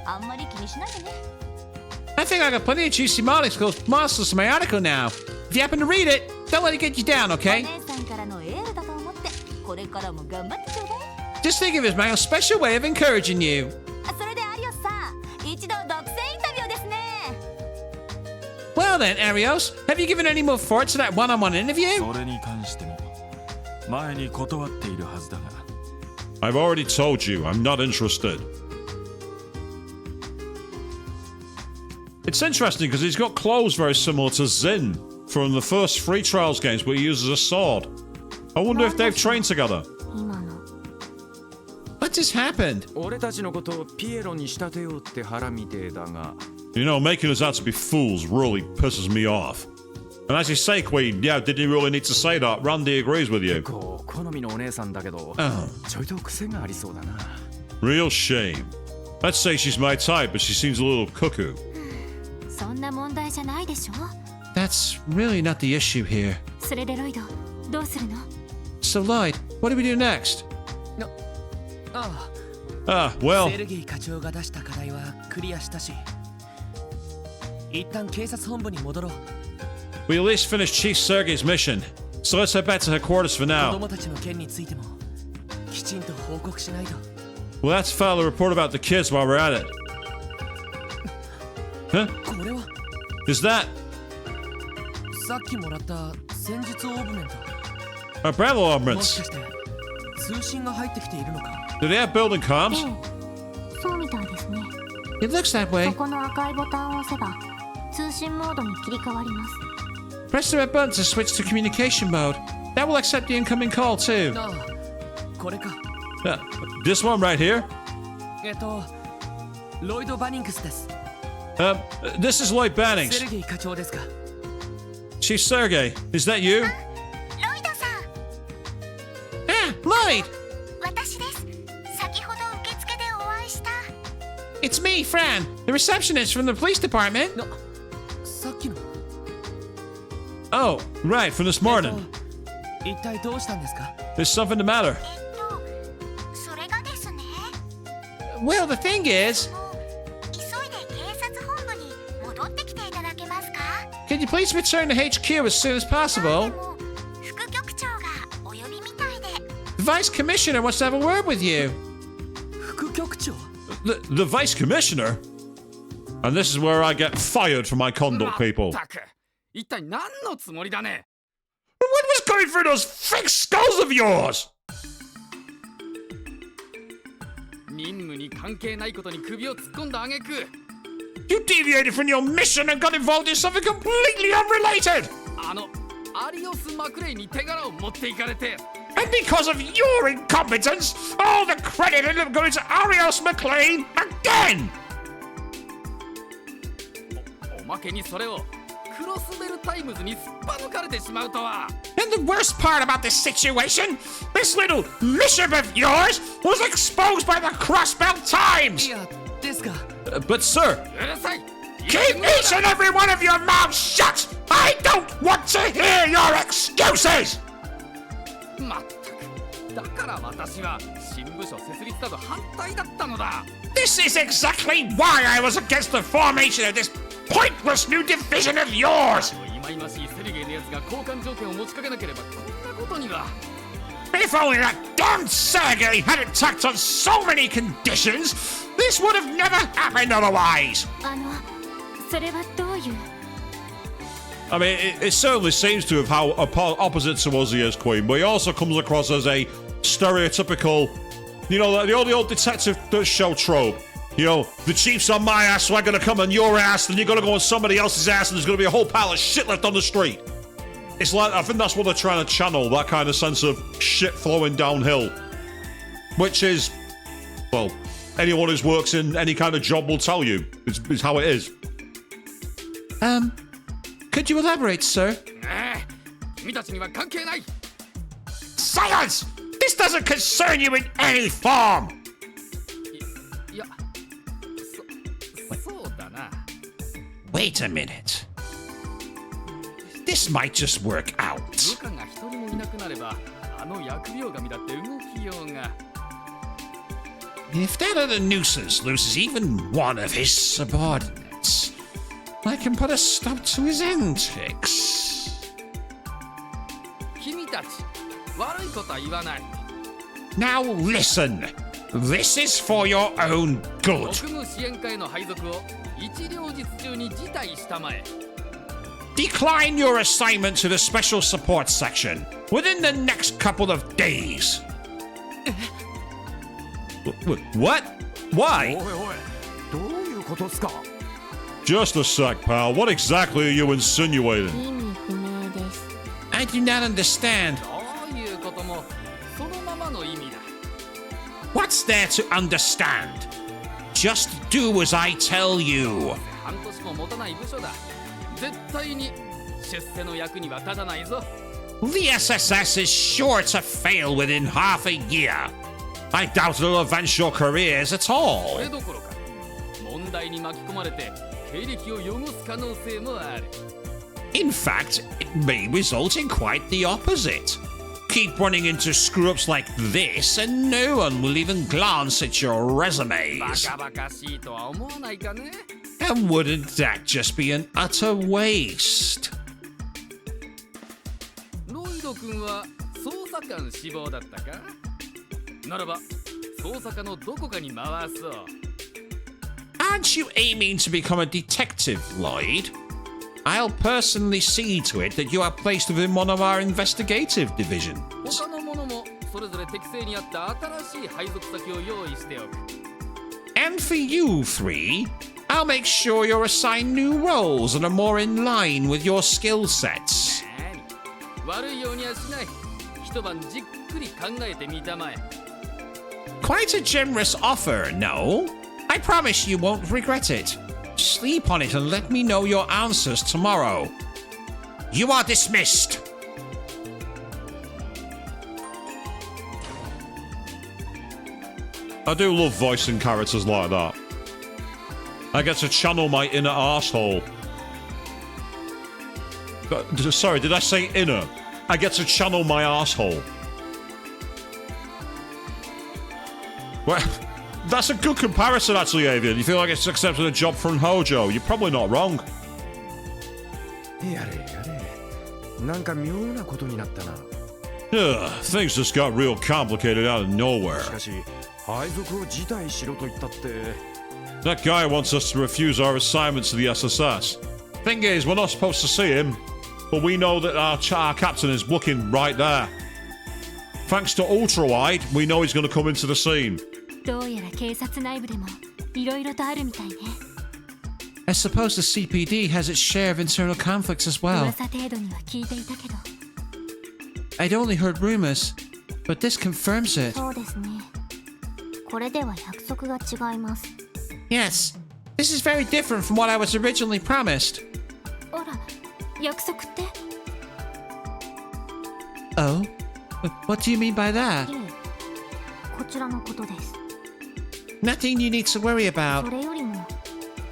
あんまり気にしないでね I think I got plenty of juicy molecule monsters in my article now. If you happen to read it, don't let it get you down, お okay? 姉さんからのエールだと思ってこれからも頑張ってちょうだい Just think of it as my own special way of encouraging you. それで有吉さん一度独占インタビューですね Well then, Arios, have you given any more thought to that one-on-one interview? それに関しても前に断っているはずだが I've already told you, I'm not interested. It's interesting because he's got clothes very similar to Zin from the first Free Trials games, but he uses a sword. I wonder if they've trained together. 今の What just happened? 俺たちのことをピエロに仕立てようって腹みてえだが You know, making us out to be fools really pisses me off. And as you say, Queen, yeah, did you really need to say that? Randy agrees with you. こう好みのお姉さんだけど Oh. ちょいと癖がありそうだな Real shame. Let's say she's my type, but she seems a little cuckoo. そんな問題じゃないでしょ That's really not the issue here. それでロイドどうするの So Lloyd, what do we do next? あ Ah, あ well, セルゲイ課長が出した課題はクリアしたし一旦警察本部に戻ろう we at least finished Chief Sergey's mission. So let's head back to headquarters for 子 now. 供たちの件についてもきちんと報告しないと Well, let's file a report about the kids while we're at it. Huh? これは Is that さっきもらった戦術オーブメント a battle もし armaments? かして通信が入ってきているのか Do they have building え comms? えそうみたいですね It looks that way. そこの赤いボタンを押せば通信モードに切り替わります Press the red button to switch to communication mode. That will accept the incoming call too. ああこれか This one right here? ロイド・バニンクスです This is Lloyd Bannings. セルゲイ課長ですか Chief Sergey, is that you? ロイドさん Ah, Lloyd! 私です。先ほど受付でお会いした。 It's me, Fran, the receptionist from the police department. さっきの Oh, right, from this morning. 一体どうしたんですか？ There's something the matter. それがですね。 Well, the thing is, 急いで警察本部に戻ってきていただけますか？ can you please return to HQ as soon as で possible? も副局長がお呼びみたいで。 The Vice Commissioner wants to have a word with you. 副局長 The Vice Commissioner? And this is where I get fired for my conduct, people. たく一体何のつもりだね。 What was going through those thick skulls of yours? 任務に関係ないことに首を突っ込んだ挙句 You deviated from your mission and got involved in something completely unrelated! あのアリオス・マクレイに手柄を持っていかれて And because of your incompetence, all the credit ended up going to Arios McLean again! おまけにそれをクロスベルタイムズにすっぱ抜かれてしまうとは And the worst part about this situation, this little mission of yours was exposed by the Crossbelt い Times. やですが But sir, うるさい Keep each and every one of your mouths shut. I don't want to hear your excuses. まったくだから私は新部署設立など反対だったのだ This is exactly why I was against the formation of this pointless new division of yours. 忌々しいセルゲイのやつが交換条件を持ちかけなければこんなことには If only that damn Sergei hadn't tacked on so many conditions, this would have never happened otherwise. それはどういう I mean, it certainly seems to have how opposite to us he is, Queen, but he also comes across as a stereotypical, you know, the old detective show trope. You know, the chief's on my ass, so I'm gonna come on your ass, then you're gonna go on somebody else's ass, and there's gonna be a whole pile of shit left on the street. It's like, I think that's what they're trying to channel, that kind of sense of shit flowing downhill. Which is, well, anyone who works in any kind of job will tell you. It's how it is. Could you elaborate, sir? 君たちには関係ない Silence! This doesn't concern you in any form. いやそうだな Wait a minute. This might just work out. 部下が一人もいなくなればあの疫病神だって動きようが If that other nuisance loses even one of his subordinates, I can put a stop to his antics. 君たち悪いことは言わない Now listen. This is for your own 国 good. 務支援課への配属を一両日中に辞退したまえ Decline your assignment to the special support section within the next couple of days. What? Why? おいおいどういうことっすか Just a sec, pal. What exactly are you insinuating? 意味不明です。 I do not understand. どういうこともそのままの意味だ What's there to understand? Just do as I tell you. 半年も持たない部署だ絶対に出世の役には立たないぞ The SSS is sure to fail within half a year. I doubt it'll advance your careers at そ all. れどころか問題に巻き込まれて経歴を汚す可能性もある In fact, it may result in quite the opposite. Keep running into screw-ups like this and no one will even glance at your バ resumes. カバカしいとは思わないかね And wouldn't that just be an utter waste? ロイド君は捜査官志望だったかならば捜査課のどこかに回そう Aren't you aiming to become a detective, Lloyd? I'll personally see to it that you are placed within one of our investigative divisions. 他の者もそれぞれ適正に合った新しい配属先を用意しておく And for you three, I'll make sure you're assigned new roles that are more in line with your skill sets. 悪いようにはしない一晩じっくり考えてみたまえ Quite a generous offer, no? I promise you won't regret it. Sleep on it and let me know your answers tomorrow. You are dismissed. I do love voicing characters like that. I get to channel my inner arsehole. Sorry, did I say inner? I get to channel my arsehole. Well, that's a good comparison, actually, Avian. You feel like it's accepted a job from Hojo. You're probably not wrong. やれやれなんか妙なことになったな Things just got real complicated out of nowhere. しかし配属を辞退しろと言ったって That guy wants us to refuse our assignments to the SSS. Thing is, we're not supposed to see him, but we know that our captain is looking right there. Thanks to Ultrawide, we know he's going to come into the scene. どうやら警察内部でもいろいろとあるみたいね I suppose the CPD has its share of internal conflicts as well. 噂程度には聞いていたけど I'd only heard rumors, but this confirms it. そうですね。これでは約束が違います。 Yes, this is very different from what I was originally promised. あら約束って Oh? What do you mean by that? いえ、こちらのことです。 Nothing you need to worry そ about. れよりも、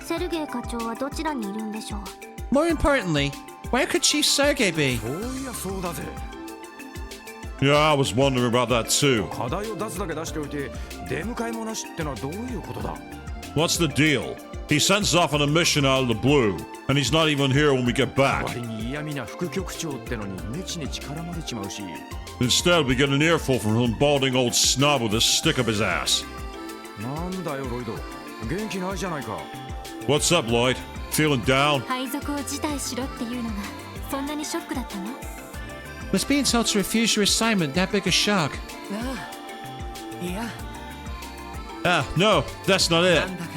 セルゲイ課長はどちらにいるんでしょう。 More importantly, where could Chief Sergei be? そういやそうだぜ Yeah, I was wondering about that too. 課題を出すだけ出しておいて出迎えもなしってのはどういうことだ What's the deal? He sends us off on a mission out of the blue, and he's not even here when we get back. 割に嫌味な副局長ってのにネチネチ絡まれちまうし Instead, we get an earful from some balding old snob with a stick up his ass. なんだよロイド元気ないじゃないか What's up, Lloyd? Feeling down? 配属を辞退しろっていうのがそんなにショックだったの Was being told to refuse your assignment that big a shock? ああいや Ah, no, that's not な it. んだか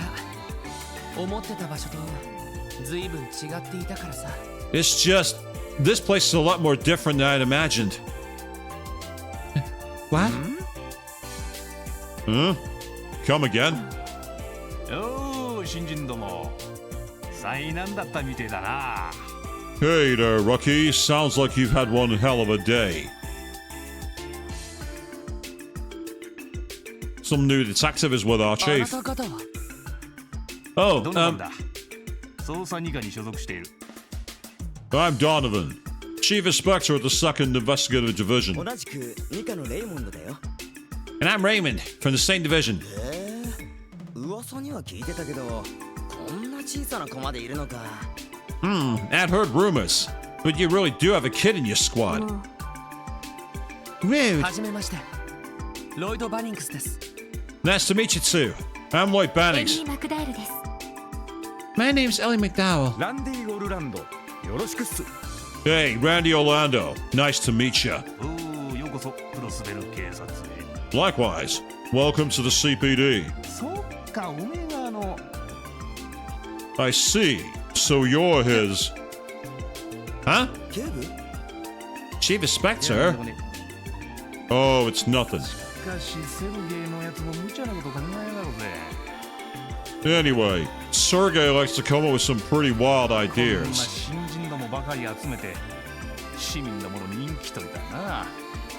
思ってた場所と随分違っていたからさ It's just, this place is a lot more different than I'd imagined. What? Huh? Come again? おお新人ども災難だったみてえだな Hey there, rookie. Sounds like you've had one hell of a day. Some new detective is with our あな chief. た方は Oh, どんなんだ捜査二課に所属している I'm Donovan, Chief Inspector at the 2nd Investigative Division. 同じく2課のレイモンドだよ And I'm Raymond from the same division. 噂には聞いてたけどこんな小さな子までいるのか I'd heard rumors, but you really do have a kid in your squad. Rude. はじめましてロイド・バニングスです Nice to meet you too. I'm Lloyd エミ Bannings. ー・マクダイルです My name's Ellie McDowell. ランディ・オルランドよろしくっす Hey, Randy Orlando. Nice to meet you. おおようこそクロスベル警察へ Likewise, welcome to the CPD. そっかおめえがI see. So you're his. Huh? 警部 Chief Inspector? ね Oh, it's nothing. しかしセルゲイのやつも無茶なこと考えやがるぜ Anyway, Sergey likes to come up with some pretty wild こんな ideas. 新人どもばかり集めて市民どもの人気取りだな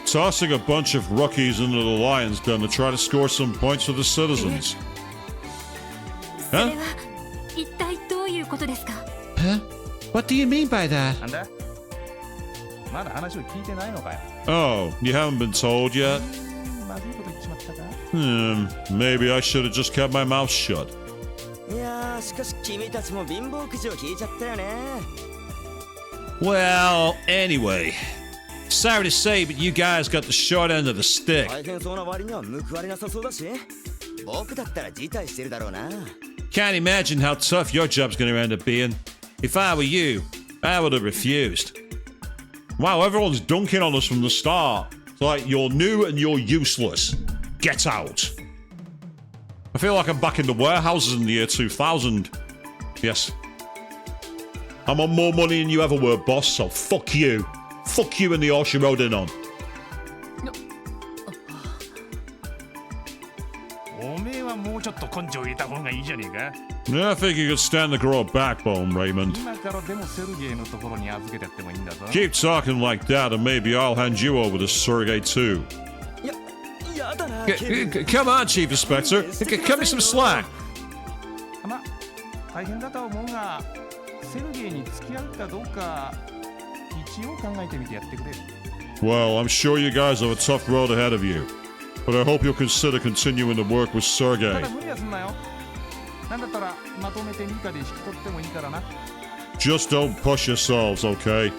Tossing a bunch of rookies into the lion's den to try to score some points for the citizens. それ Huh? は一体どういうことですか Huh? What do you mean by that? なんだまだ話を聞いてないのかよ Oh, you haven't been told yet? まずいこと言っちまったか Maybe I should have just kept my mouth shut. いやーしかし君たちも貧乏くじを引いちゃったよね Well, anyway. Sorry to say, but you guys got the short end of the stick. 大変そうな割には報われなさそうだし僕だったら辞退してるだろうな Can't imagine how tough your job's going to end up being. If I were you, I would have refused. Wow, everyone's dunking on us from the start. It's like, you're new and you're useless. Get out. I feel like I'm back in the warehouses in the year 2000. Yes. I'm on more money than you ever were, boss, so fuck you. Fuck you and the horse you rode in on. おめえはもうちょっと根性入れた方がいいじゃねえか。 Yeah, I think you could stand to grow a backbone, Raymond. 今からでもセルゲイのところに預けてやってもいいんだぞ。 Keep talking like that, and maybe I'll hand you over to Sergey too. やだな。 Come on, Chief Inspector. Cut me some slack. まあ大変だとは思うが、セルゲイに付き合うかどうか一応考えてみてやってくれ。 Well, I'm sure you guys have a tough road ahead of you, but I hope you'll consider continuing to work with た Sergey. だ無理はすんなよ。なんだったらまとめてミカで引き取ってもいいからな。 Just don't push yourselves, okay?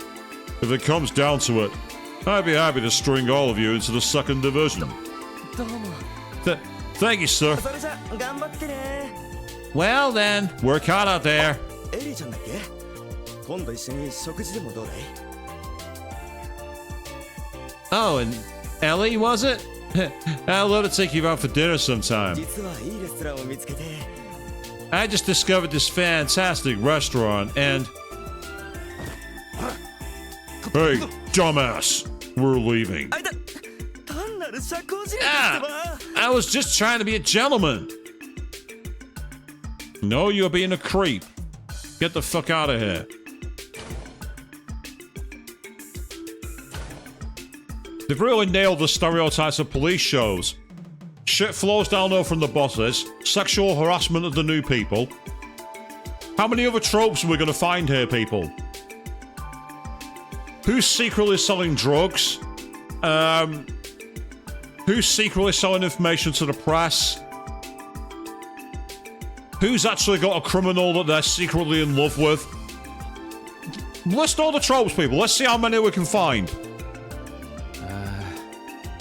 If it comes down to it, I'd be happy to string all of you into the second division. どうも。 Thank you, sir. それじゃ頑張ってね。 Well then, work hard out there. エリーちゃんだっけ？今度一緒に食事でもどうだい？ Oh, and Ellie, was it? I'd love to take you out for dinner sometime. 実はいいレストランを見つけて。 I just discovered this fantastic restaurant and... Hey, dumbass! We're leaving. あいだ。単なる社交辞令 Ah! ですわ。 I was just trying to be a gentleman. No, you're being a creep. Get the fuck out of here. They've really nailed the stereotypes of police shows. Shit flows downhill from the bosses, sexual harassment of the new people. How many other tropes are we going to find here, people? Who's secretly selling drugs? Who's secretly selling information to the press? Who's actually got a criminal that they're secretly in love with? List all the tropes, people. Let's see how many we can find.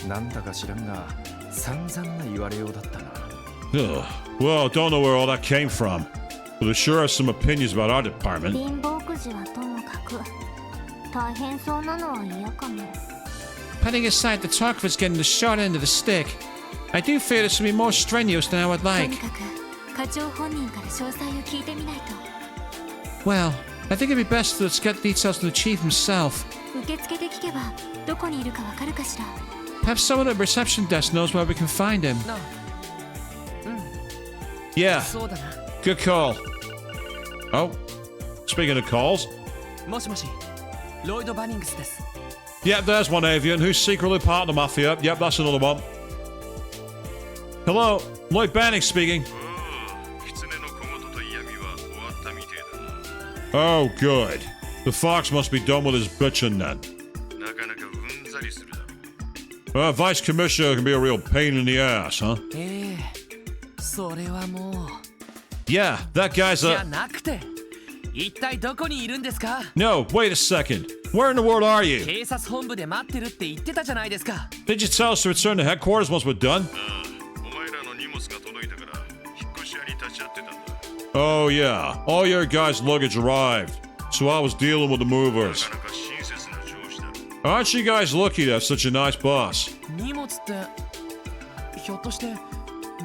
なんだか知らんが散々な言われようだったな。 Ugh. Well, don't know where all that came from, but there sure are some opinions about our department. 貧乏くじはともかく大変そうなのは嫌かも。 Putting aside the talk of us getting the short end of the stick, I do fear this will be more strenuous than I would と like. にかく課長本人から詳細を聞いてみないと。 Well, I think it'd be best to get details from the chief himself. 受付で聞けばどこにいるかわかるかしら。 Perhaps someone at the reception desk knows where we can find him. なあ、 Yeah, そうだな。 good call. Oh, speaking of calls, もしもし、ロイド・バニングスです。 yep, there's one avian who's secretly part of the mafia. Yep, that's another one. Hello, Lloyd Banning speaking. Oh, good. The fox must be done with his bitching then. Vice Commissioner can be a real pain in the ass, huh? それはもう。 Yeah, that guy's じゃ a... なくて、一体どこにいるんですか？ No, wait a second. Where in the world are you? 警察本部で待ってるって言ってたじゃないですか。 Did you tell us to return to headquarters once we're done? Oh yeah, all your guys' luggage arrived, so I was dealing with the movers. Aren't you guys lucky to have such a nice boss? 荷物ってひょっとして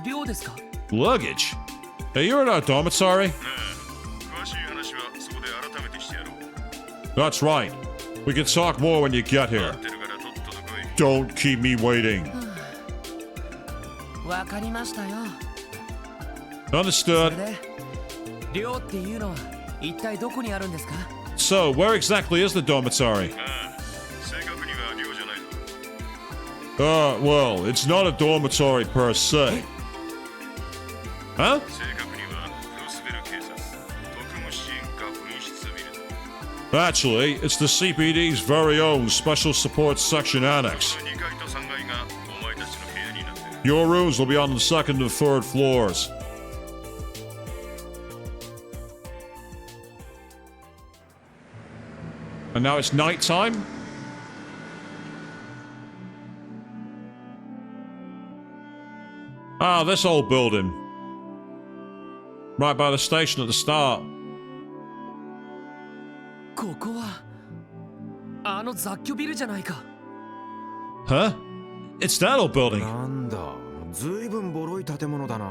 寮ですか？ Luggage? Hey, you're at our dormitory? That's right. We can talk more when you get here. Don't keep me waiting. わかりましたよ。 Understood. それで、寮っていうのは一体どこにあるんですか？ So, where exactly is the dormitory? Well, it's not a dormitory per se. Huh? Actually, it's the CPD's very own Special Support Section Annex. Your rooms will be on the second and third floors. And now it's night time? Ah, this old building. Right by the station at the start. ここはあの雑居ビルじゃないか。 Huh? It's that old building. なんだ、ずいぶんボロい建物だな。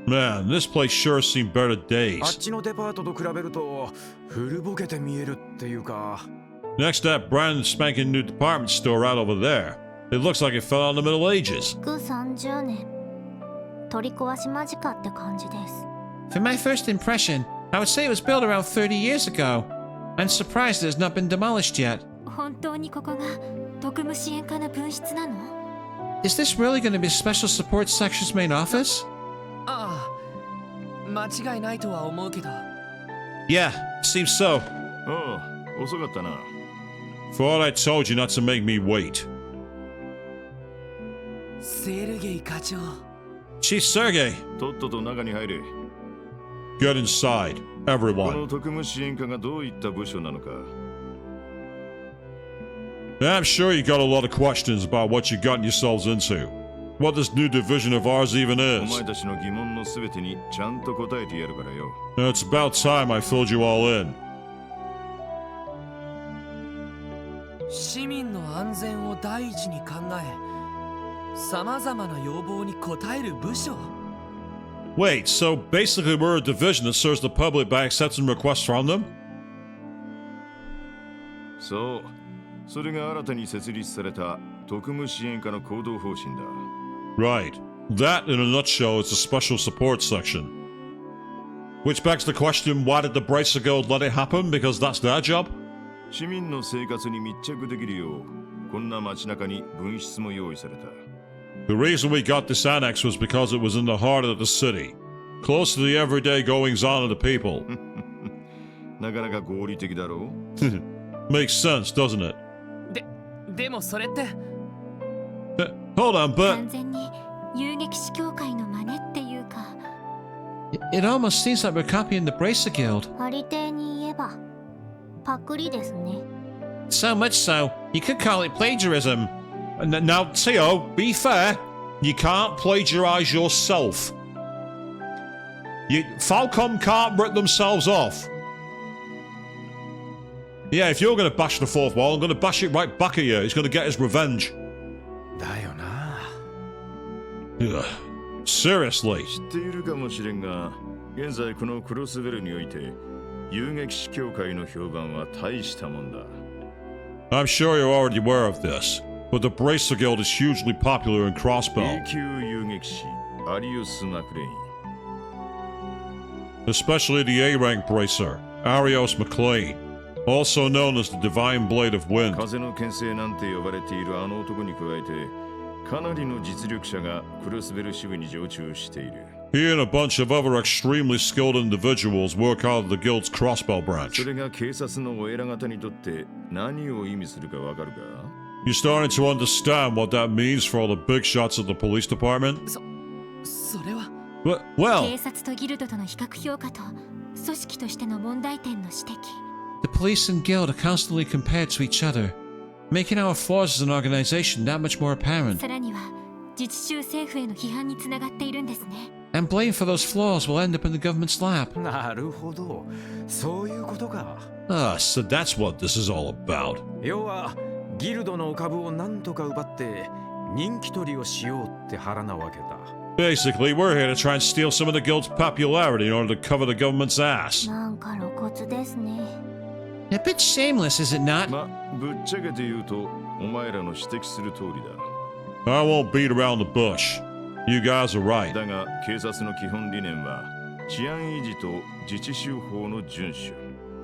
Man, this place sure seen better あっ days. ちのデパートと比べると古ぼけて見えるっていうか。 Next to that brand spanking new department store right over there. It looks like it fell out in the Middle Ages. 築30年取り壊し間近って感じです。 For my first impression, I would say it was built around 30 years ago. I'm surprised it has not been demolished yet. 本当にここが特務支援課の分室なの？ Is this really going to be Special Support Section's main office? ああ、間違いないとは思うけど。 Yeah, seems so. ああ、遅かったな。 Thought I told you not to make me wait. セルゲイ課長。 Chief Sergey, とっとと中に入れ。 get inside, こ everyone. の特務支援課がどういった部署なのか。 I'm sure you got a lot of questions about what you gotten yourselves into. What this new division of ours even お is. 前たちの疑問のすべてにちゃんと答えてやるからよ。 It's about time I filled you all in. 市民の安全を第一に考え、さまざまな要望に応える部署。 Wait, so basically we're a division that serves the public by accepting requests from them? そう。それが新たに設立された特務支援課の行動方針だ。 Right. That, in a nutshell, is the special support section. Which begs the question, why did the Bracer Guild let it happen? Because that's their job? 市民の生活に密着できるよう、こんな街中に分室も用意された。 The reason we got this annex was because it was in the heart of the city, close to the everyday goings on of the people. なかなか合理的だろう Makes sense, doesn't it? でもそれって。Hold on, but 完全に遊撃士協会の真似っていうか。 It almost seems like we're copying the Bracer Guild. ありていに言えばパクリですね。 So much so, you could call it plagiarism. now, Tio, be fair. You can't plagiarize yourself. Falcom can't rip themselves off. Yeah, if you're going to bash the fourth wall, I'm going to bash it right back at you. He's going to get his revenge. だよな。 Ugh. Seriously. 知っているかもしれんが、現在このクロスベルにおいて、遊撃士協会の評判は大したもんだ。 I'm sure you're already aware of this, but the Bracer Guild is hugely popular in Crossbow, A 級遊撃士、アリウス・マクレイン。 especially the A-rank Bracer, Arios McLean, also known as the Divine Blade of Wind. 風の牽制なんて呼ばれているあの男に加えて、かなりの実力者がクロスベル支部に常駐している。 He and a bunch of other extremely skilled individuals work out of the guild's Crossbow branch. それが警察のお偉方にとって何を意味するかわかるか You starting to understand what that means for all the big shots at the police department? それは。Well, 警察とギルドとの比較評価と組織としての問題点の指摘。 The police and guild are constantly compared to each other, making our flaws as an organization that much more apparent. さらには自治州政府への批判につながっているんですね。 And blame for those flaws will end up in the government's lap. なるほど。そういうことか。 ah, so that's what this is all about. 要はギルドの株をなんとか奪って人気取りをしようって腹なわけだ。 Basically, we're here to try and steal some of the guild's popularity in order to cover the government's ass. なんか露骨ですね。 A bit shameless, is it not? ま、ぶっちゃけて言うと、お前らの指摘する通りだ。 I won't beat around the bush. You guys are right. だが、警察の基本理念は、治安維持と自治州法の遵守。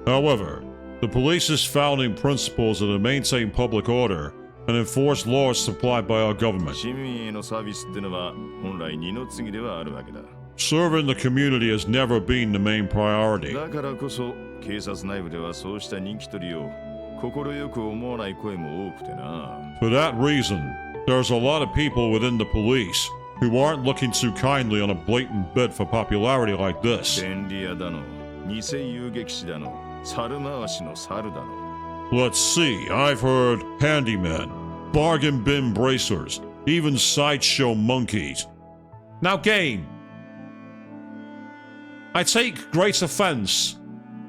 However, the police's founding principles are to maintain public order and enforce laws supplied by our government. 市民へのサービスってのは、本来二の次ではあるわけだ。 Serving the community has never been the main priority. だからこそ、警察内部ではそうした人気取りを快く思わない声も多くてな。 For that reason, there's a lot of people within the police who aren't looking too kindly on a blatant bid for popularity like this. 便利屋だの、偽遊撃士だの、猿回しの猿だの。 Let's see, I've heard handymen, bargain bin bracers, even sideshow monkeys. Now, game. I take great offense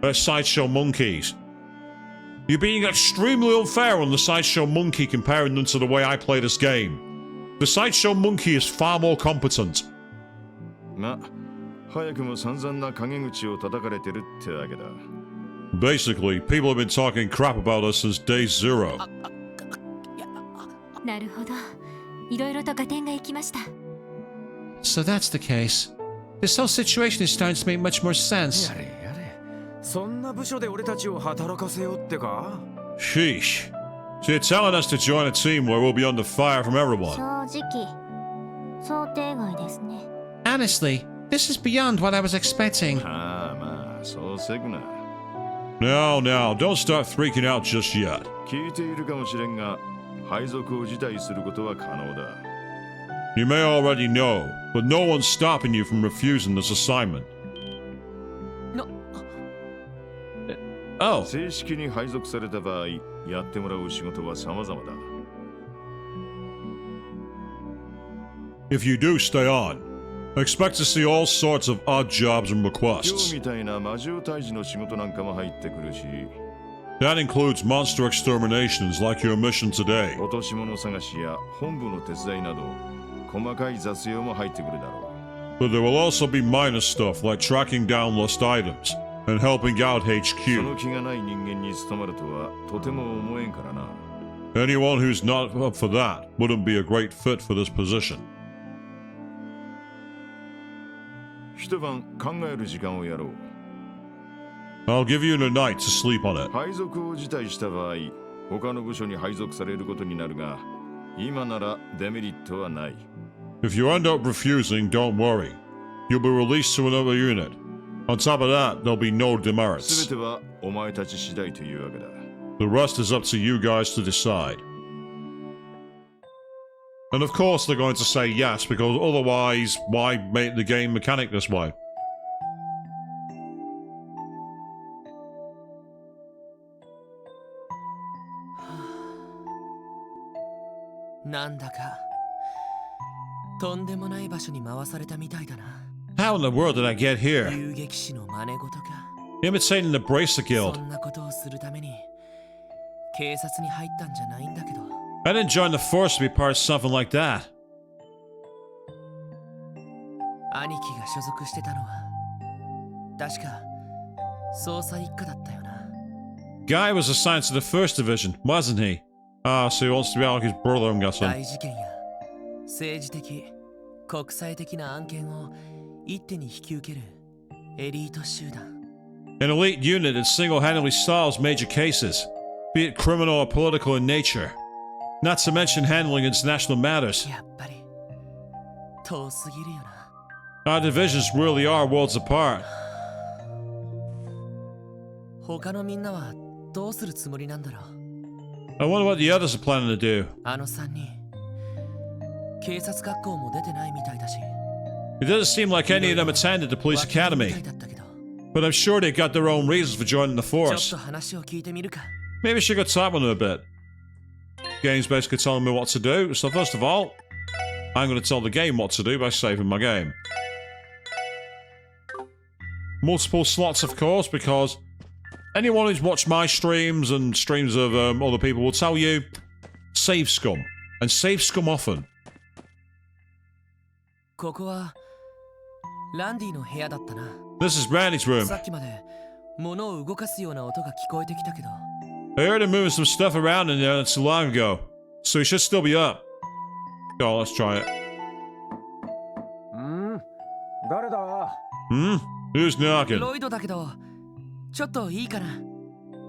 at sideshow monkeys. You're being extremely unfair on the sideshow monkey comparing them to the way I play this game. The sideshow monkey is far more competent. ま、早くも散々な陰口を叩かれてるってわけだ。 Basically, people have been talking crap about us since day zero. なるほど。いろいろと合点がいきました。So that's the case. This whole situation is starting to make much more sense. やれやれそんな部署で俺たちを働かせようってか Sheesh. So you're telling us to join a team where we'll be under fire from everyone? 正直想定外ですね。 Honestly, this is beyond what I was expecting. ああまあそうせくな Now, don't start freaking out just yet. 聞いているかもしれんが配属を辞退することは可能だ You may already know, but no one's stopping you from refusing this assignment. Oh. 正式に配属された場合やってもらう仕事は様々だ If you do stay on, expect to see all sorts of odd jobs and 今 requests. 日みたいな魔獣退治の仕事なんかも入ってくるし That includes monster exterminations like your mission today. 落とし物探しや本部の手伝いなど細かい雑用も入ってくるだろ But there will also be minor stuff like tracking down lost items and helping out うそ HQ. の気がない人間に務まるとはとても思えんからな Anyone who's not up for that wouldn't be a great fit for this position. 一晩考える時間をやろう I'll give you the night to sleep on it. 配属を辞退した場合他の部署に配属されることになるが今ならデメリットはない If you end up refusing, don't worry. You'll be released to another unit. On top of that, there'll be no 全 demerits. てはお前たち次第というわけだ The rest is up to you guys to decide. And of course they're going to say yes, because otherwise, why make the game mechanic this way? なんだかとんでもない場所に回されたみたいだな。 How in the world did I get here? 遊撃士の真似事か。 Imitating the Bracer そ Guild. んなことをするために警察に入ったんじゃないんだけど。 I didn't join the force to be part of something like that. 兄貴が所属してたのは確か捜査一課だったよな。 Guy was assigned to the first division, wasn't he? Ah, so he wants to be like his brother, I'm guessing. 大事件や政治的国際的な案件を一手に引き受けるエリート集団。 An elite unit that single-handedly solves major cases, be it criminal or political in nature. Not to mention handling international matters. やっぱり遠すぎるよな。 Our divisions really are worlds apart. 他のみんなはどうするつもりなんだろう。 I wonder what the others are planning to do. あの3人警察学校も出てないみたいだし。 It doesn't seem like any of them attended the police academy, but I'm sure they got their own reasons for joining the ちょっ force. と話を聞いてみるか。 Maybe I should go talk with them a bit. Game's basically telling me what to do, so first of all, I'm going to tell the game what to do by saving my game. Multiple slots, of course, because anyone who's watched my streams and streams of other people will tell you, save scum. And save scum often. ここはランディの部屋だったな。 This is Randy's room. さっきまで物を動かすような音が聞こえてきたけど。 I heard him moving some stuff around in there not too long ago, so he should still be up. Oh, let's try it. 誰だ Hmm? Who's knocking? ロイドだけど、ちょっといいかな。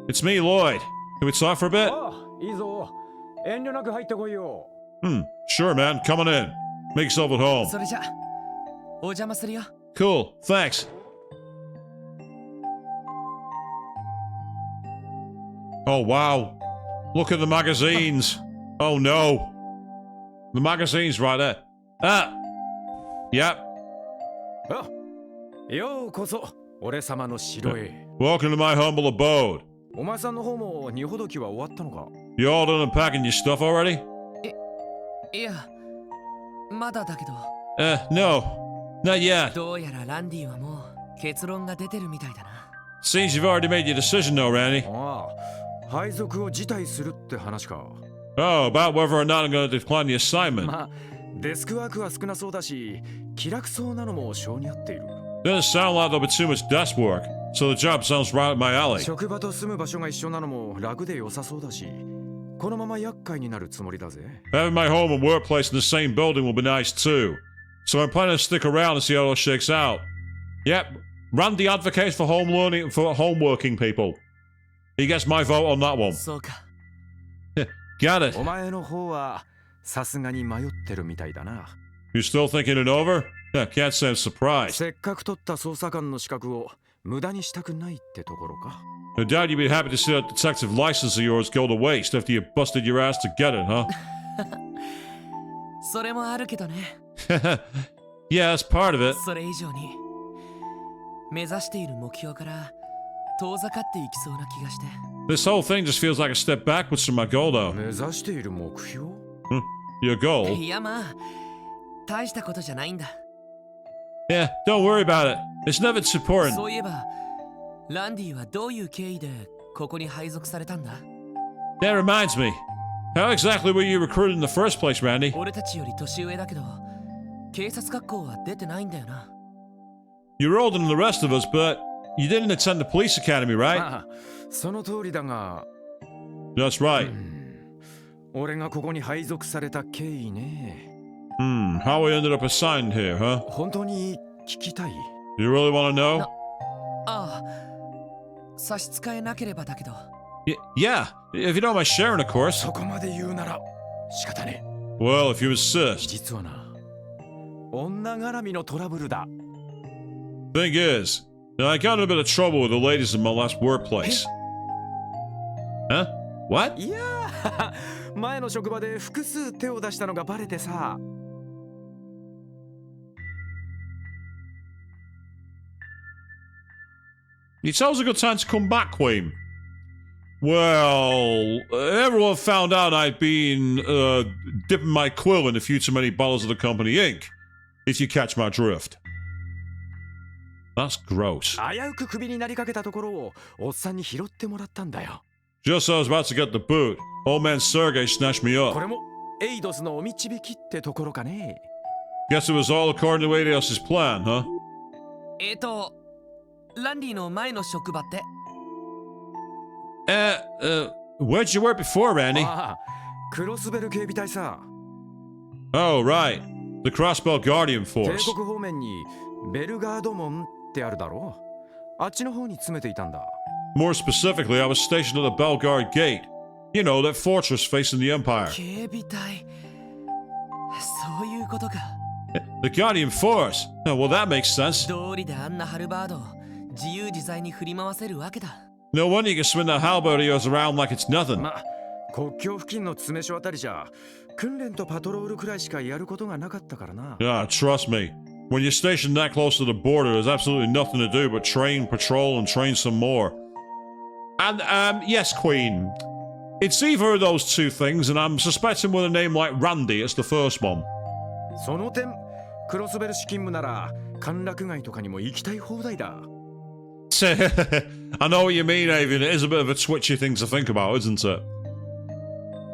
It's me, Lloyd. Can we talk for a bit? いいぞ遠慮なく入ってこいよ Sure, man. Come on in. Make yourself at home. それじゃ、お邪魔するよ。 Cool. Thanks. Oh, wow. Look at the magazines. Oh, no. The magazine's right there. Ah. Yep. ようこそ俺様の城へ Welcome to my humble abode. お前さんの方も荷ほどきは終わったのか You all done unpacking your stuff already? いや、まだだけど。No. Not yet. どうやらランディはもう結論が出てるみたいだな。 Seems you've already made your decision though, Randy. ああ配属を辞退するって話か Oh, about whether or not I'm going to decline the assignment. まあデスクワークは少なそうだし気楽そうなのも性に合っている Doesn't sound like there'll be too much desk work, so the job sounds right up my alley. 職場と住む場所が一緒なのも楽で良さそうだしこのまま厄介になるつもりだぜ Having my home and workplace in the same building will be nice too. So I'm planning to stick around and see how it all shakes out. Yep, Randy advocates for home learning, for home working people. He gets my vote on that one. そうか。 Got it. お前の方はさすがに迷ってるみたいだな。 You still thinking it over? Yeah, can't say I'm surprised. せっかく取った捜査官の資格を無駄にしたくないってところか。 No doubt you'd be happy to see that detective license of yours go to waste after you busted your ass to get it, huh? それもあるけどね。 Yeah, that's part of it. それ以上に目指している目標から遠ざかっていきそうな気がして。 This whole thing just feels like a step backwards from my goal, though. 目指している目標？ Your goal? いやまあ大したことじゃないんだ。 Yeah, don't worry about it. It's never too important. そういえばランディはどういう経緯でここに配属されたんだ？ That reminds me. How exactly were you recruited in the first place, Randy? 俺たちより年上だけど警察学校は出てないんだよな。 You're older than the rest of us, but you didn't attend the police academy, right? ああ、その通りだが。 That's right. 俺がここに配属された経緯ね。 How I ended up assigned here, huh? 本当に聞きたい？ You really want to know? ああ、差し支えなければだけど。 Yeah, if you don't mind sharing, of course. そこまで言うなら仕方ね。 Well, if you insist. 実はな、女絡みのトラブルだ。 Thing is, I got in a bit of trouble with the ladies in my last workplace. Huh? What? いやー、前の職場で複数手を出したのがバレてさ。 It's always a good time to come back, Queen. Well, everyone found out I'd been dipping my quill in a few too many bottles of the company ink, if you catch my drift. That's gross. 危うくクビになりかけたところをおっさんに拾ってもらったんだよ。 Just as I was about to get the boot, old man Sergey snatched me こ up. れもエイドスのお導きってところかね。 Guess it was all according to Adios's plan, huh? ランディの前の職場って？ Where'd you work before, Randy? ああ、クロスベル警備隊さ。 Oh, right. The Crossbell Guardian 帝 Force. 国方面にベルガード門ってあるだろう。あっちの方に詰めていたんだ。 More specifically, I was stationed at the Belgard Gate. You know, that fortress facing the Empire. 警備隊。そういうことか。 The Guardian Force? Oh, well, that makes sense. 道理であんなハルバードを自由自在に振り回せるわけだ。 No wonder you can swing that halberd of yours around like it's nothing. ま、国境付近の詰め所あたりじゃ訓練とパトロールくらいしかやることがなかったからな。 Ah, trust me. When you're stationed that close to the border, there's absolutely nothing to do but train, patrol, and train some more. And, yes, Queen. It's either of those two things, and I'm suspecting with a name like Randy, it's the first one. その点、クロスベル市勤務なら歓楽街とかにも行きたい放題だ。I know what you mean, Avian. It is a bit of a twitchy thing to think about, isn't it?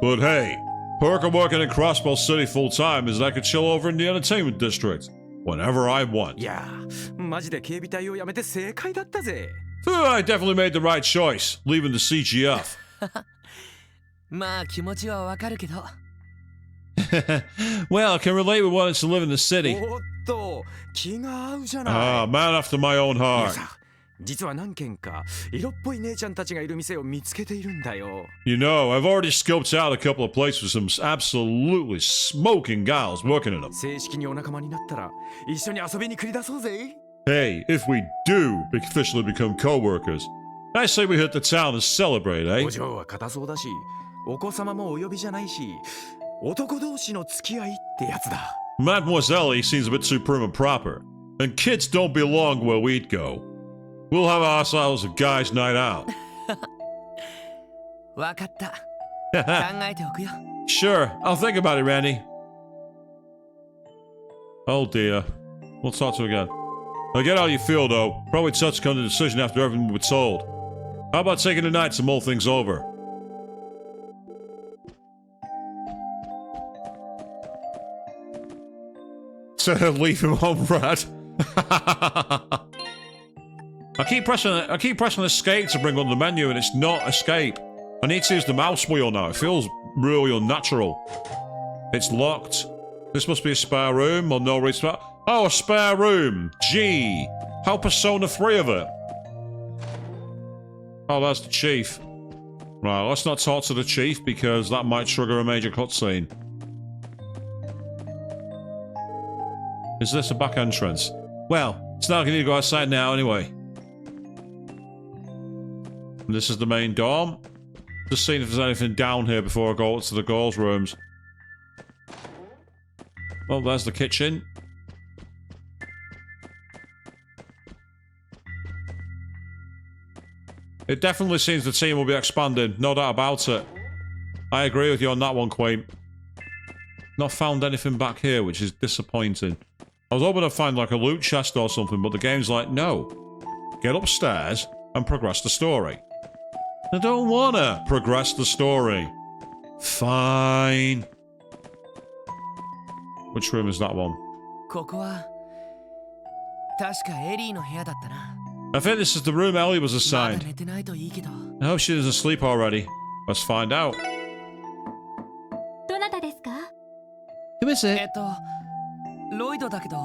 But hey, perk of working in Crossbell City full time is that I could chill over in the entertainment district whenever I want. いやー、マジで警備隊を辞めて正解だったぜ。I definitely made the right choice, leaving the CGF. まあ気持ちはわかるけど。Well, I can relate with wanting to live in the city. おっと、気が合うじゃない。 Ah, man after my own いや heart. さ、実は何軒か色っぽい姉ちゃんたちがいる店を見つけているんだよ。You know, I've already scoped out a couple of places with some absolutely smoking gals working in them. 正式にお仲間になったら一緒に遊びに繰り出そうぜ。 Hey, if we do officially become co-workers, I say we hit the town and celebrate, eh? お嬢は硬そうだし、お子様もお呼びじゃないし、男同士の付き合いってやつだ。 Mademoiselle seems a bit too prim and proper, and kids don't belong where we'd go. We'll have ourselves a guys' night out. わかった。考えておくよ。 Sure, I'll think about it, Randy. Oh dear. We'll talk to her again. I get how you feel, though. Probably tough to come to a decision after everything we were told. How about taking the night to mull things over? To leave him on red. I keep pressing escape to bring on the menu, and it's not escape. I need to use the mouse wheel now. It feels really unnatural. It's locked. This must be a spare room or no reason. Oh, a spare room. Gee. How Persona 3 of it? Oh, that's the chief. Right, let's not talk to the chief because that might trigger a major cutscene. Is this a back entrance? Well, it's not going to go outside now anyway. And this is the main dorm. Just seeing if there's anything down here before I go to the girls' rooms. Oh, there's the kitchen. It definitely seems the team will be expanding, no doubt about it. I agree with you on that one, Queen. Not found anything back here, which is disappointing. I was hoping to find like a loot chest or something, but the game's like, no. Get upstairs and progress the story. I don't wanna progress the story. Fine. Which room is that one? ここは確かエリーの部屋だったな。 I think this is the room Ellie was assigned. 寝てないといいけど。 I hope she doesn't sleep already. Let's find out. どなたですか？ Who is it? ロイドだけど。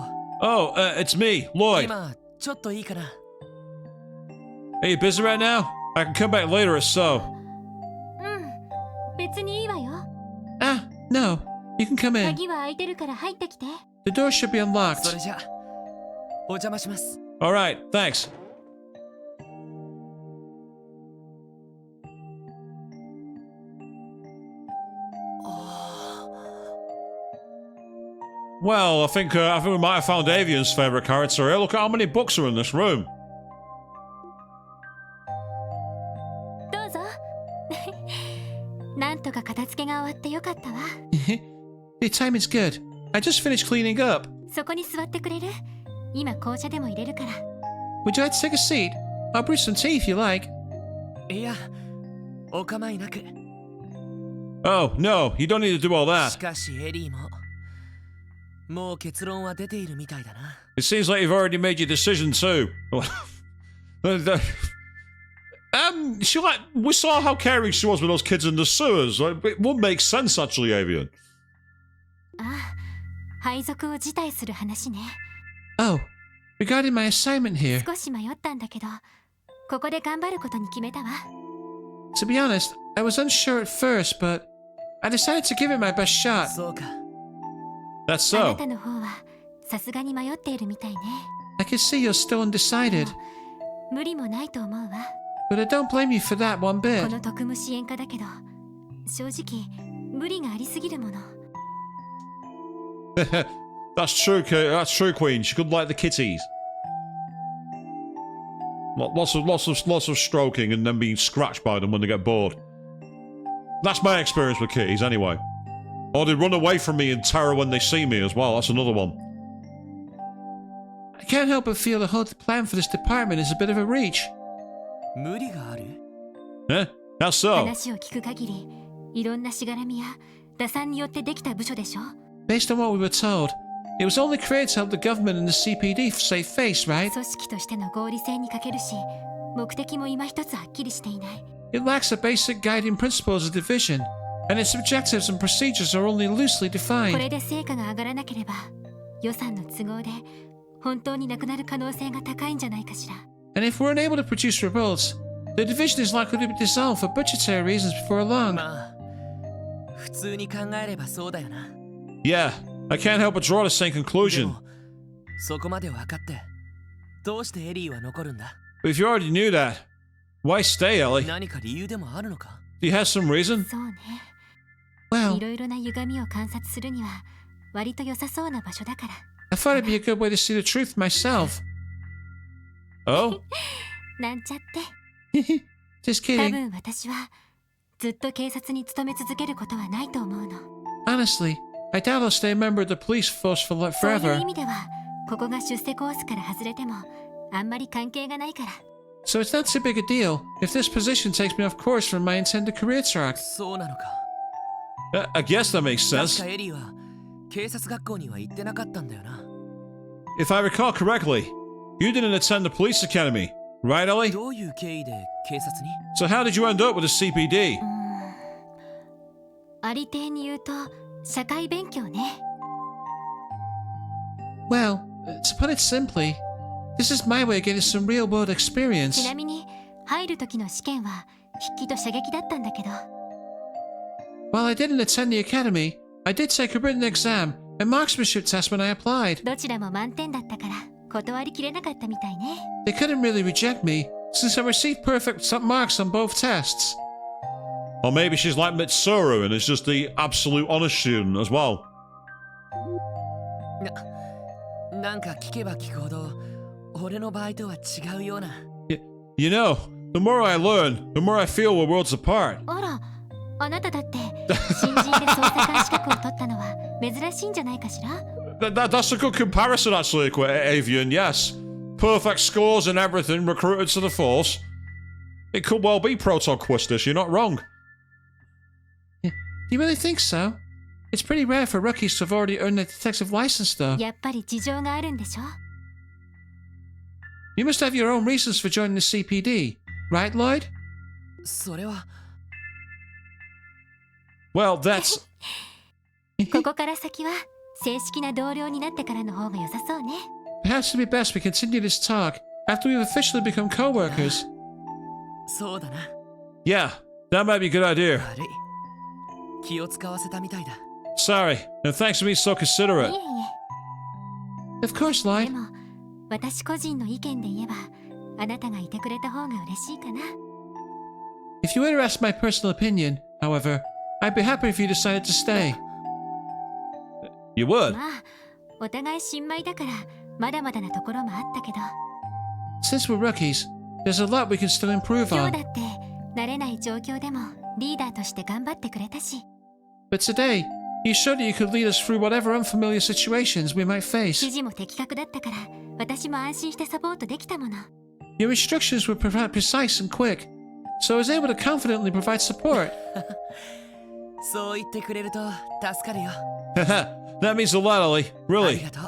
Oh, it's me, Lloyd. 今ちょっといいかな。 Are you busy right now? I can come back later if so. 別にいいわよ。 Ah, no. You can come in. 鍵は開いてるから入ってきて。 The door should be unlocked. それじゃお邪魔します。 Alright, thanks. Well, I think we might have found Avian's favourite character here. Look at how many books are in this room. どうぞ。なんとか片付けが終わってよかったわ。Your timing's good. I just finished cleaning up. そこに座ってくれる？今紅茶でも入れるから。 Would you like to take a seat? I'll brew some tea if you like. いや、お構いなく。 Oh, no, you don't need to do all し that. かしエリーももう結論は出ているみたいだな。 It seems like you've already made your decision too. We saw how caring she was with those kids in the sewers. It would make sense actually, Avian. ああ、配属を辞退する話ね。 Oh, regarding my assignment here. 少し迷ったんだけど、ここで頑張ることに決めたわ。 To be honest, I was unsure at first, but I decided to give it my best shot. そうか。 That's あな so. たの方はさすがに迷っているみたいね。 I can see you're still undecided, 無理もないと思うわ。 but I don't blame you for that one こ bit. の特務支援課だけど、正直無理がありすぎるもの。 That's true, that's true, Queen. She could like the kitties. Lots of stroking and then being scratched by them when they get bored. That's my experience with kitties, anyway. Or they run away from me in terror when they see me as well. That's another one. I can't help but feel the whole plan for this department is a bit of a reach. 無理がある？ Eh? That's so. 話を聞く限り、いろんなしがらみや打算によってできた部署でしょ。 Based on what we were told, it was only created to help the government and the CPD save face, right? 組織としての合理性に欠けるし、目的も今一つはっきりしていない。 It lacks the basic guiding principles of division, and its objectives and procedures are only loosely こ defined. れで成果が上がらなければ、予算の都合で本当になくなる可能性が高いんじゃないかしら。 And if we're unable to produce results, the division is likely to be dissolved for budgetary reasons before long. まあ、普通に考えればそうだよな。 Yeah, I can't help but draw the same で conclusion. も、そこまで分かって、どうしてエリーは残るんだ？ But if you already knew that, why stay, Ellie? 何か理由でもあるのか？ Do you have some reason? そうね。 Well, いろいろな歪みを観察するには割と良さそうな場所だから。 I thought it'd be a good way to see the truth myself. Oh? なんちゃって Just 多 kidding. 分私はずっと警察に勤め続けることはないと思うの。 Honestly, I doubt I'll stay a member of the police force for そういう forever. 意味ではここが出世コースから外れてもあんまり関係がないから。 So it's not too big a deal if this position takes me off course from my intended career track. そうなのか。 I guess that makes 確 sense. かエリーは警察学校には行ってなかったんだよな。 If I recall correctly, you didn't attend the police academy, right, Ellie? どういう経緯で警察に？ So how did you end up with the CPD? ありていに言うと社会勉強ね。Well, to put it simply, this is my way of getting some real-world experience. ちなみに入る時の試験は筆記と射撃だったんだけど。 While I didn't attend the academy, I did take a written exam and marksmanship test when I applied. どちらも満点だったから断りきれなかったみたいね。 They couldn't really reject me since I received perfect marks on both tests. Or maybe she's like Mitsuru and is just the absolute honest student as well. なんか聞けば聞くほど俺の場合とは違うような。You know, the more I learn, the more I feel we're worlds apart. あら、あなただって新人で捜査官資格を取ったのは珍しいんじゃないかしら。 That's a good comparison, actually, Avian, yes. Perfect scores and everything, recruited to the force. It could well be Protoquistis, you're not wrong. Do you really think so? It's pretty rare for rookies to have already earned a detective license, though. やっぱり事情があるんでしょ。 You must have your own reasons for joining the CPD, right, Lloyd? それは。 Well, that's... ここから先は正式な同僚になってからの方が良さそうね。 Perhaps it'd be best we continue this talk after we've officially become co-workers. そうだな。 Yeah, that might be a good idea. 悪い。気を使わせたみたいだ。 Sorry, and thanks for being so considerate. いえい Of course, え。 Lloyd. でも私個人の意見で言えばあなたがいてくれた方が嬉しいかな。 If you were to ask my personal opinion, however, I'd be happy if you decided to stay. You would? まあお互い新米だからまだまだなところもあったけど。 Since we're rookies, there's a lot we can still improve 今 on. 日だって慣れない状況でもリーダーとして頑張ってくれたし。 But today, you showed that you could lead us through whatever unfamiliar situations we might 指 face. 示も的確だったから私も安心してサポートできたもの。 Your instructions were precise and quick, so I was able to confidently provide support. そう言ってくれると助かるよ。 That means a lot, Ellie. あり Really. がとう。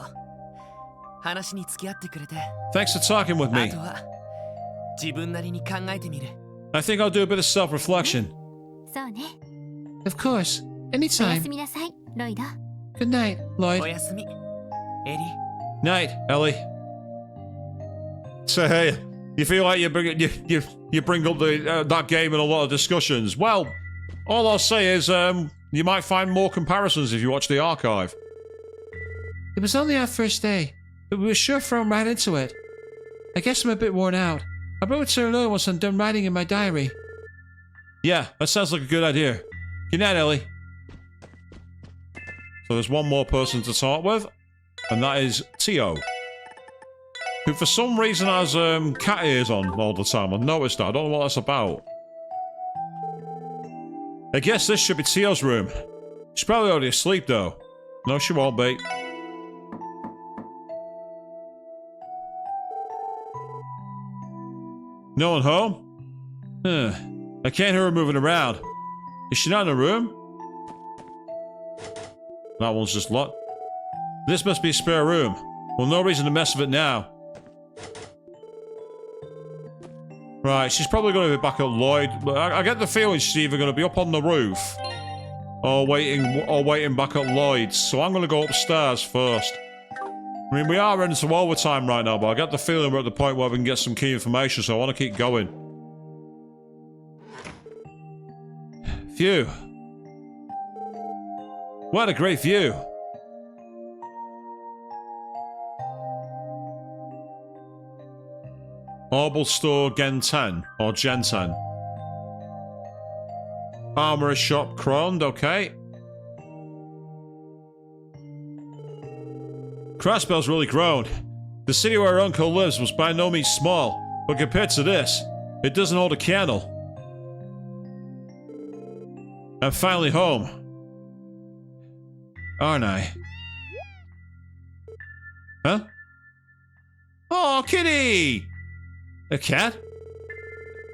話に付き合ってくれて。 Thanks for talking with あ me. とは自分なりに考えてみる。 I think I'll do a bit of self-reflection. そうね。 Of course, おや anytime. すみなさい、ロイド。 Good night, お Lloyd. やすみ。エリ。 Night, Ellie. So hey, you feel like you bring up that game in a lot of discussions. Well, all I'll say is you might find more comparisons if you watch the archive. It was only our first day, but we were sure thrown right into it. I guess I'm a bit worn out. I'll probably turn over once I'm done writing in my diary. Yeah, that sounds like a good idea. Good night, Ellie. So there's one more person to talk with, and that is Tio, who for some reason has cat ears on all the time. I've noticed that. I don't know what that's about. I guess this should be Tio's room. She's probably already asleep though. No, she won't be. No one home? Huh. I can't hear her moving around. Is she not in her room? That one's just locked. This must be a spare room. Well, no reason to mess with it now. Right, she's probably going to be back at Lloyd. But I get the feeling she's either going to be up on the roof or waiting back at Lloyd's. So I'm going to go upstairs first. I mean, we are into overtime right now, but I get the feeling we're at the point where we can get some key information, so I want to keep going. Phew. What a great view. Orbital Store Gen 10, or Gen 10. Armory Shop Croned, okay. Crossbell's really grown. The city where her uncle lives was by no means small, but compared to this, it doesn't hold a candle. I'm finally home. Aren't I? Huh? Oh, kitty! A cat?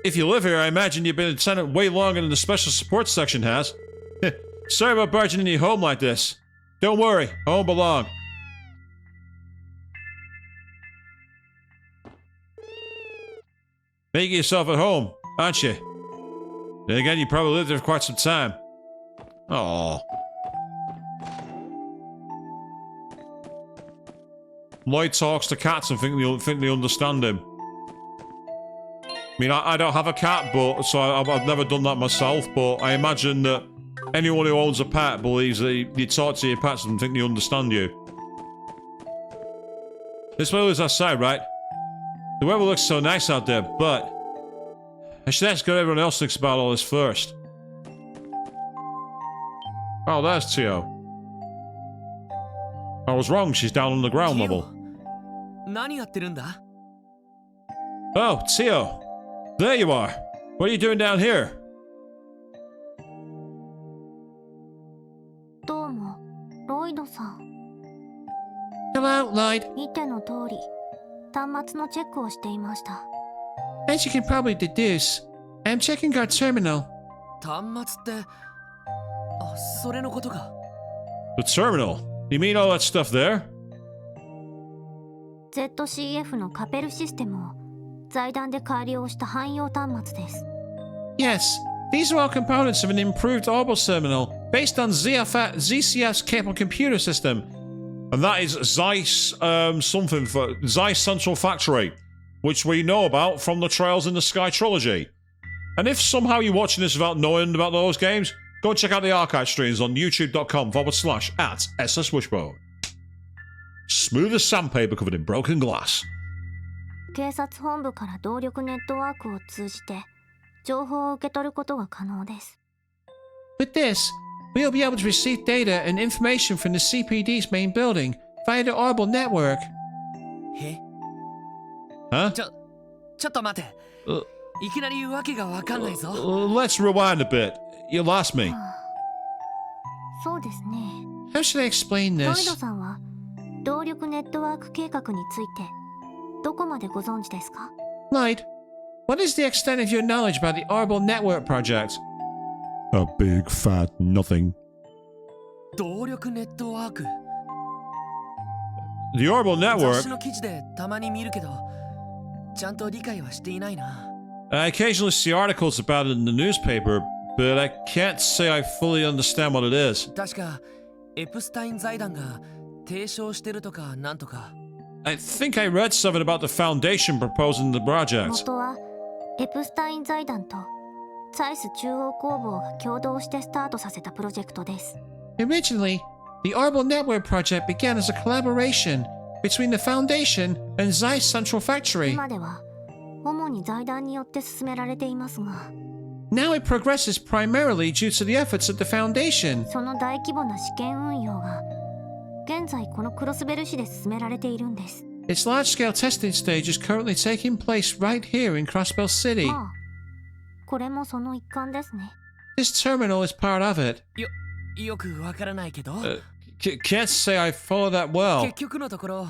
If you live here, I imagine you've been a tenant way longer than the special support section has. Sorry about barging into your home like this. Don't worry, I won't belong. Making yourself at home, aren't you? Then again, you probably lived there for quite some time. Oh. Lloyd talks to cats and think they understand him. I mean, I don't have a cat, but so I've never done that myself. But I imagine that anyone who owns a pet believes that you talk to your pets and think they understand you. As well as I say, right? The weather looks so nice out there, but I should ask what everyone else thinks about all this first. Oh, there's Tio. I was wrong, she's down on the ground level. 何やってるんだ? Oh, Tio. There you are. What are you doing down here? どうも、ロイドさん。 Hello, Lloyd. 見ての通り、端末のチェックをしていました。 As you can probably deduce, I'm checking our terminal. 端末って、あ、それのことか。 The terminal? You mean all that stuff there? ZCF のカペルシステムを財団で改良した汎用端末です。 Yes, these are all components of an improved Orbital terminal based on ZCF's capable computer system. And that is Zeiss something for Zeiss Central Factory, which we know about from the Trails in the Sky trilogy. And if somehow you're watching this without knowing about those games, go and check out the archive streams on youtube.com/@SSWishbone. Smooth as sandpaper covered in broken glass. 警察本部から動力ネットワークを通じて情報を受け取ることが可能です。 With this, we'll be able to receive data and information from the CPD's main building via the Orbital network. え? Huh? ちょっと待て。いきなりわけがわかんないぞ。 Let's rewind a bit. You lost me. そうですね。 How should I explain ロイ this? ドさんは動力ネットワーク計画についてどこまでご存知ですか? Lloyd, what is the extent of your knowledge about the Orbital network project? A big fat nothing. 動力ネットワーク。 The Orbital 雑 network. 誌の記事でたまに見るけど、ちゃんと理解はしていないな。I occasionally see articles about it in the newspaper, but I can't say I fully understand what it is. 確かエプスタイン財団が提唱してるとかなんとか。 I think I read something about the foundation proposing the project. 元はエプスタイン財団とサイス中央工房が共同してスタートさせたプロジェクトです。 Originally, the Orbital network project began as a collaboration between the Foundation and Zeiss Central Factory. 今では主に財団によって進められていますが、 Now it progresses primarily due to the efforts of the Foundation. その大規模な試験運用が現在このクロスベル市で進められているんです。 Its large-scale testing stage is currently taking place right here in Crossbell City. まあ、これもその一環ですね。 This terminal is part of it. よくわからないけど。Can't say I follow that well. 結局のところ、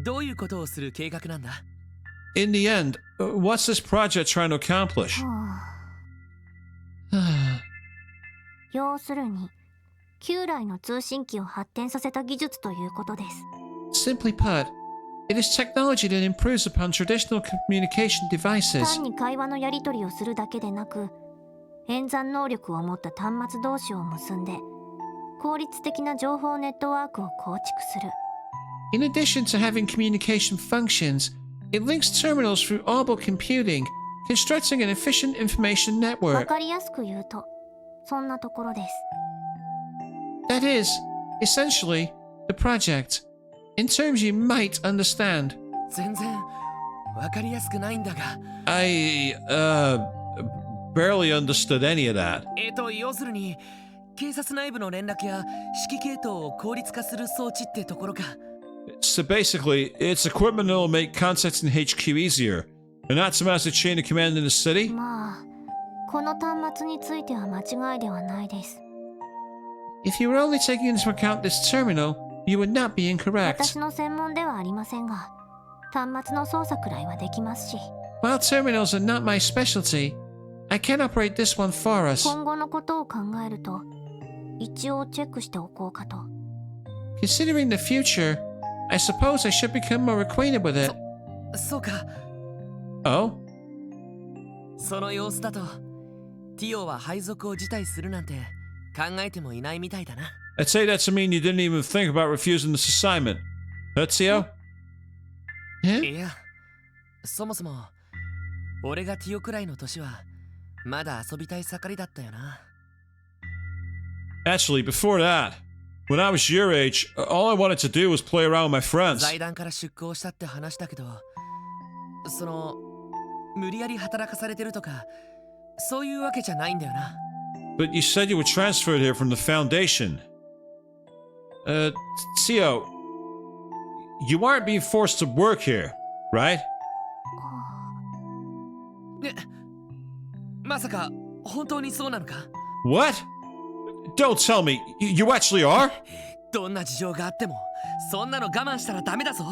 どういうことをする計画なんだ? In the end, what's this project trying to accomplish? 要するに旧来の通信機を発展させた技術ということです。 Simply put, it is technology that improves upon traditional communication devices. 単に会話のやり取りをするだけでなく、演算能力を持った端末同士を結んで効率的な情報ネットワークを構築する。 In addition to having communication functions, it links terminals through orbital computing, constructing an efficient information わ network. かりやすく言うと、そんなところです。 That is, essentially, the project. In terms you might understand. 全然わかりやすくないんだが。 I, barely understood any of that. 要するに、警察内部の連絡や指揮系統を効率化する装置ってところか。 So basically, it's equipment that'll make contacts in HQ easier. And that's as a chain of command in the city? まあ、この端末については間違いではないです。 If you were only taking into account this terminal, you would not be incorrect. 私の専門ではありませんが、端末の操作くらいはできますし。 While terminals are not my specialty, I can operate this one for us. 今後のことを考えると、一応チェックしておこうかと。 Considering the future, I suppose I should become more acquainted with it. そうか。 Oh? その様子だと、ティオは配属を辞退するなんて考えてもいないみたいだな。 I'd say that to mean you didn't even think about refusing this assignment. Huh, Tio? いや、そもそも俺がティオくらいの年はまだ遊びたい盛りだったよな。Actually, before that, when I was your age, all I wanted to do was play around with my friends. 財団から出向したって話だけど、その無理やり働かされてるとかそういうわけじゃないんだよな。But you said you were transferred here from the Foundation. Tio, you aren't being forced to work here, right? まさか本当にそうなのか？ What? Don't tell me. You actually are? どんな事情があってもそんなの我慢したらダメだぞ。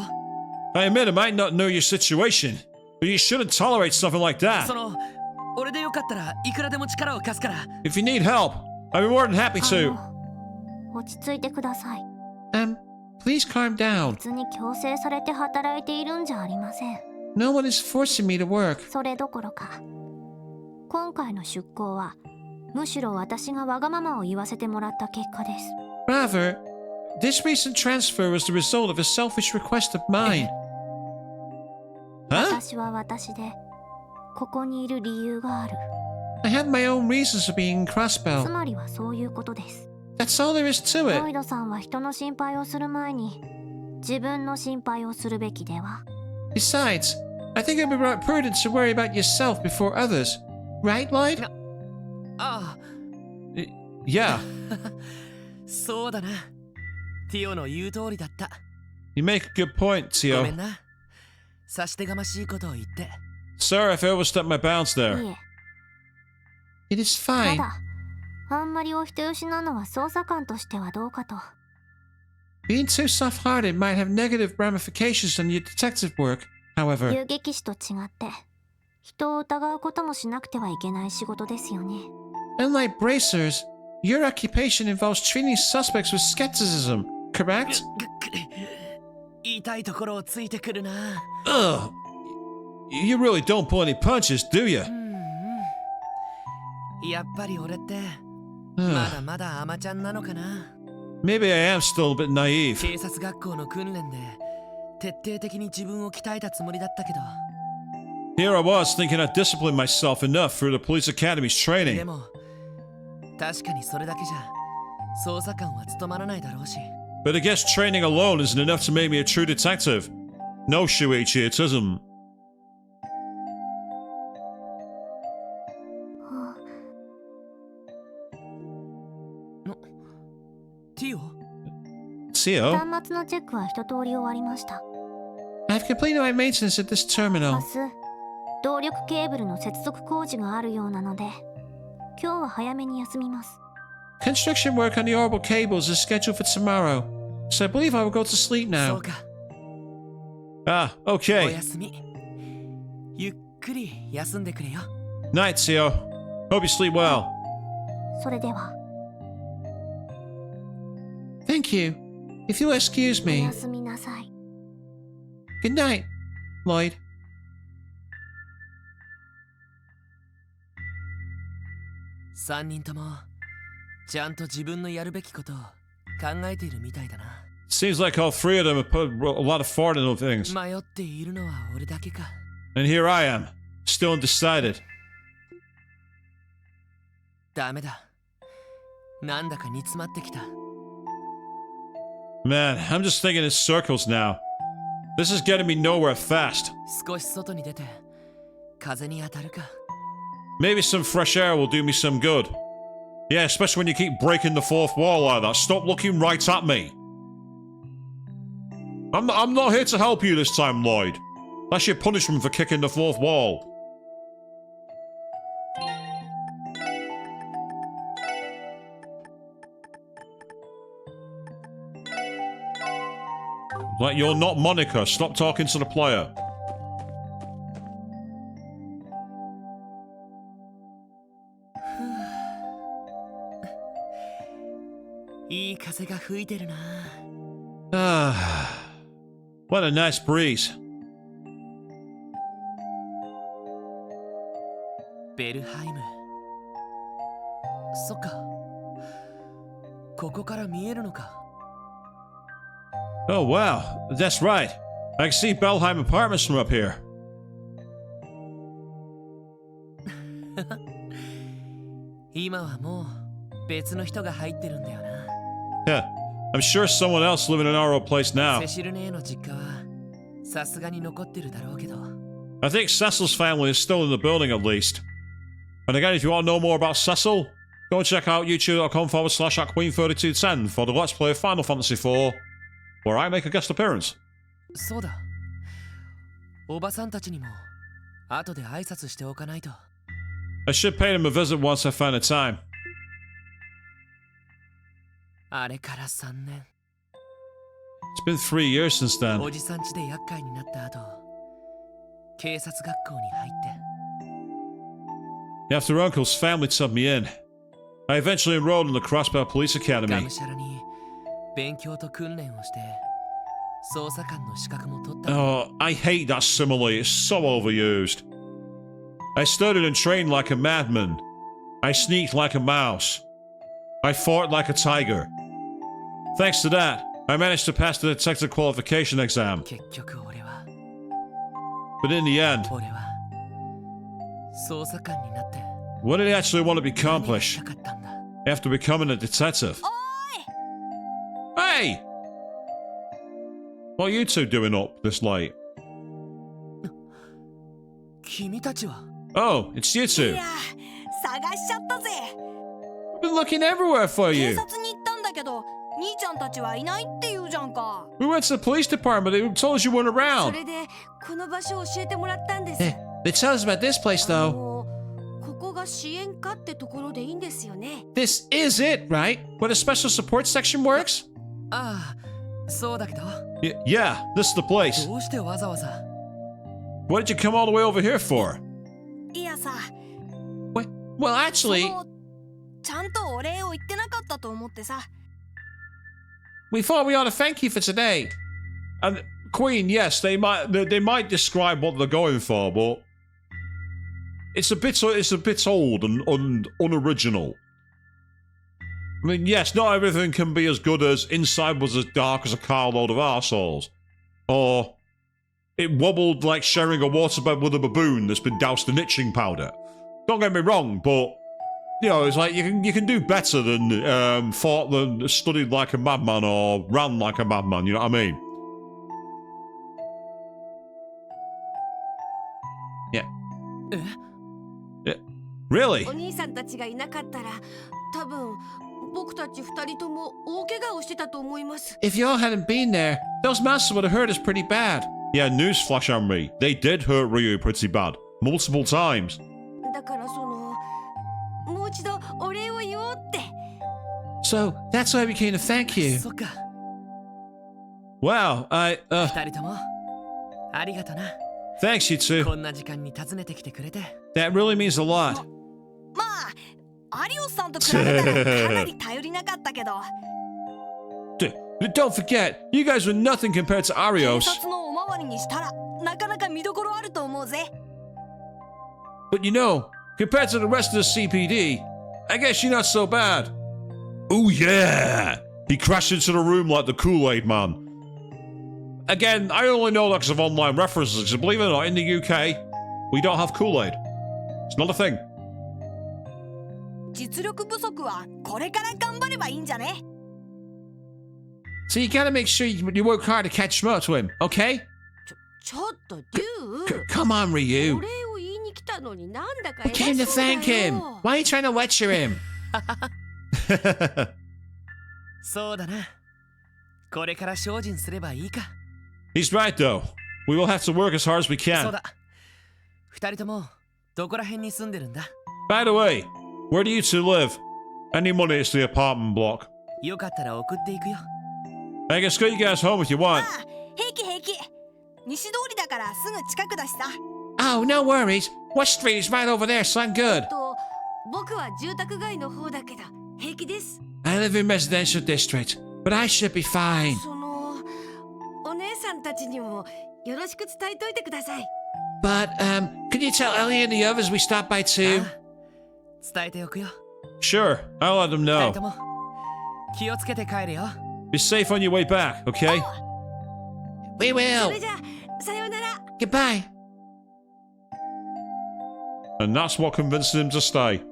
I admit I might not know your situation, but you shouldn't tolerate something like that. その俺でよかったらいくらでも力を貸すから。 If you need help, I'd be more than happy to. 落ち着いてください。 Please calm down. 別に強制されて働いているんじゃありません。 No one is forcing me to work. それどころか、今回の出向はむしろ私がわがままを言わせてもらった結果です。 Rather, this recent transfer was the result of a selfish request of mine. 私は私でここにいる理由がある。 I had my own reasons for being in つ Crossbell. まりはそういうことです。 That's all there is to ロイ it. ドさんは人の心配をする前に自分の心配をするべきでは。 Besides, I think it would be right prudent to worry about yourself before others. Right, Lloyd? ああ、Yeah, そうだな。ティオの言う通りだった。 you make a good point, ごめん Tio. な。差し出がましいことを言って。 Sorry if I overstepped my bounds い there. え、 It is た fine. だあんまりお人よしなのは捜査官としてはどうかと。 Being too soft-hearted might have negative ramifications on your detective work, however. 遊撃士と違って人を疑うこともしなくてはいけない仕事ですよね。 Unlike bracers, your occupation involves treating suspects with skepticism, correct? 言いたいところをついてくるな。 Ugh. You really don't pull any punches, do you? やっぱり俺ってまだまだ甘ちゃんなのかな。 Maybe I am still a bit naive. 警察学校の訓練で徹底的に自分を鍛えたつもりだったけど。 Here I was thinking I'd disciplined myself enough through the police academy's で training. も確かにそれだけじゃ捜査官は務まらないだろうし。 But I guess training alone isn't enough to make me a true detective. No, Shuichi, it isn't. ティオ Tio? 端末のチェックは一通り終わりました。 I've completed my maintenance at this 明 terminal. 日動力ケーブルの接続工事があるようなので今日は早めに休みます。 Construction work on the orbital cables is scheduled for tomorrow, so I believe I will go to sleep そう now. か。 Ah, お okay. やすみ。ゆっくり休んでくれよ。 Night, Tio. Hope you sleep well. それでは Thank you. If you'll excuse お me. やすみなさい。 Good night, Lloyd. 3人ともちゃんと自分のやるべきことを考えているみたいだな。 Seems like all three of them have put a lot of thought into things. 迷っているのは俺だけか。 And here I am, still undecided. ダメだ。なんだか煮詰まってきた。 Man, I'm just thinking in circles now. This is getting me nowhere fast. 少し外に出て風に当たるか。 Maybe some fresh air will do me some good. Yeah, especially when you keep breaking the fourth wall like that. Stop looking right at me. I'm not here to help you this time, Lloyd. That's your punishment for kicking the fourth wall. Like, you're not Monica. Stop talking to the player. いい風が吹いてるな。 Ah, what a nice breeze. ベルハイム。そっか。ここから見えるのか。 Oh, wow. That's right. I can see Belheim Apartments from up here. Yeah, I'm sure someone else living in our old place now. I think Cecil's family is still in the building at least. And again, if you want to know more about Cecil, go and check out youtube.com/@queen3210 for the Let's Play of Final Fantasy IV, where I make a guest appearance. そうだ。おばさんたちにも後で挨拶しておかないと。I should pay them a visit once I find the time. あれから3年。It's been 3 years since then. おじさん家で厄介になった後、警察学校に入って。After Uncle's family subbed me in, I eventually enrolled in the Crossbell Police が Academy. むしゃらに勉強と訓練をして、捜査官の資格も取った。Oh, I hate that simile. It's so overused. I studied and trained like a madman. I sneaked like a mouse. I fought like a tiger. Thanks to that, I managed to pass the detective qualification exam. 結局俺は。But in the end, 俺は捜査官になって。 what did I actually want to accomplish after becoming a detective? Hey! What are you two doing up this late? 君たちは。Oh, it's you two. いや探しちゃったぜ。 I've been looking everywhere for 警 you. 察に行ったんだけど兄ちゃんたちはいないって言うじゃんか。 We went to the police department. They told us you weren't そ around. れでこの場所を教えてもらったんです。 They tell us about this place, though. ここが支援課ってところでいいんですよね。 This is it, right? Where the special support section works? ああ、そうだけど。Yeah, this is the place. どうしてわざわざ。 What did you come all the way over here for? いやさ。 Well, actually, ちゃんとお礼を言ってなかったと思ってさ。 we thought we ought to thank you for today. And Queen, yes, they might describe what they're going for, but it's a bit old and unoriginal. I mean, yes, not everything can be as good as Inside was as dark as a carload of arseholes, or it wobbled like sharing a waterbed with a baboon that's been doused in itching powder. Don't get me wrong, but you know, it's like you can do better than fought than studied like a madman or ran like a madman. You know what I mean? Yeah. Yeah. Really? お兄さんたちがいなかったら、多分僕たち2人とも大怪我をしてたと思います。 If y'all hadn't been there, those monsters would have hurt us pretty bad. Yeah, newsflash on me. They did hurt Ryu pretty bad. Multiple times. だからもう一度お礼を言おうって。 So that's why we came to thank you. そっか。 Wow, 2人ともありがとな。 Thanks, you two. こんな時間に訪ねてきてくれて。 That really means a lot. まあ、アリオスさんと比べたらかなり頼りなかったけど。Don't forget, you guys were nothing compared to 警 Arios. 察のおまわりにしたらなかなか見どころあると思うぜ。 But you know, compared to the rest of the CPD, I guess you're not so bad. Oh yeah! He crashed into the room like the Kool-Aid man. Again, I only know that because of online references, because believe it or not, in the UK, we don't have Kool-Aid. It's not a thing. 実力不足はこれから頑張ればいいんじゃね？ So you gotta make sure you work hard to catch him up to him, okay? ちょっとデュー。 Come on, Ryu. お礼を言いに来たのになんだか We came to 偉そうだよ。 thank him. Why are you trying to lecture him? そうだな。これから精進すればいいか。 He's right though. We will have to work as hard as we そう can. だ。2人ともどこら辺に住んでるんだ？ By the way, where do you two live? Any money is the apartment block. よかったら送っていくよ。 I can escort you guys home if you want. ああ、平気平気。西通りだからすぐ近くだしさ。 Oh, no worries. West Street is right over there, so I'm good. 僕は住宅街の方だけど平気です。 I live in residential district, but I should be fine. お姉さんたちにもよろしく伝えといてください。 But, could you tell Ellie and the others we stopped by too? 伝えておくよ。 Sure, I'll let them 2 know. 人とも気をつけて帰れよ。 Be safe on your way back, okay? We そ will. れじゃあさようなら。 Goodbye. And that's what convinced him to stay.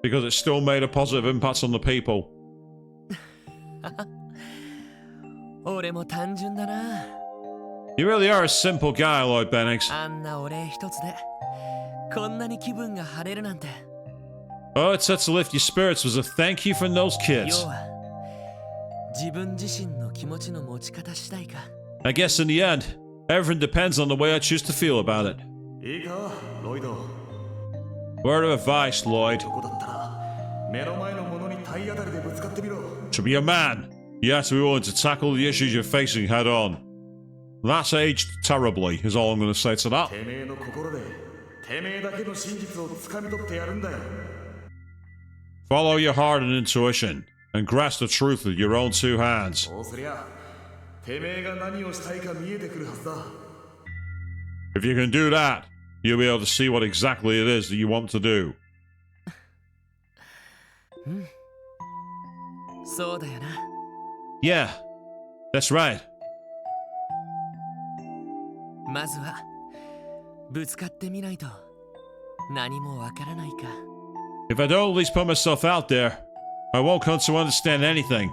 Because it still made a positive impact on the people. 俺も単純だな。 You really are a simple guy, Lloyd Bennings. あんなお礼一つでこんなに気分が晴れるなんて。 All it said to lift your spirits was a thank you from those 要 kids. は自分自身の気持ちの持ち方次第か。 I guess in the end, everything depends on the way I choose to feel about it. いいかロイド。 Word of advice, Lloyd. ここだったら目の前のものに体当たりでぶつかってみろ。 To be a man, you have to be willing to tackle the issues you're facing head on. That's aged terribly, is all I'm going to say to that. てめえの心でてめえだけの真実をつかみ取ってやるんだよ。 Follow your heart and intuition, and grasp the truth with your own two hands. そうすりゃてめえが何をしたいか見えてくるはずだ。 If you can do that, you'll be able to see what exactly it is that you want to do. そうだよな。 Yeah, that's right. まずはぶつかってみないと何もわからないか。 If I don't at least put myself out there, I won't come to understand anything.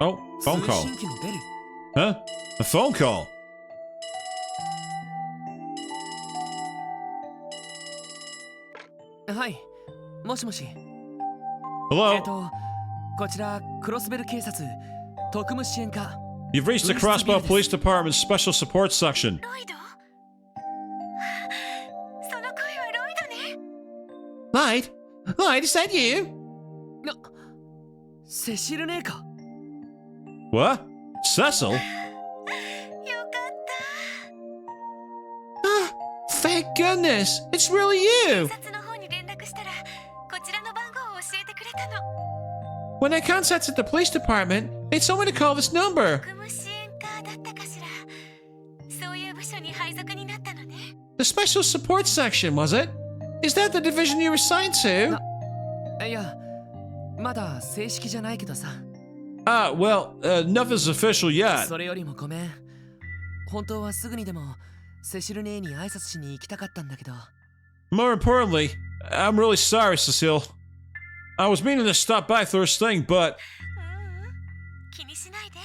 Oh, phone 通 call. 信機のベル。 Huh? A phone call? はい、もしもし。 Hello? こちらクロスベル警察特務支援課。 You've reached the Crossbow Police Department's Special Support Section. ロイド？その声はロイドね。 Lloyd? Lloyd, is that you? セシル姉か。 What? Cecil? よかった。 Ah, thank goodness. It's really you. 警察の方に連絡したらこちらの番号を教えてくれたの。 When I contacted the police department, they told me to call this number. 特務支援課だったかしら。そういう部署に配属になったのね。 The special support section, was it? Is that the division you were assigned to? いや、まだ正式じゃないけどさ。 Ah, well, nothing's official yet. それよりもごめん。本当はすぐにでもセシル姉に挨拶しに行きたかったんだけど。 More importantly, I'm really sorry, Cecile. I was meaning to stop by first thing, but 気にしないで。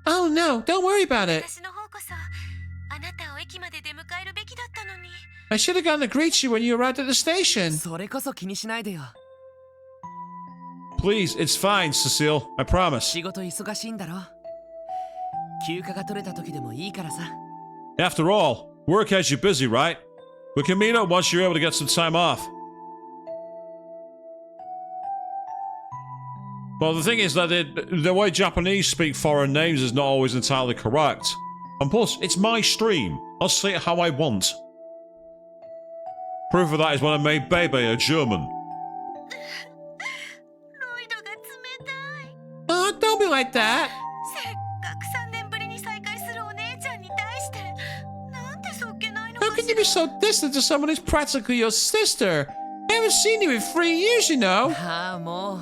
Oh no, don't worry about it. 私の方こそあなたを駅まで出迎えるべきだったのに。 I should have gone to greet you when you arrived at the station. それこそ気にしないでよ。 please, it's fine, Cecile. I promise. 仕事忙しいんだろ。休暇が取れた時でもいいからさ。 After all, work has you busy, right? We can meet up once you're able to get some time off. Well, the thing is that the way Japanese speak foreign names is not always entirely correct. And plus, it's my stream. I'll say it how I want. Proof of that is when I made Bebe a German. Oh, don't be like that. せっかく3年ぶりに再会するお姉ちゃんに対してなんてそっけないの How can you be so distant to someone who's practically your sister? I haven't seen you in 3 years, you know. ああ、も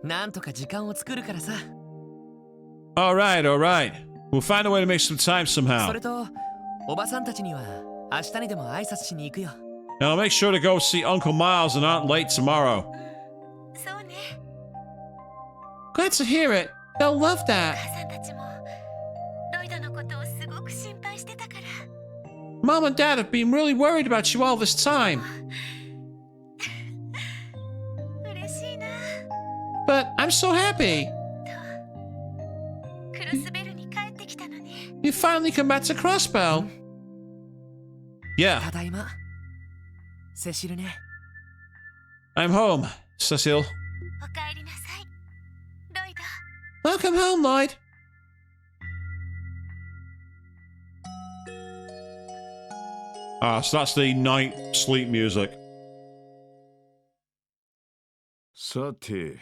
う。なんとか時間を作るからさ。 Alright, alright. We'll find a way to make some time そ somehow. れと、おばさんたちには明日にでも挨拶しに行くよ。 And I'll make sure to go see Uncle Miles and Aunt Late tomorrow. そうね。 Glad to hear it. They'll love that. 母さんたちもロイドのことをすごく心配してたから。 Mom and Dad have been really worried about you all this time. 嬉しいな。 But I'm so happy. クロスベルに帰ってきたのね。 You finally come back to Crossbow. Yeah, ただいま。セシルね。 I'm home, Cecile. おかえりなさい。ロイド。 Welcome home, Lloyd. Ah, so that's the night sleep music. さて、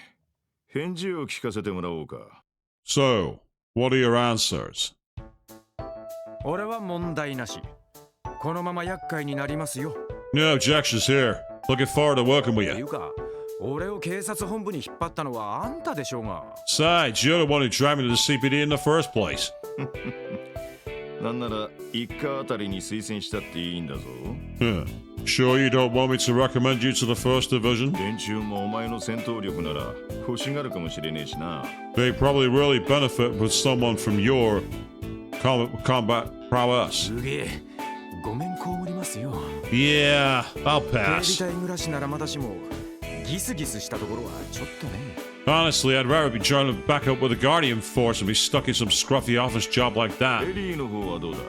返事を聞かせてもらおうか。 So, what are your answers? 俺は問題なし。このまま厄介になりますよ。 No objections here. Looking forward to working with てい you. うか、俺を警察本部に引っ張ったのはあんたでしょうが。 Besides, you're the one who dragged me to the CPD in the first place. なんなら一家あたりに推薦したっていいんだぞ。 Yeah. Sure you don't want me to recommend you to the first division? 連中もお前の戦闘力なら欲しがるかもしれねえしな。 They probably really benefit with someone from your combat prowess. すげえ。ごめん被りますよ。 Yeah, I'll 警備 pass. 隊暮らしならまだしもギスギスしたところはちょっとね。 Honestly, I'd rather be joining back up with the Guardian Force than be stuck in some scruffy office job like that. エリーの方はどうだ？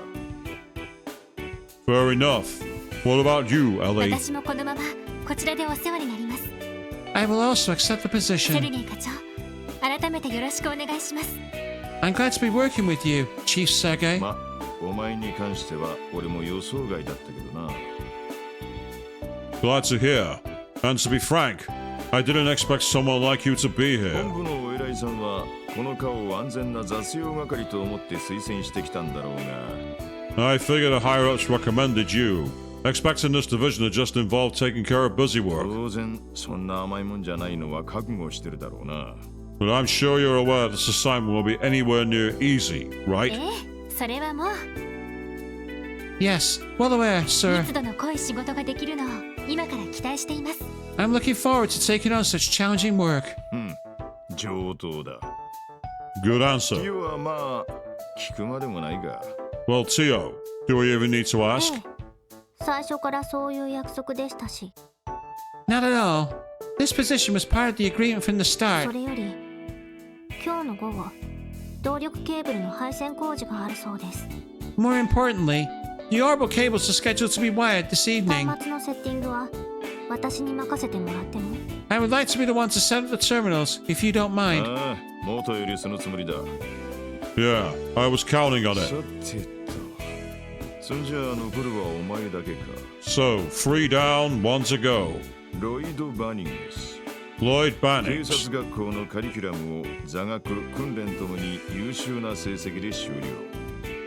Fair enough. What about you, Ellie? 私もこのままこちらでお世話になります。 I will also accept the セル position. ゲイ課長、改めてよろしくお願いします。 I'm glad to be working with you, Chief Sergei. ま、お前に関しては俺も予想外だったけどな。 Glad to hear. And to be frank, I didn't expect someone like you to be 本 here. 部のお偉いさんはこの課を安全な雑用係と思って推薦してきたんだろうが。 I figured the higher ups recommended you, expecting this division to just involve taking care of busy work. 当然そんな甘いもんじゃないのは覚悟してるだろうな。 But I'm sure you're aware this assignment will be anywhere near easy, え right? え、それはもう Yes, well aware, sir. 密度の濃い仕事ができるのを今から期待しています。 I'm looking forward to taking on such challenging work. 上等だ。 Good ティ answer. オはまあ聞くまでもないが。 Well, Tio, do we even need to ask? ええ、最初からそういう約束でしたし、 Not at all. This position was part of the agreement from the そ start. れより今日の午後、動力ケーブルの配線工事があるそうです。 More importantly, the orbital cables are scheduled to be wired this evening. 端末のセッティングは私に任せてもらっても？ I would like to be the one to set up the terminals, if you don't mind. ああ、元よりそのつもりだ。 Yeah, I was counting on さ it. てと。そんじゃあ残るはお前だけか。 So, 3 down, 1 to go. ロイド・バニングス。 Lloyd 警 Bannings. 察学校のカリキュラムを座学、訓練ともに優秀な成績で終了。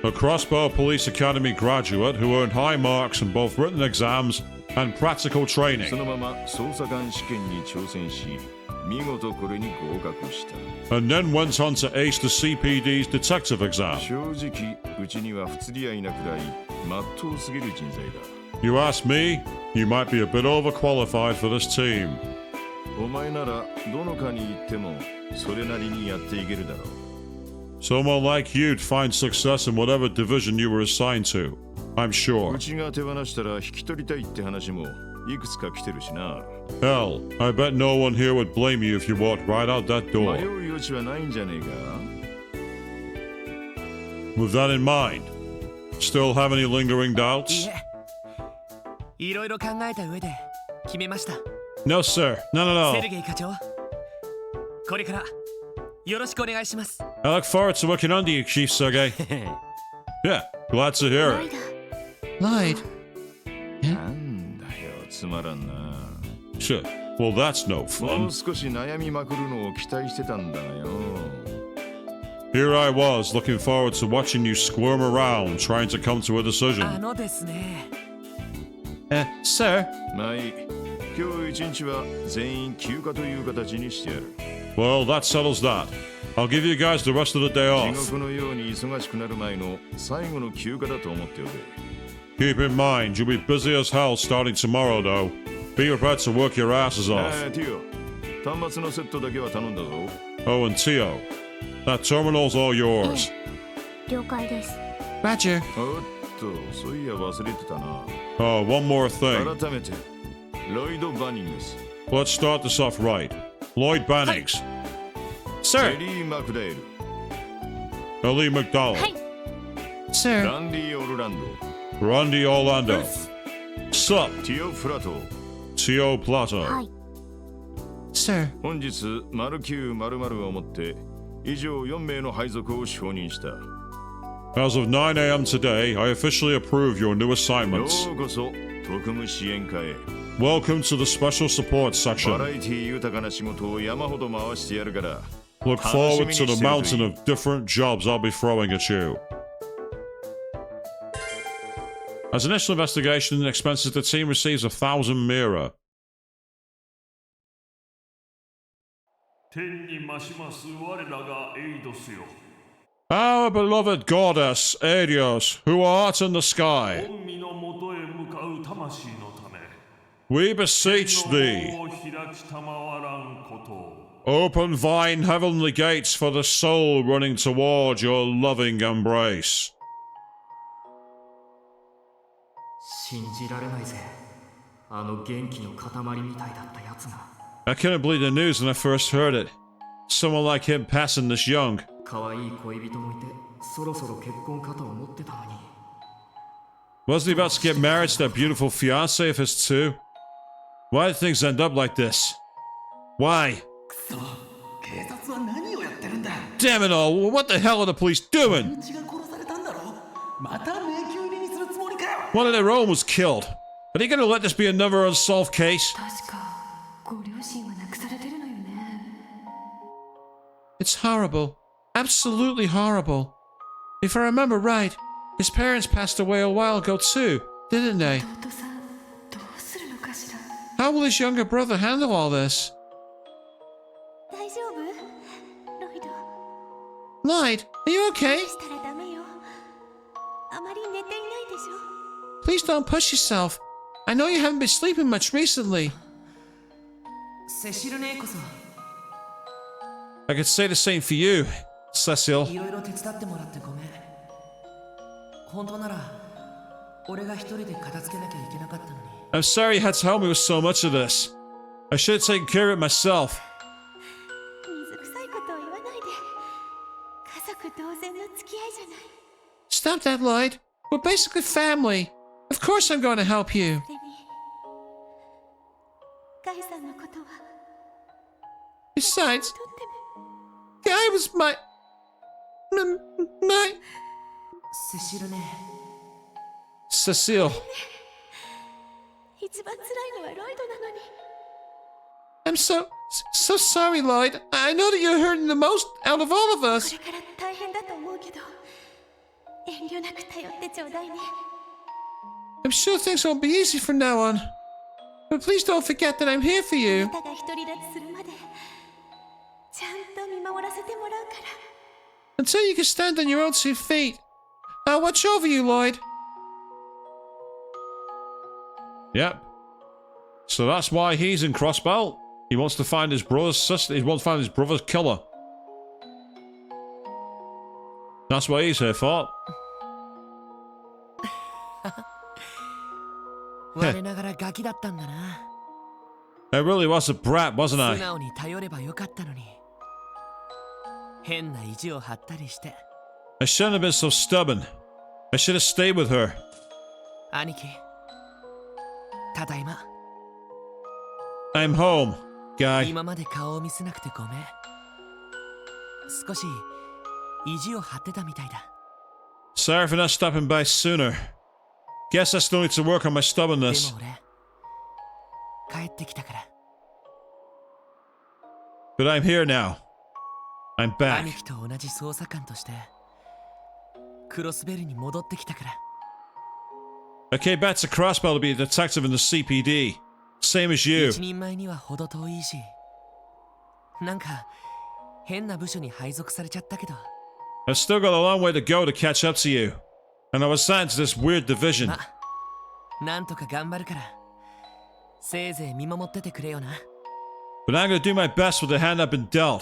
A Crossbow Police Academy graduate who earned high marks in both written exams and practical そ training. のまま捜査官試験に挑戦し、見事これに合格した。 And then went on to ace the CPD's detective exam. 正直、うちには不釣り合いなくらい、まっとうすぎる人材だ。 You ask me, you might be a bit overqualified for this team. お前ならどの課に行ってもそれなりにやっていけるだろう。 Someone like you'd find success in whatever division you were assigned to, I'm う sure. ちが手放したら引き取りたいって話もいくつか来てるしな。 Hell, I bet no one here would blame you if you walked right out that 迷 door. う余地はないんじゃねえか。 With that in mind, still have any lingering い doubts? え、いろいろ考えた上で決めました。 No, sir. None at セ all. ルゲイ課長、これからよろしくお願いします。 I look forward to working under you, Chief Sergei. Yeah, glad to hear ロイ it. ド、 Lloyd, なんだよ、つまらんな。 Shit. Well, that's no も fun. う少し悩みまくるのを期待してたんだがよ。 Here I was, looking forward to watching you squirm around, trying to come to a あ decision. のですね、 sir, まあいい。今日一日は全員休暇という形にしてやる。 Well, that settles that. I'll give you guys the rest of the day 地 off. 獄のように忙しくなる前の最後の休暇だと思っておけ。 Keep in mind, you'll be busy as hell starting tomorrow, though. Be prepared to work your asses あ off. あ、ティオ、端末のセットだけは頼んだぞ。 Oh, and Tio, that terminal's all yours. 了解です。 Roger. おっと、そういや忘れてたな。 Oh, one more thing. 改めて、ロイド・バニングス、 Let's start this off right. Lloyd Bannings, ジ Sir, ェリー・マクダイル、 Ellie McDowell, はい、 sir, ランディ・オルランド、 Randy Orlando, Sup, ティオ・プラトー。 Tio Plato. はい、 sir. 本日、丸9〇〇をもって以上4名の配属を承認した。 As of 9 a.m. today, I officially approve your new assignments. ようこそ特務支援課へ。 Welcome to the Special Support バラ section. エティ豊かな仕事を山ほど回してやるから。 Look forward to the mountain of different jobs I'll be throwing at you. As initial investigation expenses, the team receives 1,000 Mira. 天にまします我らがエイドスよ。 Our beloved goddess, Adios, who art in the sky, 御身のもとへ向かう魂のため we beseech 天 thee, の門を開きたまわらんことを。 open thine heavenly gates for the soul running toward your loving embrace. 信じられないぜ。あの元気の塊みたいだったやつが。 I couldn't believe the news when I first heard it. Someone like him passing this young. 可愛い恋人もいて、そろそろ結婚かと思ってたのに。 Wasn't he about to get married to that beautiful fiancée of his too? Why did things end up like this? Why? 警察は何をやってるんだ。 Damn it all, what the hell are the police doing? 身内が殺されたんだろ。また迷宮入りにするつもりかよ。 One of their own was killed. Are they gonna let this be another unsolved case? 確かご両親は亡くされてるのよね。 It's horrible. Absolutely horrible. If I remember right, his parents passed away a while ago too, didn't they? 弟さんどうするのかしら。 How will his younger brother handle all this? 大丈夫？ロイド。 Lloyd, are you okay? したらダメよ。あまり寝ていないでしょ。 Please don't push yourself. I know you haven't been sleeping much recently. セシル姉こそ I could say the same for you, Cecil. いろいろ手伝ってもらってごめん。本当なら俺が一人で片付けなきゃいけなかったのに。 I'm sorry you had to help me with so much of this. I should have taken care of it myself. 水臭いことを言わないで。家族同然の付き合いじゃない。 Stop that, Lloyd. We're basically family. Of course I'm going to help you. それにガイさんのことは Besides, Guy was my... セシル姉 Cecile. 一番辛いのはロイドなのに。 I'm so sorry, Lloyd. I know that you're hurting the most out of all of こ us. れから大変だと思うけど遠慮なく頼ってちょうだいね。 I'm sure things won't be easy from now on. But please don't forget that I'm here for あ you. なたが独り立ちするまでちゃんと見守らせてもらうから。 Until you can stand on your own 2 feet. I'll watch over you, Lloyd. Yep. So that's why he's in Crossbelt. He wants to find his brother's sister. He wants to find his brother's killer. That's what he's here for. 我ながらガキだったんだな。 I really was a brat, wasn't 素 I? 直に頼ればよかったのに。変な意地を張ったりして。 I shouldn't have been so stubborn. I should have stayed with her. 兄貴、ただいま。 I'm home, Guy. 今まで顔を見せなくてごめん。少し意地を張ってたみたいだ。 Sorry for not stopping by sooner. Guess I still need to work on my で stubbornness. も俺、帰ってきたから。 But I'm here now. I'm 兄 back. 貴と同じ捜査官としてクロスベルに戻ってきたから。 I came back to Crossbell to be a detective in the CPD. Same as you. 一人前には程遠いし、なんか変な部署に配属されちゃったけど。 I've still got a long way to go to catch up to you. And I was assigned to this weird division. ま、なんとか頑張るから、せいぜい見守っててくれよな。 But I'm gonna do my best with the hand I've been dealt.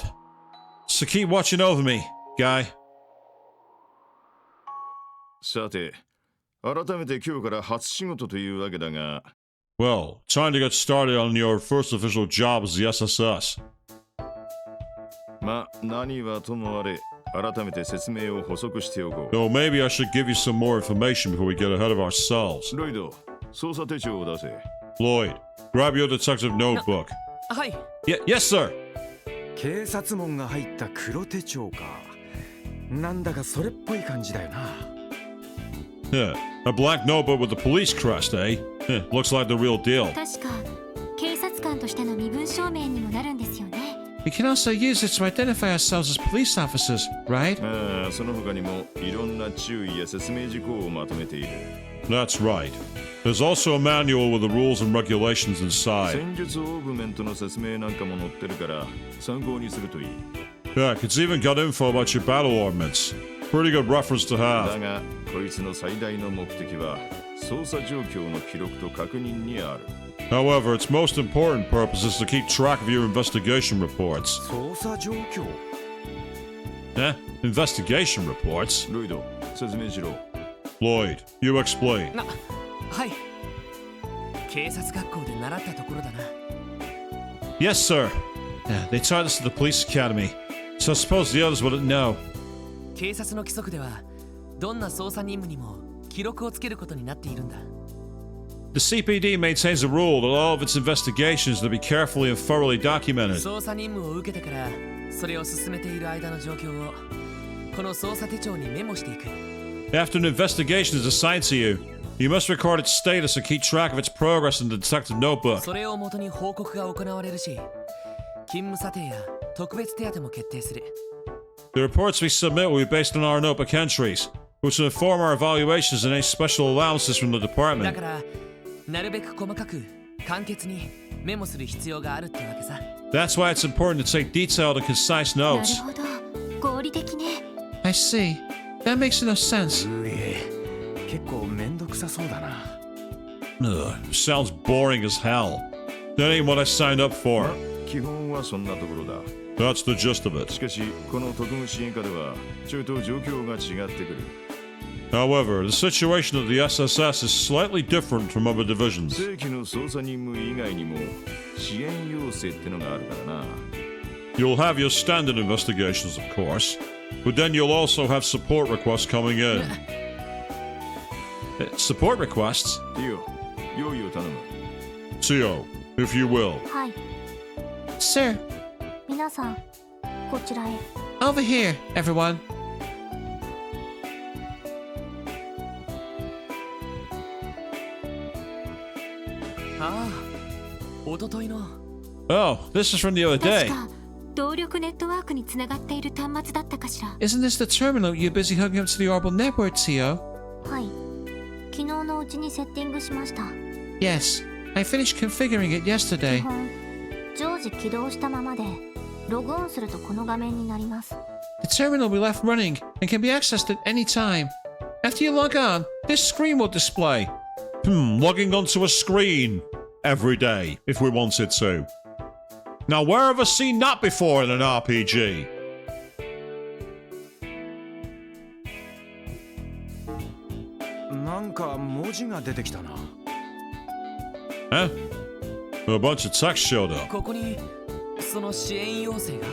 So keep watching over me, Guy. さて、改めて今日から初仕事というわけだが。 Well, time to get started on your first official job as the SSS. ま、何はともあれ、改めて説明を補足しておこう。 So maybe I should give you some more information before we get ahead of ourselves. ロイド、捜査手帳を出せ。 Lloyd, grab your detective notebook. はい。Yes, sir. 警察門が入った黒手帳か。なんだかそれっぽい感じだよな。 Yeah, a black notebook with the police crest, eh? Looks like the real deal. 確か警察官としての身分証明にもなるんですよね。 We can also use it to identify ourselves as police officers, right? その他にもいろんな注意や説明事項をまとめている。That's right. There's also a manual with the rules and regulations inside. 戦術オーグメントの説明なんかも載ってるから参考にするといい。 Heck, it's even got info about your battle ordnance. Pretty good reference to だ have. がこいつの最大の目的は捜査状況の記録と確認にある。 However, its most important purpose is to keep track of your investigation reports. 捜査状況 Eh? Investigation reports? ロイド、説明しろ。 Lloyd, you explain. はい警察学校で習ったところだな Yes, sir. Yeah, they taught us at the police academy, so I suppose the others wouldn't know. 警察の規則ではどんな捜査任務にも記録をつけることになっているんだ The CPD maintains a rule that all of its investigations to be carefully and thoroughly documented. 捜査任務を受けてからそれを進めている間の状況をこの捜査手帳にメモしていく After an investigation is assigned to you, you must record its status and keep track of its progress in the detective notebook. それをもとに報告が行われるし勤務査定や特別手当も決定する The reports we submit will be based on our notebook entries, which will inform our evaluations and any special allowances from the だ department. からなるべく細かく簡潔にメモする必要があるってわけさ That's why it's important to take detailed and concise なる notes. ほど合理的ね I see. That makes enough sense. うえ結構めんどくさそうだな Ugh, sounds boring as hell. That ain't what I signed up for. 基本はそんなところだ。 That's the gist of it. しかしこの特務支援課ではちょいと状況が違ってくる。 However, the situation at the SSS is slightly different from other divisions. 正規の捜査任務以外にも支援要請ってのがあるからな。 You'll have your standard investigations, of course, but then you'll also have support requests coming in. Support requests? いいよ、用意を頼む。 Tio, if you will. はい Sir, 皆さんこちらへ over here, everyone. ああおとといの Oh, this is from the other 確 day. か動力ネットワークにつながっている端末だったかしら Isn't this the terminal you're busy hooking up to the orbital network, Tio? はい昨日のうちにセッティングしました Yes. I finished configuring it 基 yesterday. 本常時起動したままでログオンするとこの画面になります The terminal will be left running and can be accessed at any time. After you log on, this screen will display. Logging onto a screen every day if we wanted to. Now, where have I seen that before in an RPG? なんか文字が出てきたな Huh? A bunch of text showed up. ここにその支援要請が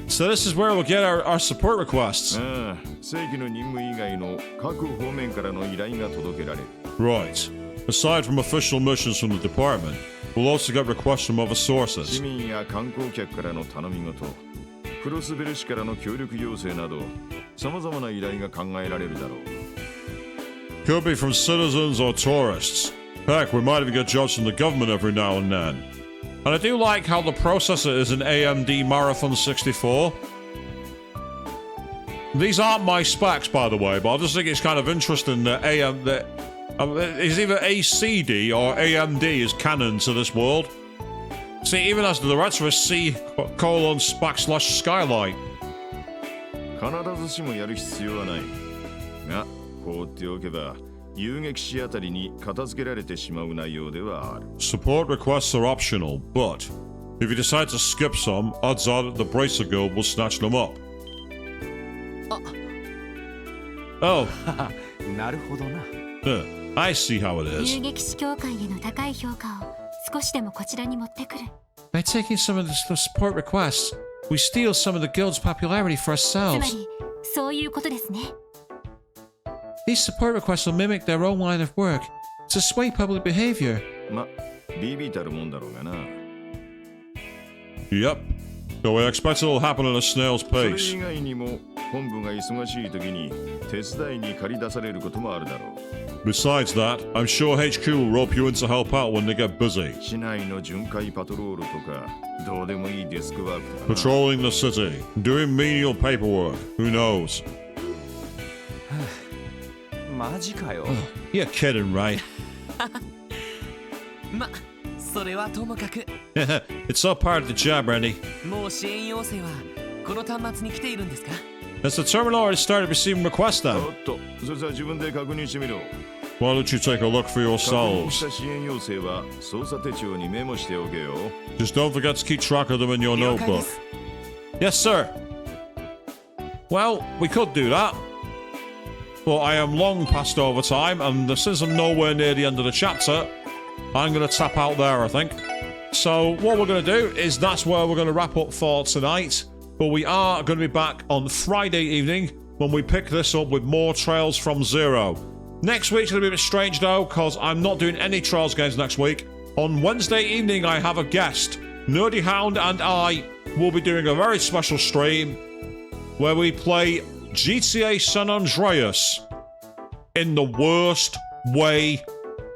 So this is where we'll get our support requests. ああ、正規の任務以外の各方面からの依頼が届けられる。 Right. Aside from official missions from the department, we'll also get requests from other 市 sources. 民や観光客からの頼み事、クロスベル市からの協力要請など、様々な依頼が考えられるだろう。 Could be from citizens or tourists. Heck, we might even get jobs from the government every now and then. And I do like how the processor is an AMD Marathon 64. These aren't my specs, by the way, but I just think it's kind of interesting that it's either ACD or AMD is canon to this world. See, even as the director is C:/Skylight. 必ずしもやる必要はない。が、放っておけば、遊撃士あたりに片付けられてしまう内容ではある。Support requests are optional, but if you decide to skip some, odds are that the Bracer Guild will snatch them up. Oh. なるほどな I see how it 遊 is. 撃士協会への高い評価を少しでもこちらに持ってくる By taking some of the support requests, we steal some of the guild's popularity for つま ourselves. りそういうことですね These support requests will mimic their own line of work to sway public behavior. ま、ビビたるもんだろうがな。 Yep. So we expect it'll happen at a snail's それ pace. 以外にも、本部が忙しい時に手伝いに借り出されることもあるだろう。 Besides that, I'm sure HQ will rope you in to help out when they get busy. 市内の巡回パトロールとか、どうでもいいデスクワークとかな。 Patrolling the city, doing menial paperwork, who knows? マジかよ。You're kidding, right? ま、それはともかく。It's all part of the job, Randy. もう支援要請はこの端末に来ているんですか？ Has the terminal already started receiving requests then? おっと、それじゃあ自分で確認してみろ。Why don't you take a look for 確認 yourselves? した支援要請は操作手帳にメモしておけよ。 Just don't forget to keep track of them in your 了解で notebook. す。 Yes, sir. Well, we could do that. But I am long past overtime, and since I'm nowhere near the end of the chapter, I'm going to tap out there, I think. So what we're going to do is that's where we're going to wrap up for tonight. But we are going to be back on Friday evening when we pick this up with more Trails from Zero. Next week's going to be a bit strange though, because I'm not doing any Trails games next week. On Wednesday evening, I have a guest. Nerdy Hound and I will be doing a very special stream where we play GTA San Andreas in the worst way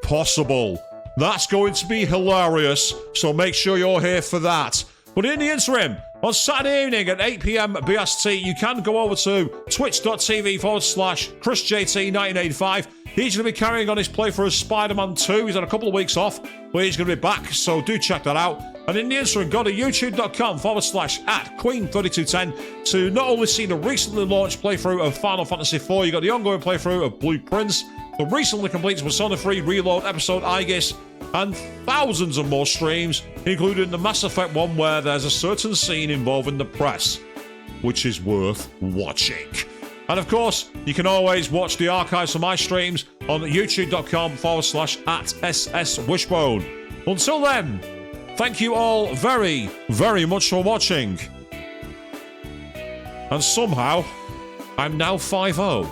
possible. That's going to be hilarious, so make sure you're here for that. But in the interim, on Saturday evening at 8 PM BST, you can go over to twitch.tv/ChrisJT1985. He's going to be carrying on his playthrough of Spider-Man 2. He's had a couple of weeks off, but he's going to be back, so do check that out. And in the interim, go to youtube.com/@Queen3210 to not only see the recently launched playthrough of Final Fantasy IV, you got the ongoing playthrough of Blue Prince, the recently completed Persona 3 Reload episode Aegis, and thousands of more streams, including the Mass Effect one where there's a certain scene involving the press, which is worth watching. And of course, you can always watch the archives of my streams on youtube.com/@SSWishbone. Until then, thank you all very, very much for watching. And somehow, I'm now 5-0.